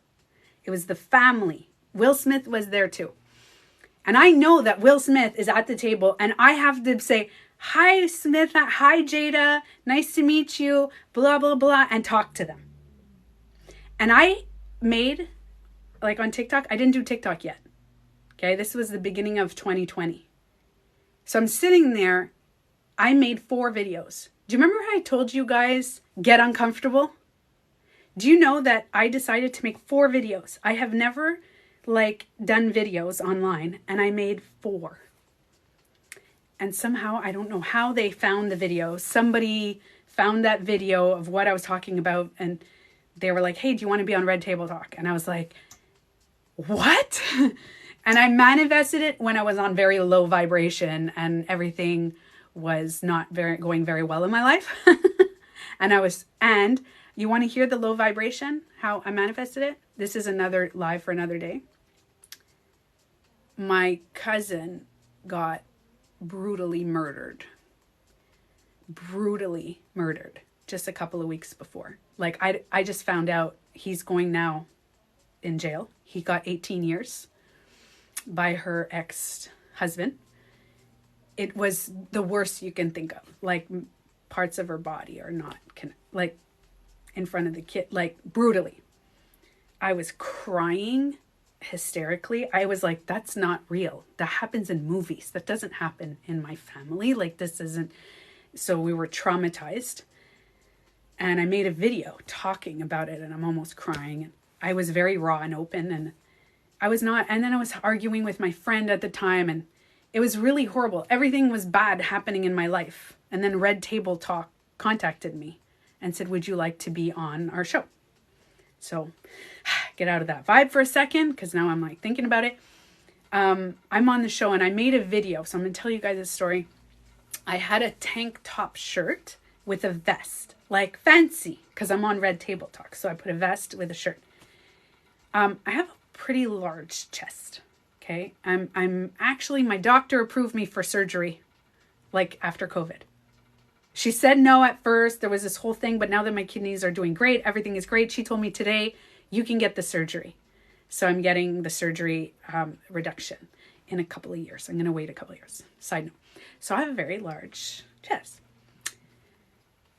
It was the family. Will Smith was there too. And I know that Will Smith is at the table and I have to say, hi, Smith. Hi, Jada. Nice to meet you. Blah, blah, blah. And talk to them. And I made, like on TikTok, I didn't do TikTok yet. Okay, this was the beginning of 2020. So I'm sitting there. I made 4 videos. Do you remember how I told you guys, get uncomfortable? Do you know that I decided to make 4 videos? I have never like done videos online, and I made 4. And somehow, I don't know how they found the video. Somebody found that video of what I was talking about, and they were like, hey, do you want to be on Red Table Talk? And I was like, what? And I manifested it when I was on very low vibration and everything was not going very well in my life. And you want to hear the low vibration, how I manifested it? This is another live for another day. My cousin got brutally murdered just a couple of weeks before. Like I just found out he's going now in jail. He got 18 years by her ex-husband. It was the worst you can think of. Like parts of her body are not like in front of the kid, like brutally. I was crying hysterically. I was like, that's not real. That happens in movies. That doesn't happen in my family. Like this isn't. So we were traumatized. And I made a video talking about it, and I'm almost crying. And I was very raw and open, and I was not. And then I was arguing with my friend at the time, and it was really horrible. Everything was bad happening in my life. And then Red Table Talk contacted me and said, would you like to be on our show? So get out of that vibe for a second, because now I'm like thinking about it. I'm on the show, and I made a video. So I'm going to tell you guys a story. I had a tank top shirt with a vest, like fancy, because I'm on Red Table Talk. So I put a vest with a shirt. I have a pretty large chest. Okay. I'm actually, my doctor approved me for surgery, like after COVID. She said no at first. There was this whole thing, but now that my kidneys are doing great, everything is great. She told me today, you can get the surgery. So I'm getting the surgery reduction in a couple of years. I'm going to wait a couple of years. Side note. So I have a very large chest.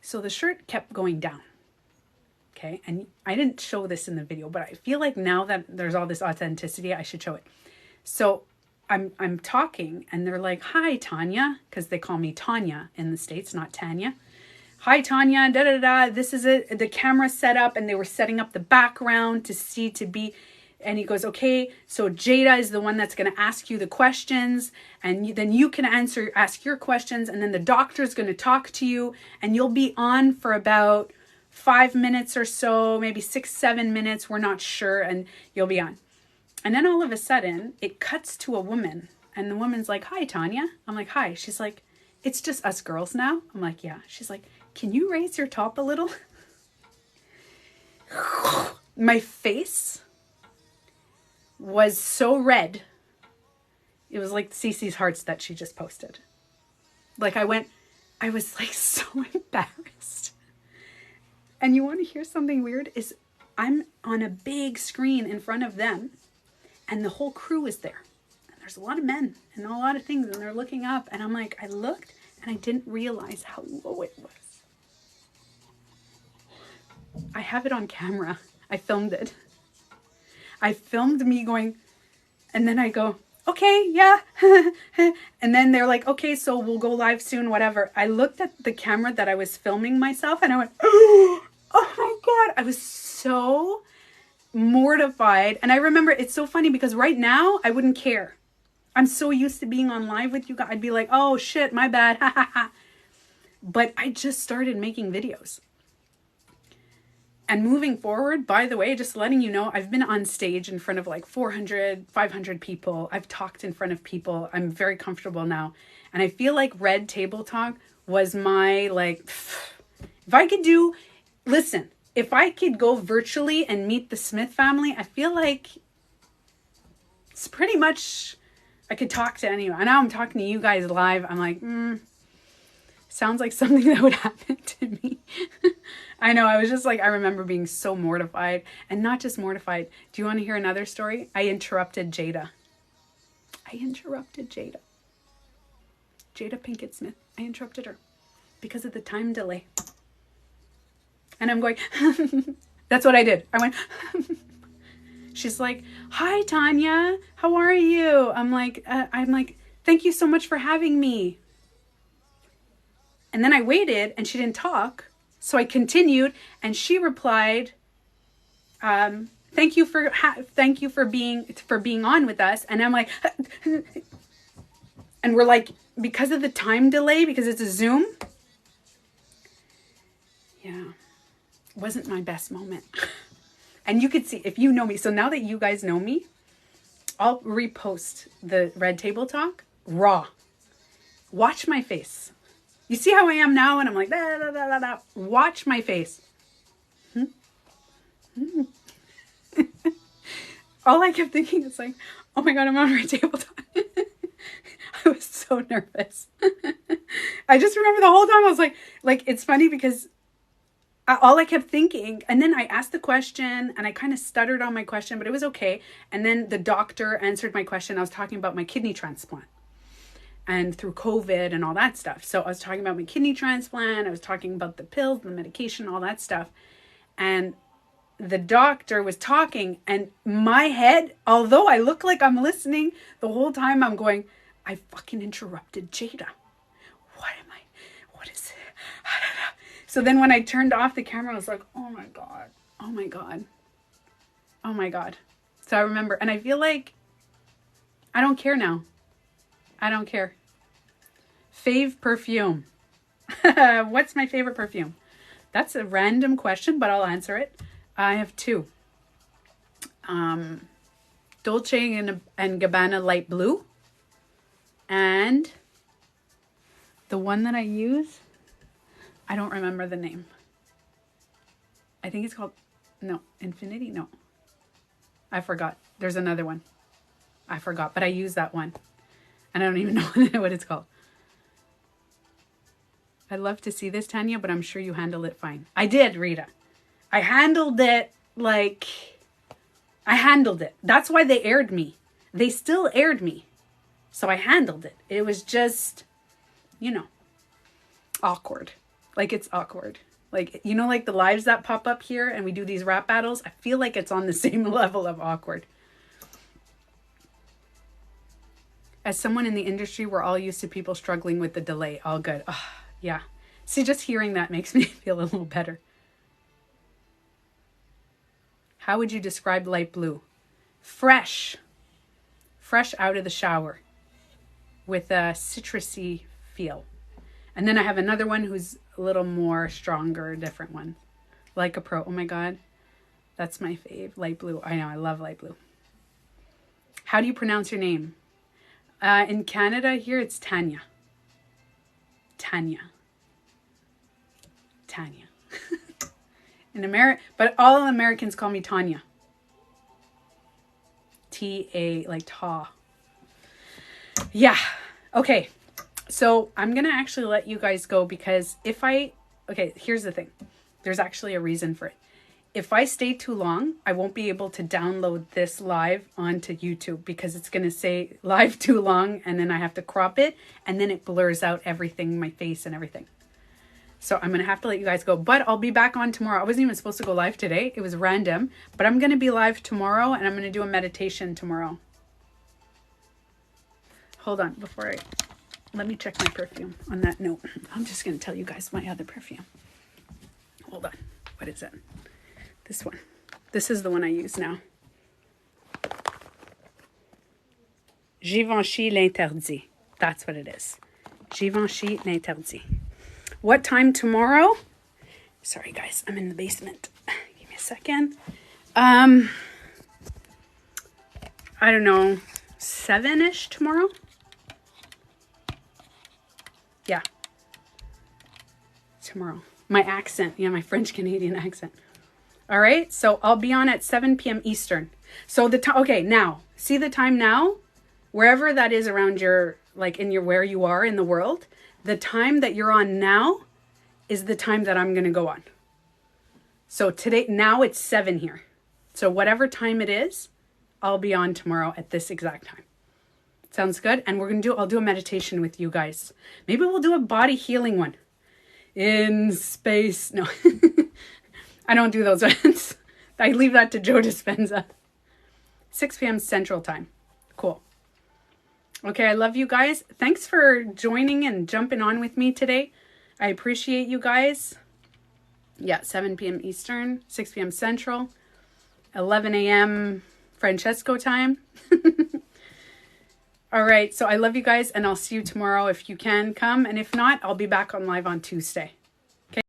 So the shirt kept going down. Okay. And I didn't show this in the video, but I feel like now that there's all this authenticity, I should show it. So I'm talking, and they're like, hi, Tanya, because they call me Tanya in the States, not Tanya. Hi, Tanya, da-da-da, this is it. The camera set up, and they were setting up the background to be, and he goes, okay, so Jada is the one that's going to ask you the questions, and then you can ask your questions, and then the doctor's going to talk to you, and you'll be on for about 5 minutes or so, maybe 6-7 minutes, we're not sure, and you'll be on. And then all of a sudden, it cuts to a woman. And the woman's like, hi, Tanya. I'm like, hi. She's like, it's just us girls now. I'm like, yeah. She's like, can you raise your top a little? My face was so red. It was like Cece's hearts that she just posted. Like I was like so embarrassed. And you want to hear something weird? Is I'm on a big screen in front of them. And the whole crew is there. And there's a lot of men and a lot of things. And they're looking up. And I'm like, I looked and I didn't realize how low it was. I have it on camera. I filmed it. I filmed me going, and then I go, okay, yeah. And then they're like, okay, so we'll go live soon, whatever. I looked at the camera that I was filming myself and I went, oh my God. I was so mortified. And I remember it's so funny because right now I wouldn't care. I'm so used to being on live with you guys. I'd be like, oh shit, my bad. But I just started making videos. And moving forward, by the way, just letting you know, I've been on stage in front of like 400, 500 people. I've talked in front of people. I'm very comfortable now. And I feel like Red Table Talk was my like, if I could do, listen, if I could go virtually and meet the Smith family, I feel like it's pretty much, I could talk to anyone. And now I'm talking to you guys live. I'm like, sounds like something that would happen to me. I know, I was just like, I remember being so mortified. And not just mortified. Do you want to hear another story? I interrupted Jada. Jada Pinkett Smith. I interrupted her because of the time delay. And I'm going, that's what I did. I went, she's like, hi, Tanya, how are you? I'm like, thank you so much for having me. And then I waited and she didn't talk. So I continued and she replied, thank you for being on with us. And I'm like, and we're like, because of the time delay, because it's a Zoom. Yeah, wasn't my best moment. And you could see, if you know me, so now that you guys know me, I'll repost the Red Table Talk raw. Watch my face. You see how I am now, and I'm like, da, da, da, da, da. Watch my face. All I kept thinking is like, oh my God, I'm on Red Table Talk. I was so nervous. I just remember the whole time I was like, it's funny because all I kept thinking, and then I asked the question and I kind of stuttered on my question, but it was okay. And then the doctor answered my question. I was talking about my kidney transplant and through COVID and all that stuff. So I was talking about my kidney transplant. I was talking about the pills, the medication, all that stuff. And the doctor was talking, and my head, although I look like I'm listening, the whole time I'm going, I fucking interrupted Jada. What is it? So then when I turned off the camera, I was like, oh my God, oh my God, oh my God. So I remember, and I feel like I don't care now. I don't care. Fave perfume. What's my favorite perfume? That's a random question, but I'll answer it. I have two. Dolce and Gabbana Light Blue. And the one that I use, I don't remember the name. I think it's called, no, Infinity? No. I forgot. There's another one. I forgot, but I use that one. And I don't even know what it's called. I'd love to see this, Tanya, but I'm sure you handled it fine. I did, Rita. I handled it like... I handled it. That's why they aired me. They still aired me. So I handled it. It was just, you know, awkward. Like, it's awkward. Like, you know, like the lives that pop up here and we do these rap battles? I feel like it's on the same level of awkward. As someone in the industry, we're all used to people struggling with the delay. All good. Oh, yeah. See, just hearing that makes me feel a little better. How would you describe light blue? Fresh. Fresh out of the shower. With a citrusy feel. And then I have another one who's a little more stronger, different one. Like a Pro. Oh my God. That's my fave. Light blue. I know. I love light blue. How do you pronounce your name? In Canada here, it's Tanya. Tanya. Tanya. In America, but all Americans call me Tanya. T-A, like ta. Yeah. Okay. So I'm going to actually let you guys go because okay, here's the thing. There's actually a reason for it. If I stay too long, I won't be able to download this live onto YouTube because it's going to say live too long and then I have to crop it and then it blurs out everything, my face and everything. So I'm going to have to let you guys go, but I'll be back on tomorrow. I wasn't even supposed to go live today. It was random, but I'm going to be live tomorrow and I'm going to do a meditation tomorrow. Hold on let me check my perfume on that note. I'm just going to tell you guys my other perfume. Hold on. What is it? This one. This is the one I use now. Givenchy l'interdit. That's what it is. Givenchy l'interdit. What time tomorrow? Sorry guys, I'm in the basement. Give me a second. I don't know, 7-ish tomorrow? Yeah. Tomorrow. My accent. Yeah, my French-Canadian accent. All right. So I'll be on at 7 p.m. Eastern. So the time, okay, now, see the time now? Wherever that is around your, like in your, where you are in the world, the time that you're on now is the time that I'm going to go on. So today, now it's 7 here. So whatever time it is, I'll be on tomorrow at this exact time. Sounds good? And I'll do a meditation with you guys. Maybe we'll do a body healing one. In space. No. I don't do those ones. I leave that to Joe Dispenza. 6 p.m. Central Time. Cool. Okay, I love you guys. Thanks for joining and jumping on with me today. I appreciate you guys. Yeah, 7 p.m. Eastern, 6 p.m. Central. 11 a.m. Francesco time. All right. So I love you guys, and I'll see you tomorrow if you can come. And if not, I'll be back on live on Tuesday.